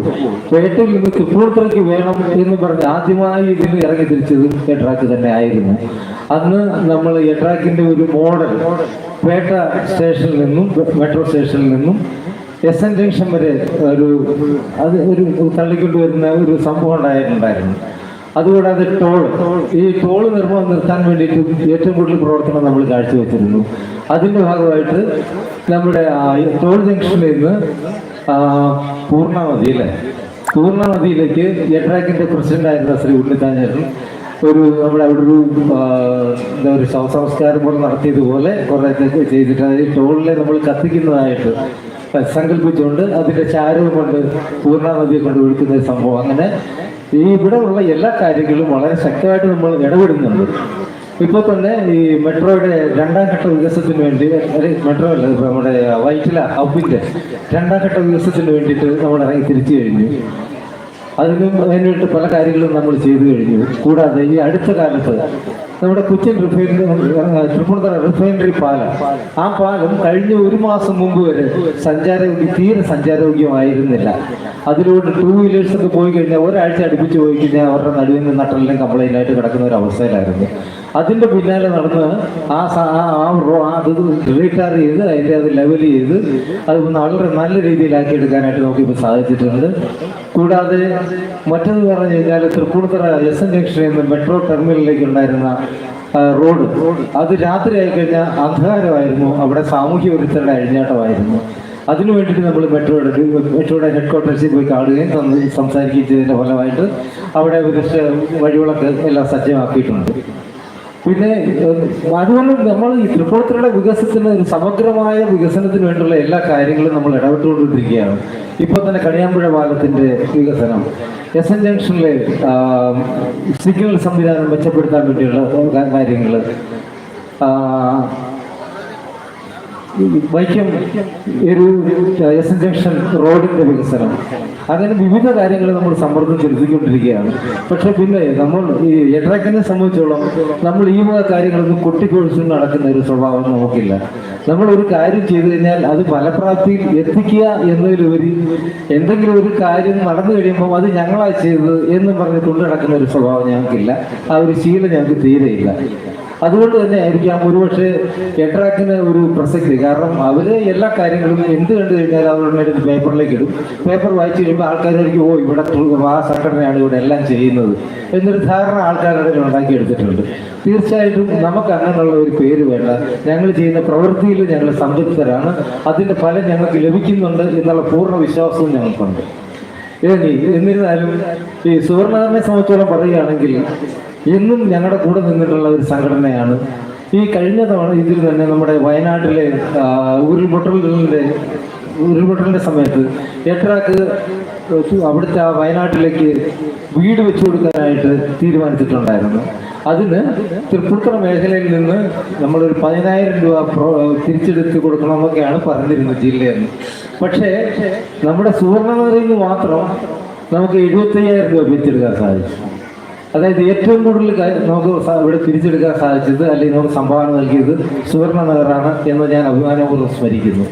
പേട്ടയിൽ നിന്ന് തൃപ്പൂണിത്തുറയ്ക്ക് വേണം എന്ന് പറഞ്ഞ് ആദ്യമായി ഇതിന് ഇറങ്ങി തിരിച്ചത് എട്രാക്ക് തന്നെ ആയിരുന്നു. അന്ന് നമ്മൾ എട്രാക്കിൻ്റെ ഒരു മോഡൽ പേട്ട സ്റ്റേഷനിൽ നിന്നും മെട്രോ സ്റ്റേഷനിൽ നിന്നും SN ജംഗ്ഷൻ വരെ ഒരു തള്ളിക്കൊണ്ടുവരുന്ന ഒരു സംഭവം ഉണ്ടായിട്ടുണ്ടായിരുന്നു. അതുകൂടാതെ ഈ ടോള് നിർമ്മാണം നിർത്താൻ വേണ്ടിയിട്ട് ഏറ്റവും കൂടുതൽ പ്രവർത്തനം നമ്മൾ കാഴ്ചവെച്ചിരുന്നു. അതിൻ്റെ ഭാഗമായിട്ട് നമ്മുടെ ടോൾ ജംഗ്ഷനിൽ നിന്ന് പൂർണ്ണമതിയിലേക്ക് എട്രാക്കിൻ്റെ പ്രസിഡൻ്റായിരുന്ന ശ്രീ ഉണ്ണിത്താഞ്ഞേട്ടൻ നമ്മുടെ അവിടെ ഒരു ശവസംസ്കാരം പോലെ നടത്തിയതുപോലെ കുറേ ചെയ്തിട്ട് ഈ ടോളിനെ നമ്മൾ കത്തിക്കുന്നതായിട്ട് സങ്കല്പിച്ചുകൊണ്ട് അതിൻ്റെ ചാരവും കൊണ്ട് പൂർണ്ണനദിയെ കൊണ്ട് ഒഴുക്കുന്ന ഒരു സംഭവം. അങ്ങനെ ഈ ഇവിടെ ഉള്ള എല്ലാ കാര്യങ്ങളും വളരെ ശക്തമായിട്ട് നമ്മൾ ഇടപെടുന്നുണ്ട്. ഇപ്പോൾ തന്നെ ഈ മെട്രോയുടെ 2ാം ഘട്ട വികസനത്തിന് വേണ്ടി മെട്രോ അല്ല നമ്മുടെ വൈറ്റില ഹബിൻ്റെ 2ാം ഘട്ട വികസനത്തിന് വേണ്ടിയിട്ട് നമ്മൾ ഇറങ്ങി തിരിച്ചു കഴിഞ്ഞു. അതിനും വേണ്ടിയിട്ട് പല കാര്യങ്ങളും നമ്മൾ ചെയ്തു കഴിഞ്ഞു. കൂടാതെ ഈ അടുത്ത കാലത്ത് നമ്മുടെ കൊച്ചിൻ തൃപ്പൂണിത്തുറ റിഫൈനറി പാലം, ആ പാലം കഴിഞ്ഞ 1 മാസം മുമ്പ് വരെ തീരെ സഞ്ചാരയോഗ്യമായിരുന്നില്ല. അതിലൂടെ 2 വീലേഴ്സൊക്കെ പോയി കഴിഞ്ഞാൽ ഒരാഴ്ച അടുപ്പിച്ച് പോയി കഴിഞ്ഞാൽ അവരുടെ നടുവിൽ നിന്ന് നട്ടലിനും കംപ്ലൈൻ്റ് ആയിട്ട് കിടക്കുന്ന ഒരു അവസ്ഥയിലായിരുന്നു. അതിൻ്റെ പിന്നാലെ നടന്ന് അത് റീടാർ ചെയ്ത് അത് ലെവൽ ചെയ്ത് അത് വളരെ നല്ല രീതിയിലാക്കി എടുക്കാനായിട്ട് നമുക്കിപ്പോൾ സാധിച്ചിട്ടുണ്ട്. കൂടാതെ മറ്റൊന്ന് പറഞ്ഞു കഴിഞ്ഞാൽ തൃപ്പൂണിത്തുറ SN ജംഗ്ഷനിൽ നിന്ന് മെട്രോ ടെർമിനലിലേക്ക് ഉണ്ടായിരുന്ന റോഡ് അത് രാത്രി ആയിക്കഴിഞ്ഞാൽ അന്ധകാരമായിരുന്നു. അവിടെ സാമൂഹ്യ വിരുദ്ധരുടെ അഴിഞ്ഞാട്ടമായിരുന്നു. അതിനു വേണ്ടിയിട്ട് നമ്മൾ മെട്രോയുടെ ഹെഡ്ക്വാർട്ടേഴ്സിൽ പോയി കാണുകയും സംസാരിക്കുകയും ചെയ്തതിൻ്റെ ഫലമായിട്ട് അവിടെ വഴികളൊക്കെ എല്ലാം സജ്ജമാക്കിയിട്ടുണ്ട്. പിന്നെ അതുകൊണ്ട് നമ്മൾ ഈ തൃപ്പൂണിത്തുറയുടെ വികസനത്തിന് ഒരു സമഗ്രമായ വികസനത്തിന് വേണ്ടിയുള്ള എല്ലാ കാര്യങ്ങളും നമ്മൾ ഇടപെട്ടുകൊണ്ടിരിക്കുകയാണ്. ഇപ്പോൾ തന്നെ കണിയാമ്പുഴ പാലത്തിൻ്റെ വികസനം, SN ജംഗ്ഷനിലെ സിഗ്നൽ സംവിധാനം മെച്ചപ്പെടുത്താൻ വേണ്ടിയുള്ള കാര്യങ്ങൾ, വൈക്കം SN ജംഗ്ഷൻ റോഡിൻ്റെ വികസനം, അങ്ങനെ വിവിധ കാര്യങ്ങൾ നമ്മൾ സമ്മർദ്ദം ചെലുത്തിക്കൊണ്ടിരിക്കുകയാണ്. പക്ഷെ പിന്നെ നമ്മൾ ഈ എട്രാക്കിനെ സംബന്ധിച്ചോളം നമ്മൾ ഈ വക കാര്യങ്ങളൊന്നും കൊട്ടിക്കൊഴിച്ചു നടക്കുന്ന ഒരു സ്വഭാവം നമുക്കില്ല. നമ്മളൊരു കാര്യം ചെയ്തു കഴിഞ്ഞാൽ അത് ഫലപ്രാപ്തിയിൽ എത്തിക്കുക എന്നതിലുപരി എന്തെങ്കിലും ഒരു കാര്യം നടന്നു കഴിയുമ്പോൾ അത് ഞങ്ങളാ ചെയ്തത് എന്നും പറഞ്ഞ് കൊണ്ടു നടക്കുന്ന ഒരു സ്വഭാവം ഞങ്ങൾക്കില്ല. ആ ഒരു ശീലം ഞങ്ങൾക്ക് തീരെയില്ല. അതുകൊണ്ട് തന്നെ ആയിരിക്കാം ഒരുപക്ഷെ എട്രാക്കിന് ഒരു പ്രസക്തി. കാരണം അവര് എല്ലാ കാര്യങ്ങളും എന്ത് കണ്ടു കഴിഞ്ഞാൽ അവരുടെ അടുത്ത് പേപ്പറിലേക്ക് ഇടും. പേപ്പർ വായിച്ചു കഴിയുമ്പോൾ ആൾക്കാരായിരിക്കും ഇവിടെ ആ സംഘടനയാണ് ഇവിടെ എല്ലാം ചെയ്യുന്നത് എന്നൊരു ധാരണ ആൾക്കാരുടെ ഉണ്ടാക്കിയെടുത്തിട്ടുണ്ട്. തീർച്ചയായിട്ടും നമുക്ക് അങ്ങനെയുള്ള ഒരു പേര് വേണ്ട. ഞങ്ങൾ ചെയ്യുന്ന പ്രവൃത്തിയിൽ ഞങ്ങൾ സംതൃപ്തരാണ്. അതിൻ്റെ ഫലം ഞങ്ങൾക്ക് ലഭിക്കുന്നുണ്ട് എന്നുള്ള പൂർണ്ണ വിശ്വാസവും ഞങ്ങൾക്കുണ്ട്. എന്നിരുന്നാലും ഈ സുവർണനഗറിനെ സംബന്ധിച്ചോളം പറയുകയാണെങ്കിൽ എന്നും ഞങ്ങളുടെ കൂടെ നിന്നിട്ടുള്ള ഒരു സംഘടനയാണ്. ഈ കഴിഞ്ഞ തവണ ഇതിൽ തന്നെ നമ്മുടെ വയനാട്ടിലെ ഉരുൾപൊട്ടലിൻ്റെ സമയത്ത് എട്രാക്ക് അവിടുത്തെ വയനാട്ടിലേക്ക് വീട് വെച്ചു കൊടുക്കാനായിട്ട് തീരുമാനിച്ചിട്ടുണ്ടായിരുന്നു. അതിന് തൃപ്പൂണിത്തുറ മേഖലയിൽ നിന്ന് നമ്മളൊരു 10,000 രൂപ തിരിച്ചെടുത്ത് കൊടുക്കണമെന്നൊക്കെയാണ് പറഞ്ഞിരുന്നത് ജില്ലയിൽ നിന്ന്. പക്ഷേ നമ്മുടെ സുവർണനഗറിൽ നിന്ന് മാത്രം നമുക്ക് 75,000 രൂപ വെച്ചെടുക്കാൻ സാധിച്ചു. അതായത് ഏറ്റവും കൂടുതൽ നമുക്ക് ഇവിടെ തിരിച്ചെടുക്കാൻ സാധിച്ചത് അല്ലെങ്കിൽ നമുക്ക് സംഭാവന നൽകിയത് സുവർണനഗറാണ് എന്ന് ഞാൻ അഭിമാനപൂർവ്വം സ്മരിക്കുന്നു.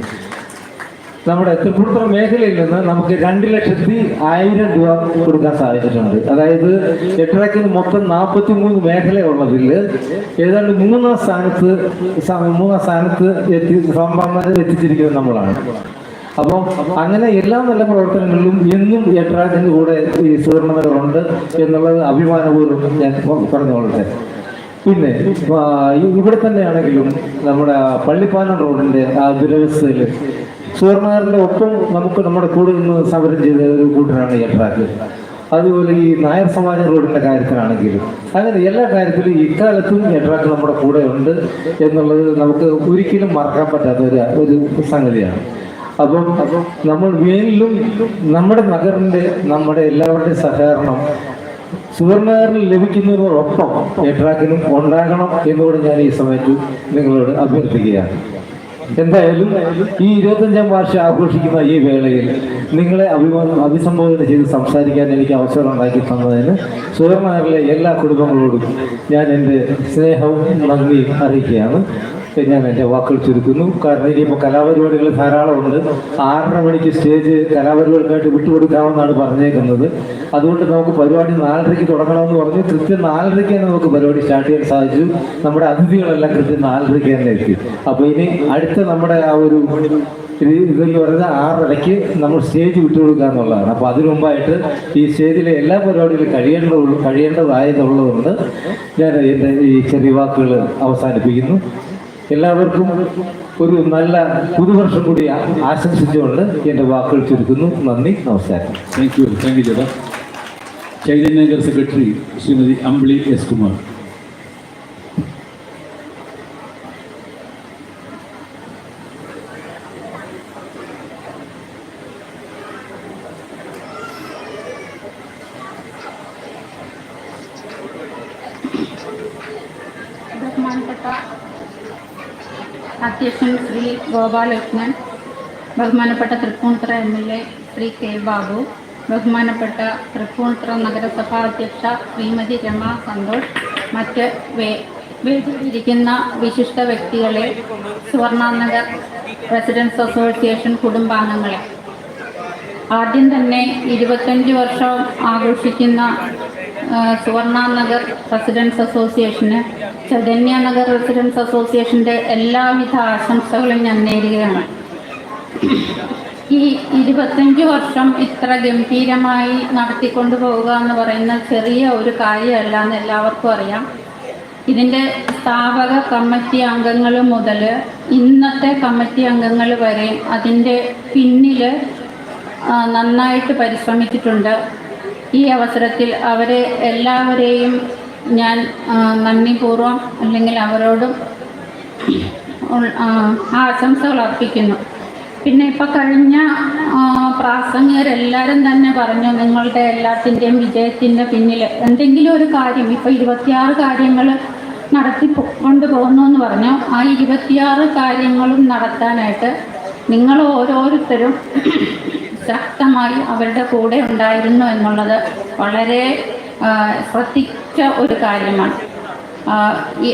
നമ്മുടെ തൃപ്പൂണിത്തുറ മേഖലയിൽ നിന്ന് നമുക്ക് 2,00,000 രൂപ കൊടുക്കാൻ സാധിച്ചിട്ടുണ്ട്. അതായത് എട്ടരക്കിന് മൊത്തം 43 മേഖലയുള്ളതിൽ ഏതാണ്ട് മൂന്നാം സ്ഥാനത്ത് എത്തിച്ചിരിക്കുന്നത് നമ്മളാണ്. അപ്പം അങ്ങനെ എല്ലാ നല്ല പ്രവർത്തനങ്ങളിലും എന്നും എട്ടരാക്കിൻ്റെ കൂടെ ഈ സുവർണ്ണനഗറുണ്ട് എന്നുള്ളത് അഭിമാനപൂർവ്വം ഞാൻ പറഞ്ഞുകൊള്ളട്ടെ. പിന്നെ ഇവിടെ തന്നെയാണെങ്കിലും നമ്മുടെ പള്ളിപ്പാലം റോഡിൻ്റെ ആ ദുരവസ്ഥയിൽ സുവർണ്ണനഗറിൻ്റെ ഒപ്പം നമുക്ക് നമ്മുടെ കൂടെ നിന്ന് സമരം ചെയ്ത ഒരു കൂട്ടരാണ് എട്ടരാക്ക്. അതുപോലെ ഈ നായർ സമാജ റോഡിൻ്റെ കാര്യത്തിലാണെങ്കിലും അങ്ങനെ എല്ലാ കാര്യത്തിലും ഇക്കാലത്തും എട്ടരാക്ക് നമ്മുടെ കൂടെ ഉണ്ട് എന്നുള്ളത് നമുക്ക് ഒരിക്കലും മറക്കാൻ പറ്റാത്ത ഒരു സംഗതിയാണ്. അപ്പം നമ്മൾ വീണ്ടും നമ്മുടെ നഗറിൻ്റെ നമ്മുടെ എല്ലാവരുടെയും സഹകരണം സുവർണ്ണനഗറിൽ ലഭിക്കുന്നതിനോടൊപ്പം എട്ടരാക്കിനും ഉണ്ടാകണം എന്നുകൂടെ ഞാൻ ഈ സമയത്ത് നിങ്ങളോട് അഭ്യർത്ഥിക്കുകയാണ്. എന്തായാലും ഈ 25ാം വാർഷികം ആഘോഷിക്കുന്ന ഈ വേളയിൽ നിങ്ങളെ അഭിസംബോധന ചെയ്ത് സംസാരിക്കാൻ എനിക്ക് അവസരം ഉണ്ടാക്കി തന്നതിന് സുവർണ്ണനഗറിലെ എല്ലാ കുടുംബങ്ങളോടും ഞാൻ എൻ്റെ സ്നേഹവും നന്ദിയും അറിയിക്കുകയാണ്. ഞാൻ എൻ്റെ വാക്കുകൾ ചുരുക്കുന്നു. കാരണം ഇനിയിപ്പോൾ കലാപരിപാടികൾ ധാരാളമുണ്ട്. 6:30 മണിക്ക് സ്റ്റേജ് കലാപരിപാടികളായിട്ട് വിട്ടുകൊടുക്കാമെന്നാണ് പറഞ്ഞേക്കുന്നത്. അതുകൊണ്ട് നമുക്ക് പരിപാടി 4:30 തുടങ്ങണമെന്ന് പറഞ്ഞു. കൃത്യം 4:30 തന്നെ നമുക്ക് പരിപാടി സ്റ്റാർട്ട് ചെയ്യാൻ സാധിച്ചു. നമ്മുടെ അതിഥികളെല്ലാം കൃത്യം 4:30 തന്നെ എത്തി. അപ്പോൾ ഇനി അടുത്ത നമ്മുടെ ആ ഒരു ഇതെന്ന് പറയുന്നത് 6:30 നമ്മൾ സ്റ്റേജ് വിട്ടുകൊടുക്കുക എന്നുള്ളതാണ്. അപ്പോൾ അതിനു മുമ്പായിട്ട് ഈ സ്റ്റേജിലെ എല്ലാ പരിപാടികളും കഴിയേണ്ടതായതുള്ളതുകൊണ്ട് ഞാൻ എൻ്റെ ഈ ചെറിയ വാക്കുകൾ അവസാനിപ്പിക്കുന്നു. എല്ലാവർക്കും ഒരു നല്ല പുതുവർഷം കൂടി ആശംസിച്ചുകൊണ്ട് എൻ്റെ വാക്കുകൾ ചുരുക്കുന്നു. നന്ദി, നമസ്കാരം. താങ്ക് യു ചേട്ടാ. ചൈതന്യനഗർ സെക്രട്ടറി ശ്രീമതി അമ്പിളി എസ് കുമാർ. ബഹുമാനപ്പെട്ട അധ്യക്ഷൻ ശ്രീ ഗോപാലകൃഷ്ണൻ, ബഹുമാനപ്പെട്ട തൃപ്പൂണിത്തുറ MLA ശ്രീ K. ബാബു, ബഹുമാനപ്പെട്ട തൃപ്പൂണിത്തുറ നഗരസഭാ അധ്യക്ഷ ശ്രീമതി രമാ സന്തോഷ്, മറ്റ് വേദിയിലിരിക്കുന്ന വിശിഷ്ട വ്യക്തികളെ, സുവർണ്ണനഗർ റെസിഡൻസ് അസോസിയേഷൻ കുടുംബാംഗങ്ങളെ, ആദ്യം തന്നെ 25 വർഷം ആഘോഷിക്കുന്ന സുവർണ്ണനഗർ റെസിഡൻസ് അസോസിയേഷന്, ചൈതന്യനഗർ റെസിഡൻസ് അസോസിയേഷൻ്റെ എല്ലാവിധ ആശംസകളും ഞാൻ നേരുകയാണ്. ഈ 25 വർഷം ഇത്ര ഗംഭീരമായി നടത്തിക്കൊണ്ടു പോവുക എന്ന് പറയുന്ന ചെറിയ ഒരു കാര്യമല്ല എന്ന് എല്ലാവർക്കും അറിയാം. ഇതിൻ്റെ സ്ഥാപക കമ്മിറ്റി അംഗങ്ങൾ മുതൽ ഇന്നത്തെ കമ്മിറ്റി അംഗങ്ങൾ വരെ അതിൻ്റെ പിന്നിൽ നന്നായിട്ട് പരിശ്രമിച്ചിട്ടുണ്ട്. ഈ അവസരത്തിൽ അവരെ എല്ലാവരെയും ഞാൻ നന്ദിപൂർവ്വം അല്ലെങ്കിൽ അവരോടും ആശംസകൾ അർപ്പിക്കുന്നു. പിന്നെ ഇപ്പോൾ കഴിഞ്ഞ പ്രാസംഗികരെല്ലാവരും തന്നെ പറഞ്ഞു നിങ്ങളുടെ എല്ലാത്തിൻ്റെയും വിജയത്തിൻ്റെ പിന്നിൽ എന്തെങ്കിലും ഒരു കാര്യം, ഇപ്പോൾ 26 കാര്യങ്ങൾ കൊണ്ടുപോകുന്നു എന്ന് പറഞ്ഞു. ആ 26 കാര്യങ്ങളും നടത്താനായിട്ട് നിങ്ങൾ ഓരോരുത്തരും ശക്തമായി അവരുടെ കൂടെ ഉണ്ടായിരുന്നു എന്നുള്ളത് വളരെ ശ്രദ്ധിച്ച ഒരു കാര്യമാണ്.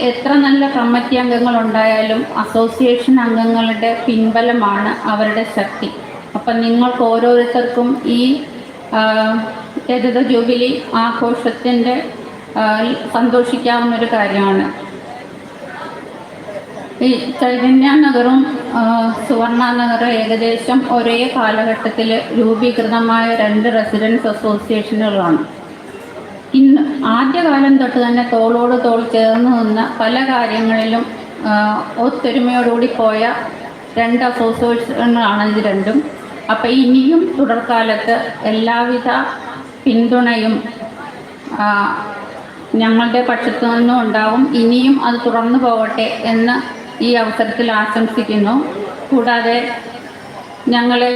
എത്ര നല്ല കമ്മിറ്റി അംഗങ്ങൾ ഉണ്ടായാലും അസോസിയേഷൻ അംഗങ്ങളുടെ പിൻബലമാണ് അവരുടെ ശക്തി. അപ്പം നിങ്ങൾക്ക് ഓരോരുത്തർക്കും ഈ രജത ജൂബിലി ആഘോഷത്തിൻ്റെ സന്തോഷിക്കാവുന്നൊരു കാര്യമാണ്. ഈ ചൈതന്യനഗറും സുവർണ്ണനഗറും ഏകദേശം ഒരേ കാലഘട്ടത്തിൽ രൂപീകൃതമായ 2 റെസിഡൻസ് അസോസിയേഷനുകളാണ്. ഇന്ന് ആദ്യകാലം തൊട്ട് തന്നെ തോളോട് തോൾ ചേർന്ന് നിന്ന് പല കാര്യങ്ങളിലും ഒത്തൊരുമയോടുകൂടി പോയ 2 അസോസിയേഷനുകളാണ് ഇത് രണ്ടും. അപ്പം ഇനിയും തുടർക്കാലത്ത് എല്ലാവിധ പിന്തുണയും ഞങ്ങളുടെ പക്ഷത്തു നിന്നും ഉണ്ടാവും. ഇനിയും അത് തുടർന്നു പോകട്ടെ എന്ന് ഈ അവസരത്തിൽ ആശംസിക്കുന്നു. കൂടാതെ ഞങ്ങളെ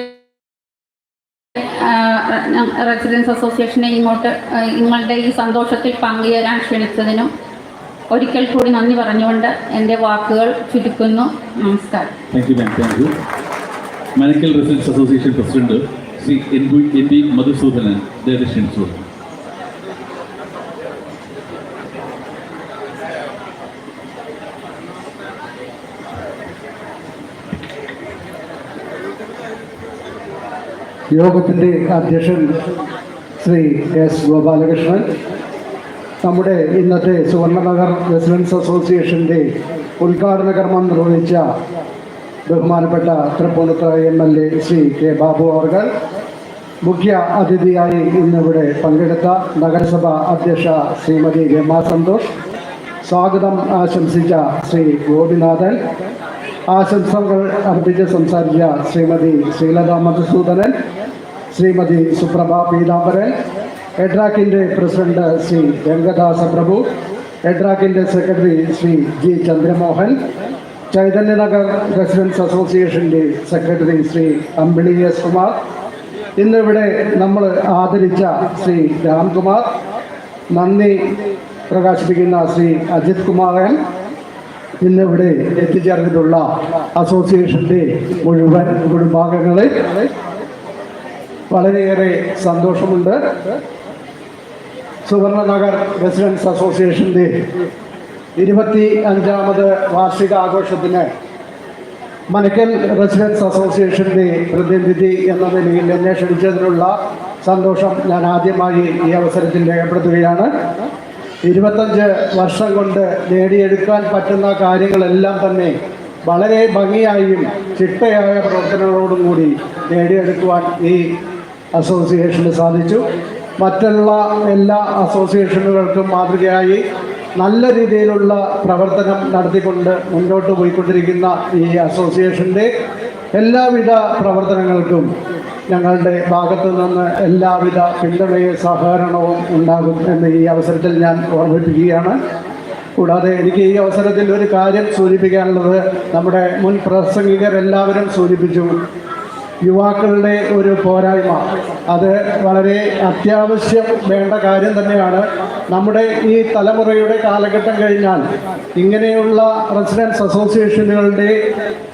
റെസിഡൻസ് അസോസിയേഷനെ ഇങ്ങോട്ട് നിങ്ങളുടെ ഈ സന്തോഷത്തിൽ പങ്കുചേരാൻ ക്ഷണിച്ചതിനും ഒരിക്കൽ കൂടി നന്ദി പറഞ്ഞുകൊണ്ട് എൻ്റെ വാക്കുകൾ ചുരുക്കുന്നു. നമസ്കാരം. Thank you ma'am. Thank you. Manakkal residence association president Shri NB Madhusudanan ക്ഷണിച്ചു. യോഗത്തിൻ്റെ അധ്യക്ഷൻ ശ്രീ എസ് ഗോപാലകൃഷ്ണൻ, നമ്മുടെ ഇന്നത്തെ സുവർണനഗർ റെസിഡൻസ് അസോസിയേഷൻ്റെ ഉദ്ഘാടന കർമ്മം നിർവഹിച്ച ബഹുമാനപ്പെട്ട തൃപ്പൂണിത്തുറ MLA ശ്രീ കെ ബാബു അവർ, മുഖ്യ അതിഥിയായി ഇന്നിവിടെ പങ്കെടുത്ത നഗരസഭ അധ്യക്ഷ ശ്രീമതി രമാ സന്തോഷ്, സ്വാഗതം ആശംസിച്ച ശ്രീ ഗോപിനാഥൻ, ആശംസകൾ അർപ്പിച്ച് സംസാരിച്ച ശ്രീമതി ശ്രീലത മധുസൂദനൻ, ശ്രീമതി സുപ്രഭ പീതാംബരൻ, എഡ്രാക്കിൻ്റെ പ്രസിഡന്റ് ശ്രീ രംഗദാസ പ്രഭു, എഡ്രാക്കിൻ്റെ സെക്രട്ടറി ശ്രീ ജി ചന്ദ്രമോഹൻ, ചൈതന്യനഗർ റെസിഡൻസ് അസോസിയേഷൻ്റെ സെക്രട്ടറി ശ്രീ അമ്പിളി എസ് കുമാർ, ഇന്നിവിടെ നമ്മൾ ആദരിച്ച ശ്രീ രാംകുമാർ, നന്ദി പ്രകാശിപ്പിക്കുന്ന ശ്രീ അജിത് കുമാരൻ, ഇന്നിവിടെ എത്തിച്ചേർന്നിട്ടുള്ള അസോസിയേഷൻ്റെ മുഴുവൻ കുടുംബാംഗങ്ങളെ വളരെയേറെ സന്തോഷമുണ്ട്. സുവർണനഗർ റെസിഡൻസ് അസോസിയേഷൻ്റെ 25ാമത് വാർഷിക ആഘോഷത്തിന് മനക്കൽ റെസിഡൻസ് അസോസിയേഷൻ്റെ പ്രതിനിധി എന്ന നിലയിൽ എന്നെ ക്ഷണിച്ചതിനുള്ള സന്തോഷം ഞാൻ ആദ്യമായി ഈ അവസരത്തിൽ രേഖപ്പെടുത്തുകയാണ്. 25 വർഷം കൊണ്ട് നേടിയെടുക്കാൻ പറ്റുന്ന കാര്യങ്ങളെല്ലാം തന്നെ വളരെ ഭംഗിയായും ചിട്ടയായ പ്രവർത്തനങ്ങളോടും കൂടി നേടിയെടുക്കുവാൻ ഈ അസോസിയേഷന് സാധിച്ചു. മറ്റുള്ള എല്ലാ അസോസിയേഷനുകൾക്കും മാതൃകയായി നല്ല രീതിയിലുള്ള പ്രവർത്തനം നടത്തിക്കൊണ്ട് മുന്നോട്ട് പോയിക്കൊണ്ടിരിക്കുന്ന ഈ അസോസിയേഷൻ്റെ എല്ലാവിധ പ്രവർത്തനങ്ങൾക്കും ഞങ്ങളുടെ ഭാഗത്തു നിന്ന് എല്ലാവിധ പിന്തുണയും സഹകരണവും ഉണ്ടാകും എന്ന് ഈ അവസരത്തിൽ ഞാൻ ഓർമ്മിപ്പിക്കുകയാണ്. കൂടാതെ എനിക്ക് ഈ അവസരത്തിൽ ഒരു കാര്യം സൂചിപ്പിക്കാനുള്ളത്, നമ്മുടെ മുൻ പ്രസംഗികരെല്ലാവരും സൂചിപ്പിച്ചു, യുവാക്കളുടെ ഒരു പോരായ്മ, അത് വളരെ അത്യാവശ്യം വേണ്ട കാര്യം തന്നെയാണ്. നമ്മുടെ ഈ തലമുറയുടെ കാലഘട്ടം കഴിഞ്ഞാൽ ഇങ്ങനെയുള്ള റെസിഡൻസ് അസോസിയേഷനുകളുടെ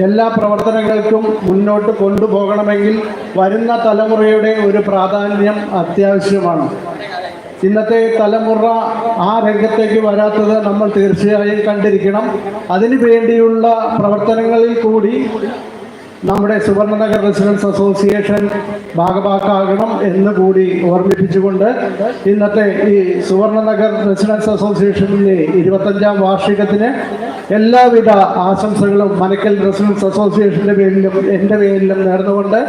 എല്ലാ പ്രവർത്തനങ്ങൾക്കും മുന്നോട്ട് കൊണ്ടുപോകണമെങ്കിൽ വരുന്ന തലമുറയുടെ ഒരു പ്രാധാന്യം അത്യാവശ്യമാണ്. ഇന്നത്തെ തലമുറ ആ രംഗത്തേക്ക് വരാത്തത് നമ്മൾ തീർച്ചയായും കണ്ടിരിക്കണം. അതിനു വേണ്ടിയുള്ള പ്രവർത്തനങ്ങളിൽ കൂടി നമ്മുടെ സുവർണനഗർ റെസിഡൻസ് അസോസിയേഷൻ ഭാഗഭാക്കാകണം എന്ന് കൂടി ഓർമ്മിപ്പിച്ചുകൊണ്ട് ഇന്നത്തെ ഈ സുവർണനഗർ റെസിഡൻസ് അസോസിയേഷനിലെ 25ാം വാർഷികത്തിന് എല്ലാവിധ ആശംസകളും മനക്കൽ റെസിഡൻസ് അസോസിയേഷൻ്റെ പേരിലും എൻ്റെ പേരിലും നേർന്നുകൊണ്ട്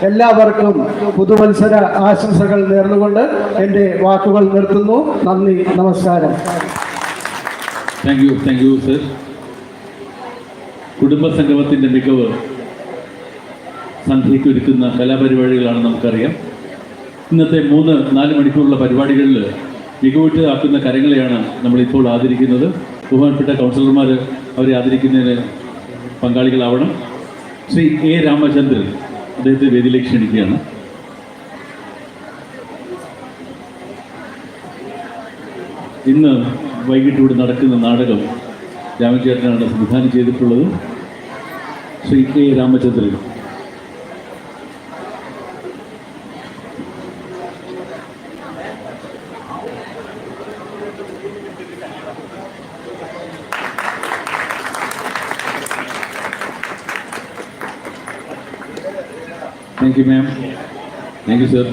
എല്ലാവർക്കും പുതുവത്സര ആശംസകൾ നേർന്നുകൊണ്ട് എൻ്റെ വാക്കുകൾ നിർത്തുന്നു. നന്ദി, നമസ്കാരം. Thank you sir. കുടുംബസംഗമത്തിൻ്റെ മികവ് സന്ധ്യയ്ക്ക് ഒരുക്കുന്ന കലാപരിപാടികളാണ് നമുക്കറിയാം. ഇന്നത്തെ 3-4 മണിക്കൂറുള്ള പരിപാടികളിൽ മികവുറ്റ് ആക്കുന്ന കരങ്ങളെയാണ് നമ്മളിപ്പോൾ ആദരിക്കുന്നത്. ബഹുമാനപ്പെട്ട കൗൺസിലർമാർ അവരെ ആദരിക്കുന്നതിന് പങ്കാളികളാവണം. ശ്രീ A. രാമചന്ദ്രൻ അദ്ദേഹത്തെ വേദിയിലേക്ക് ക്ഷണിക്കുകയാണ്. ഇന്ന് വൈകിട്ട് ഇവിടെ നടക്കുന്ന നാടകം രാമചേട്ടനാണ് സംവിധാനം ചെയ്തിട്ടുള്ളത്. Shri A. Ramachandran. Thank you, ma'am. Thank you, sir.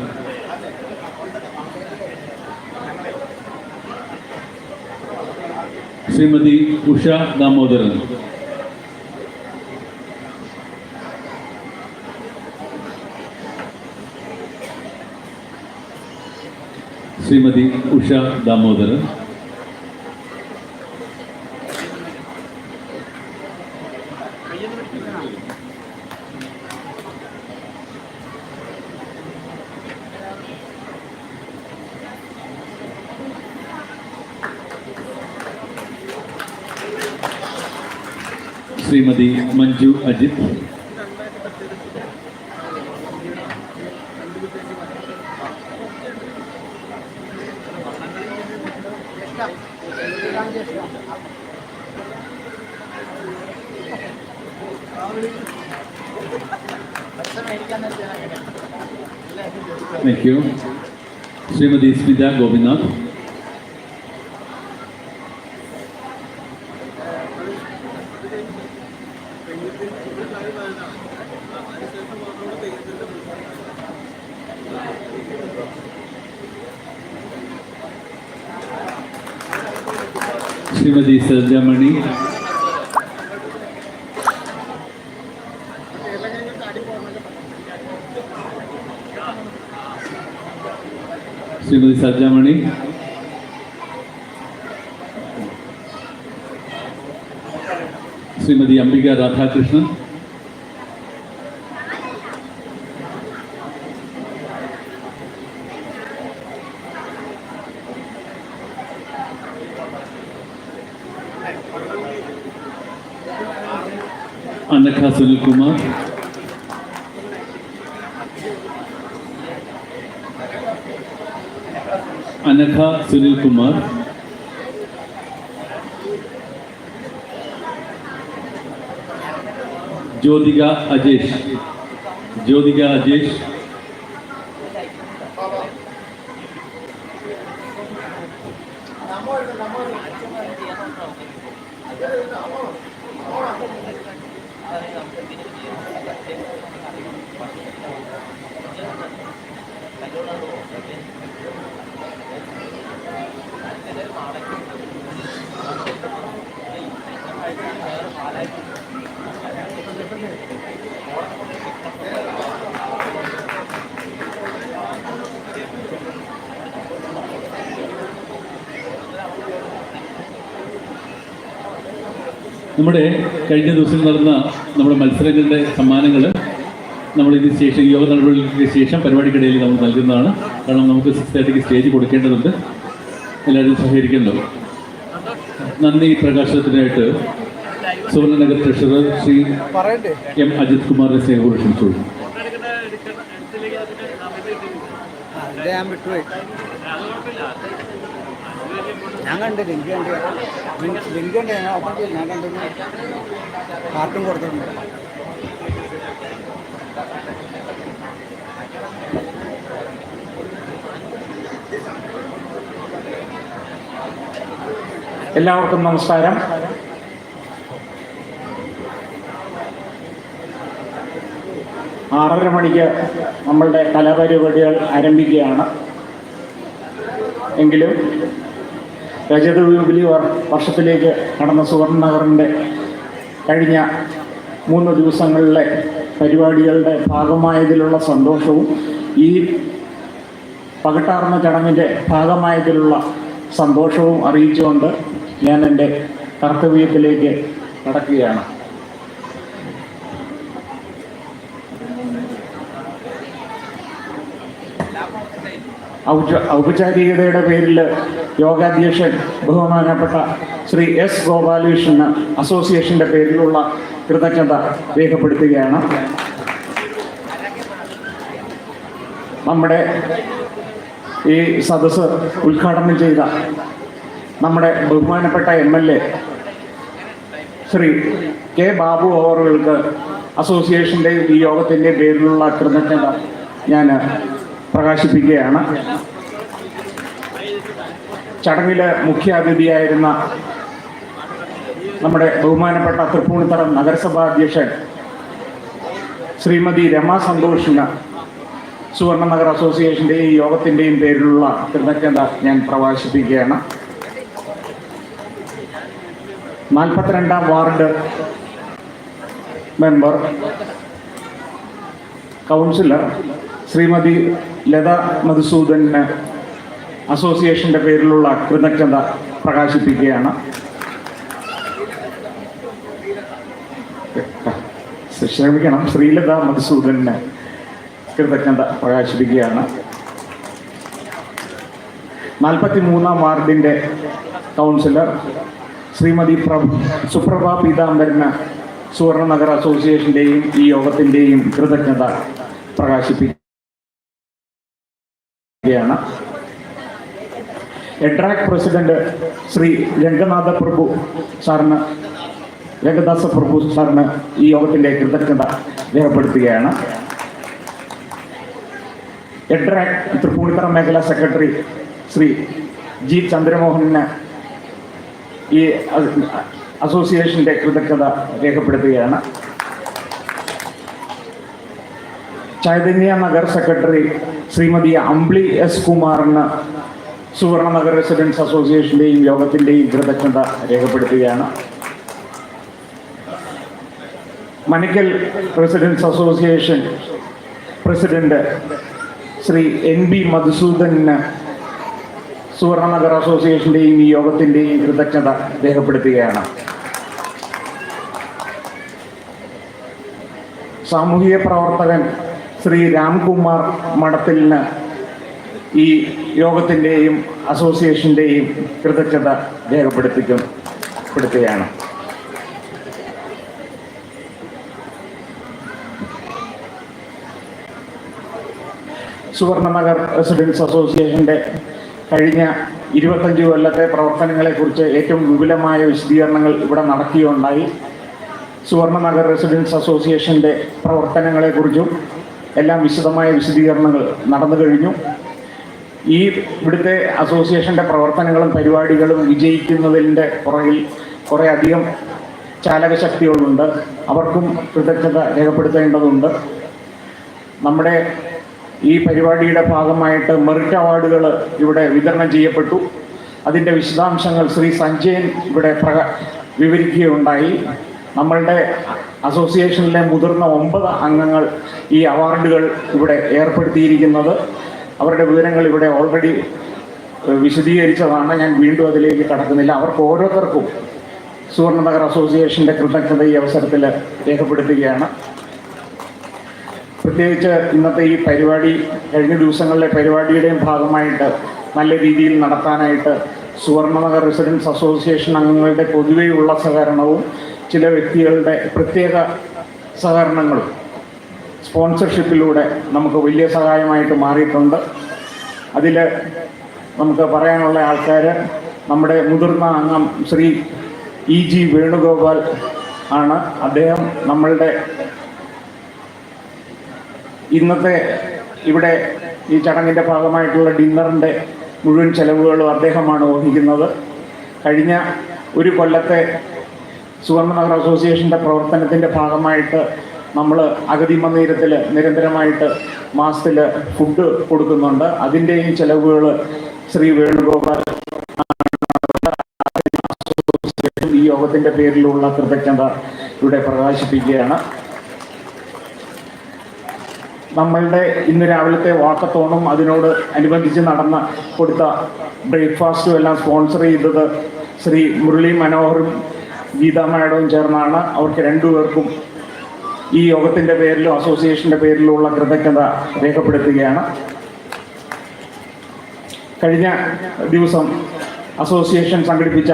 Shrimati Usha Damodaran. Shrimati Usha Damodaran. Shrimati Manju Ajith. Thank you. Shrimati Smitha Gopinath. Shrimati Saljamani, Shrimati Saljamani, Shrimati Ambika Radhakrishnan, Anagha Sunilkumar, Anagha Sunilkumar, Jyothika Ajesh, Jyothika Ajesh, നമ്മുടെ കഴിഞ്ഞ ദിവസം നടന്ന നമ്മുടെ മത്സരങ്ങളുടെ സമ്മാനങ്ങൾ നമ്മൾ ഇതിന് ശേഷം യോഗ നടപടികൾക്ക് ശേഷം പരിപാടിക്കിടയിൽ നമ്മൾ നൽകുന്നതാണ്. കാരണം നമുക്ക് 6:30 സ്റ്റേജ് കൊടുക്കേണ്ടതുണ്ട്. എല്ലാവരും സഹകരിക്കേണ്ടത്. നന്ദി പ്രകാശനത്തിനായിട്ട് സുവർണനഗർ ട്രഷറർ ശ്രീ എം അജിത് കുമാറിനെ സ്നേഹപൂർവ്വം ക്ഷണിച്ചോളൂ. ഞാൻ കണ്ട് ലിങ്ക് ഉണ്ട് ഞാൻ ഓപ്പൺ ചെയ്തു. ഞാൻ കണ്ടത് കാർട്ടും കൊടുത്തിട്ടുണ്ട്. എല്ലാവർക്കും നമസ്കാരം. ആറര മണിക്ക് നമ്മളുടെ കലാപരിപാടികൾ ആരംഭിക്കുകയാണ്. എങ്കിലും രജത ജൂബിലി വർഷത്തിലേക്ക് കടന്ന സുവർണനഗറിൻ്റെ കഴിഞ്ഞ 3 ദിവസങ്ങളിലെ പരിപാടികളുടെ ഭാഗമായതിലുള്ള സന്തോഷവും ഈ പകിട്ടാർന്ന ചടങ്ങിൻ്റെ ഭാഗമായതിലുള്ള സന്തോഷവും അറിയിച്ചുകൊണ്ട് ഞാൻ എൻ്റെ കർത്തവ്യത്തിലേക്ക് കടക്കുകയാണ്. ഔപചാരികതയുടെ പേരിൽ യോഗാധ്യക്ഷൻ ബഹുമാനപ്പെട്ട ശ്രീ എസ് ഗോപാലകൃഷ്ണൻ അസോസിയേഷൻ്റെ പേരിലുള്ള കൃതജ്ഞത രേഖപ്പെടുത്തുകയാണ്. നമ്മുടെ ഈ സദസ്സ് ഉദ്ഘാടനം ചെയ്ത നമ്മുടെ ബഹുമാനപ്പെട്ട MLA ശ്രീ കെ ബാബു അവറുകൾക്ക് അസോസിയേഷൻ്റെ ഈ യോഗത്തിൻ്റെ പേരിലുള്ള കൃതജ്ഞത ഞാൻ പ്രകാശിപ്പിക്കുകയാണ്. ചടങ്ങില് മുഖ്യാതിഥിയായിരുന്ന നമ്മുടെ ബഹുമാനപ്പെട്ട തൃപ്പൂണിത്തറ നഗരസഭാ അധ്യക്ഷൻ ശ്രീമതി രമാ സന്തോഷിന് സുവർണനഗർ അസോസിയേഷൻ്റെയും ഈ യോഗത്തിൻ്റെയും പേരിലുള്ള കൃതജ്ഞത ഞാൻ പ്രകാശിപ്പിക്കുകയാണ്. 42ാം ward member councillor Shrimati Latha മധുസൂദന് അസോസിയേഷൻ്റെ പേരിലുള്ള കൃതജ്ഞത പ്രകാശിപ്പിക്കുകയാണ്. ക്ഷമിക്കണം, ശ്രീലത മധുസൂദന് കൃതജ്ഞത പ്രകാശിപ്പിക്കുകയാണ്. 43ാം വാർഡിൻ്റെ കൗൺസിലർ ശ്രീമതി സുപ്രഭ പീതാംബരന് സുവർണനഗർ അസോസിയേഷൻ്റെയും ഈ യോഗത്തിൻ്റെയും കൃതജ്ഞത പ്രകാശിപ്പിക്കുകയാണ്. എഡ്രാക് പ്രസിഡന്റ് ശ്രീ രംഗദാസ പ്രഭു സാറിന് ഈ യോഗത്തിൻ്റെ കൃതജ്ഞത രേഖപ്പെടുത്തുകയാണ്. എഡ്രാക് തൃപ്പൂണിത്തറ മേഖലാ സെക്രട്ടറി ശ്രീ ജി ചന്ദ്രമോഹനന് ഈ അസോസിയേഷൻ്റെ കൃതജ്ഞത രേഖപ്പെടുത്തുകയാണ്. ചൈതന്യ നഗർ സെക്രട്ടറി ശ്രീമതി അംബ്ലി എസ് കുമാറിന് സുവർണനഗർ റെസിഡൻസ് അസോസിയേഷൻ്റെയും യോഗത്തിൻ്റെയും കൃതജ്ഞത രേഖപ്പെടുത്തുകയാണ്. Manikkal residence association president Shri NB മധുസൂദന് സുവർണനഗർ അസോസിയേഷൻ്റെയും ഈ യോഗത്തിൻ്റെയും കൃതജ്ഞത രേഖപ്പെടുത്തുകയാണ്. സാമൂഹിക പ്രവർത്തകൻ ശ്രീ രാംകുമാർ മഠത്തിലിന് ഈ യോഗത്തിൻ്റെയും അസോസിയേഷൻ്റെയും കൃതജ്ഞത രേഖപ്പെടുത്തുകയാണ്. സുവർണനഗർ റെസിഡൻസ് അസോസിയേഷൻ്റെ കഴിഞ്ഞ 25 കൊല്ലത്തെ പ്രവർത്തനങ്ങളെക്കുറിച്ച് ഏറ്റവും വിപുലമായ വിശദീകരണങ്ങൾ ഇവിടെ നടക്കുകയുണ്ടായി. സുവർണനഗർ റെസിഡൻസ് അസോസിയേഷൻ്റെ പ്രവർത്തനങ്ങളെക്കുറിച്ചും എല്ലാം വിശദമായ വിശദീകരണങ്ങൾ നടന്നു കഴിഞ്ഞു. ഇവിടുത്തെ അസോസിയേഷൻ്റെ പ്രവർത്തനങ്ങളും പരിപാടികളും വിജയിക്കുന്നതിൻ്റെ പുറകിൽ കുറേ അധികം ചാലകശക്തികളുണ്ട്. അവർക്കും കൃതജ്ഞത രേഖപ്പെടുത്തേണ്ടതുണ്ട്. നമ്മുടെ ഈ പരിപാടിയുടെ ഭാഗമായിട്ട് മെറിറ്റ് അവാർഡുകൾ ഇവിടെ വിതരണം ചെയ്യപ്പെട്ടു. അതിൻ്റെ വിശദാംശങ്ങൾ ശ്രീ സഞ്ജയൻ ഇവിടെ വിവരിക്കുകയുണ്ടായി. നമ്മളുടെ അസോസിയേഷനിലെ മുതിർന്ന 9 അംഗങ്ങൾ ഈ അവാർഡുകൾ ഇവിടെ ഏർപ്പെടുത്തിയിരിക്കുന്നത്. അവരുടെ വിവരങ്ങൾ ഇവിടെ ഓൾറെഡി വിശദീകരിച്ചതാണ്. ഞാൻ വീണ്ടും അതിലേക്ക് കടക്കുന്നില്ല. അവർക്ക് ഓരോരുത്തർക്കും സുവർണനഗർ അസോസിയേഷൻ്റെ കൃതജ്ഞത ഈ അവസരത്തിൽ രേഖപ്പെടുത്തുകയാണ്. പ്രത്യേകിച്ച് ഇന്നത്തെ ഈ പരിപാടി കഴിഞ്ഞ ദിവസങ്ങളിലെ പരിപാടിയുടെയും ഭാഗമായിട്ട് നല്ല രീതിയിൽ നടത്താനായിട്ട് സുവർണനഗർ റെസിഡൻസ് അസോസിയേഷൻ അംഗങ്ങളുടെ പൊതുവെയുള്ള സഹകരണവും ചില വ്യക്തികളുടെ പ്രത്യേക സഹകരണങ്ങളും സ്പോൺസർഷിപ്പിലൂടെ നമുക്ക് വലിയ സഹായമായിട്ട് മാറിയിട്ടുണ്ട്. അതിൽ നമുക്ക് പറയാനുള്ള ആൾക്കാർ നമ്മുടെ മുതിർന്ന അംഗം ശ്രീ EG വേണുഗോപാൽ ആണ്. അദ്ദേഹം നമ്മളുടെ ഇന്നത്തെ ഇവിടെ ഈ ചടങ്ങിൻ്റെ ഭാഗമായിട്ടുള്ള ഡിന്നറിൻ്റെ മുഴുവൻ ചെലവുകളും അദ്ദേഹമാണ് വഹിക്കുന്നത്. കഴിഞ്ഞ ഒരു കൊല്ലത്തെ സുവർണനഗർ അസോസിയേഷൻ്റെ പ്രവർത്തനത്തിൻ്റെ ഭാഗമായിട്ട് നമ്മൾ അഗതി മന്ദിരത്തിൽ നിരന്തരമായിട്ട് മാസത്തിൽ ഫുഡ് കൊടുക്കുന്നുണ്ട്. അതിൻ്റെയും ചെലവുകൾ ശ്രീ വേണുഗോപാൽ ഈ യോഗത്തിൻ്റെ പേരിലുള്ള കൃതജ്ഞത ഇവിടെ പ്രകാശിപ്പിക്കുകയാണ്. നമ്മളുടെ ഇന്ന് രാവിലത്തെ വാക്കത്തോണും അതിനോട് അനുബന്ധിച്ച് കൊടുത്ത ബ്രേക്ക്ഫാസ്റ്റും എല്ലാം സ്പോൺസർ ചെയ്തത് ശ്രീ മുരളി മനോഹറും ഗീത മാഡവും ചേർന്നാണ്. അവർക്ക് രണ്ടുപേർക്കും ഈ യോഗത്തിൻ്റെ പേരിലും അസോസിയേഷൻ്റെ പേരിലുള്ള കൃതജ്ഞത രേഖപ്പെടുത്തുകയാണ്. കഴിഞ്ഞ ദിവസം അസോസിയേഷൻ സംഘടിപ്പിച്ച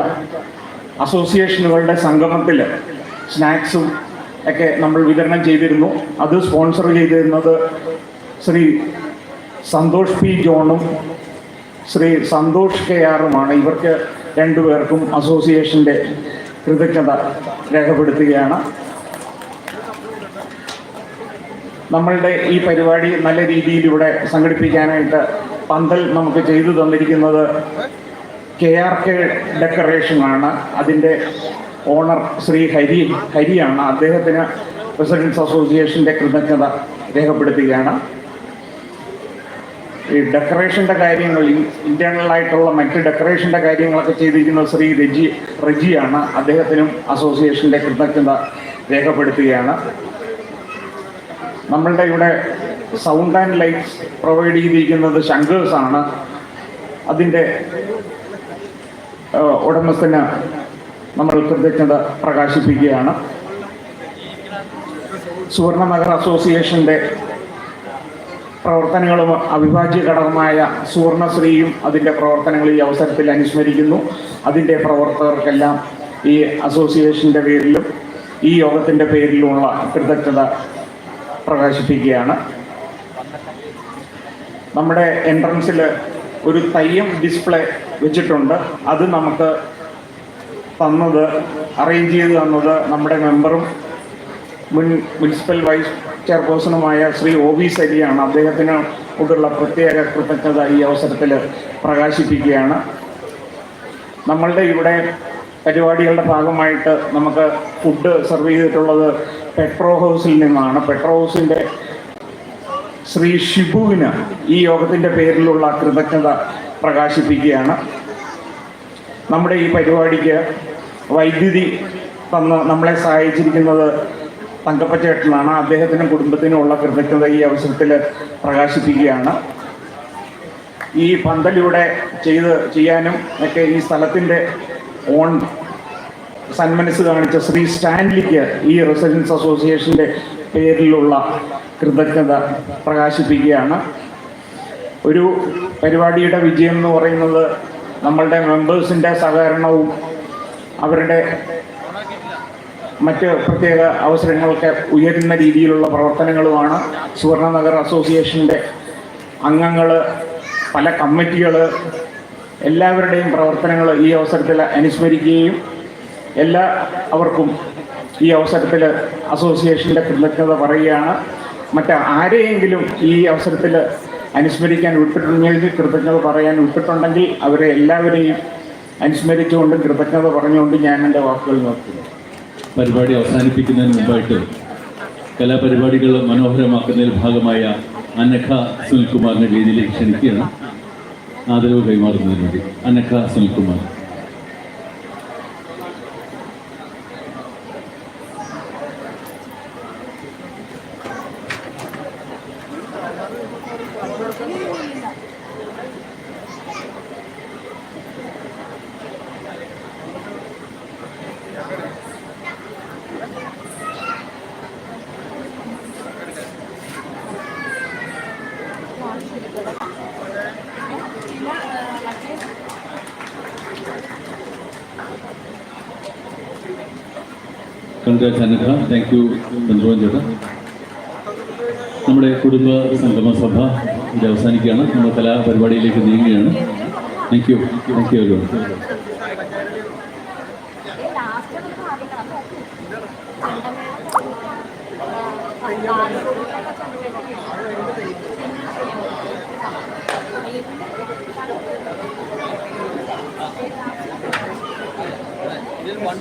അസോസിയേഷനുകളുടെ സംഗമത്തിൽ സ്നാക്സും ഒക്കെ നമ്മൾ വിതരണം ചെയ്തിരുന്നു. അത് സ്പോൺസർ ചെയ്തിരുന്നത് ശ്രീ സന്തോഷ് P. ജോണും ശ്രീ സന്തോഷ് KRുമാണ്. ഇവർക്ക് രണ്ടുപേർക്കും അസോസിയേഷൻ്റെ കൃതജ്ഞത രേഖപ്പെടുത്തുകയാണ്. നമ്മളുടെ ഈ പരിപാടി നല്ല രീതിയിൽ ഇവിടെ സംഘടിപ്പിക്കാനായിട്ട് പന്തൽ നമുക്ക് ചെയ്തു തന്നിരിക്കുന്നത് KRK ഡെക്കറേഷനാണ്. അതിൻ്റെ ഓണർ ശ്രീ ഹരിയാണ്. അദ്ദേഹത്തിന് റെസിഡൻസ് അസോസിയേഷൻ്റെ കൃതജ്ഞത രേഖപ്പെടുത്തുകയാണ്. ഈ ഡെക്കറേഷൻ്റെ കാര്യങ്ങൾ ഇൻറ്റേർണലായിട്ടുള്ള മറ്റ് ഡെക്കറേഷൻ്റെ കാര്യങ്ങളൊക്കെ ചെയ്തിരിക്കുന്നത് ശ്രീ റെജിയാണ്. അദ്ദേഹത്തിനും അസോസിയേഷൻ്റെ കൃതജ്ഞത രേഖപ്പെടുത്തുകയാണ്. നമ്മളുടെ ഇവിടെ സൗണ്ട് ആൻഡ് ലൈറ്റ്സ് പ്രൊവൈഡ് ചെയ്തിരിക്കുന്നത് ശങ്കേഴ്സാണ്. അതിൻ്റെ ഉടമസ്ഥന് നമ്മൾ കൃതജ്ഞത പ്രകാശിപ്പിക്കുകയാണ്. സുവർണനഗർ അസോസിയേഷൻ്റെ പ്രവർത്തനങ്ങളും അവിഭാജ്യ ഘടകമായ സുവർണശ്രീയും അതിൻ്റെ പ്രവർത്തനങ്ങൾ ഈ അവസരത്തിൽ അനുസ്മരിക്കുന്നു. അതിൻ്റെ പ്രവർത്തകർക്കെല്ലാം ഈ അസോസിയേഷൻ്റെ പേരിലും ഈ യോഗത്തിൻ്റെ പേരിലുമുള്ള കൃതജ്ഞത പ്രകാശിപ്പിക്കുകയാണ്. നമ്മുടെ എൻട്രൻസിൽ ഒരു തെയ്യം ഡിസ്പ്ലേ വെച്ചിട്ടുണ്ട്. അത് നമുക്ക് അറേഞ്ച് ചെയ്ത് തന്നത് നമ്മുടെ മെമ്പറും മുൻ മുനിസിപ്പൽ വൈസ് ചെയർപേഴ്സണുമായ ശ്രീ OV സരിയാണ്. അദ്ദേഹത്തിന് കൊണ്ടുള്ള പ്രത്യേക കൃതജ്ഞത ഈ അവസരത്തിൽ പ്രകാശിപ്പിക്കുകയാണ്. നമ്മളുടെ ഇവിടെ പരിപാടികളുടെ ഭാഗമായിട്ട് നമുക്ക് ഫുഡ് സെർവ് ചെയ്തിട്ടുള്ളത് പെട്രോ ഹൗസിൽ നിന്നാണ്. പെട്രോ ഹൗസിൻ്റെ ശ്രീ ഷിബുവിന് ഈ യോഗത്തിൻ്റെ പേരിലുള്ള കൃതജ്ഞത പ്രകാശിപ്പിക്കുകയാണ്. നമ്മുടെ ഈ പരിപാടിക്ക് വൈദ്യുതി തന്ന് നമ്മളെ സഹായിച്ചിരിക്കുന്നത് തങ്കപ്പച്ചേട്ടനാണ്. അദ്ദേഹത്തിനും കുടുംബത്തിനുമുള്ള കൃതജ്ഞത ഈ അവസരത്തിൽ പ്രകാശിപ്പിക്കുകയാണ്. ഈ പന്തലിവിടെ ചെയ്യാനും ഒക്കെ ഈ സ്ഥലത്തിൻ്റെ സന്മനസ് കാണിച്ച ശ്രീ സ്റ്റാൻലിക്ക് ഈ റെസിഡൻസ് അസോസിയേഷൻ്റെ പേരിലുള്ള കൃതജ്ഞത പ്രകാശിപ്പിക്കുകയാണ്. ഒരു പരിപാടിയുടെ വിജയം എന്ന് പറയുന്നത് നമ്മളുടെ മെമ്പേഴ്സിൻ്റെ സഹകരണവും അവരുടെ മറ്റ് പ്രത്യേക അവസരങ്ങൾക്ക് ഉയരുന്ന രീതിയിലുള്ള പ്രവർത്തനങ്ങളുമാണ്. സുവർണനഗർ അസോസിയേഷൻ്റെ അംഗങ്ങൾ, പല കമ്മിറ്റികൾ, എല്ലാവരുടെയും പ്രവർത്തനങ്ങൾ ഈ അവസരത്തിൽ അനുസ്മരിക്കുകയും എല്ലാവർക്കും ഈ അവസരത്തിൽ അസോസിയേഷൻ്റെ കൃതജ്ഞത പറയുകയാണ്. ആരെയെങ്കിലും ഈ അവസരത്തിൽ അനുസ്മരിക്കാൻ വിട്ടിട്ടുണ്ടെങ്കിൽ, കൃതജ്ഞത പറയാൻ വിട്ടിട്ടുണ്ടെങ്കിൽ അവരെ എല്ലാവരെയും അനുസ്മരിച്ചുകൊണ്ട് കൃതജ്ഞത പറഞ്ഞുകൊണ്ട് ഞാൻ എൻ്റെ വാക്കുകൾ നിർത്തുന്നു. പരിപാടി അവസാനിപ്പിക്കുന്നതിന് മുമ്പായിട്ട് കലാപരിപാടികൾ മനോഹരമാക്കുന്നതിൽ ഭാഗമായ അനഘ സുനിൽകുമാറിനെ വേദിയിലേക്ക് ക്ഷണിക്കുകയാണ്. ആദരവ് കൈമാറുന്നതിന് വേണ്ടി Anagha Sunilkumar. Congrats Anagha. Thank you Chandramohan ചേട്ടാ. നമ്മുടെ കുടുംബ സംഗമ സഭ ഇത് അവസാനിക്കുകയാണ്. നമ്മുടെ കലാപരിപാടിയിലേക്ക് നീങ്ങുകയാണ്. Thank you everyone. One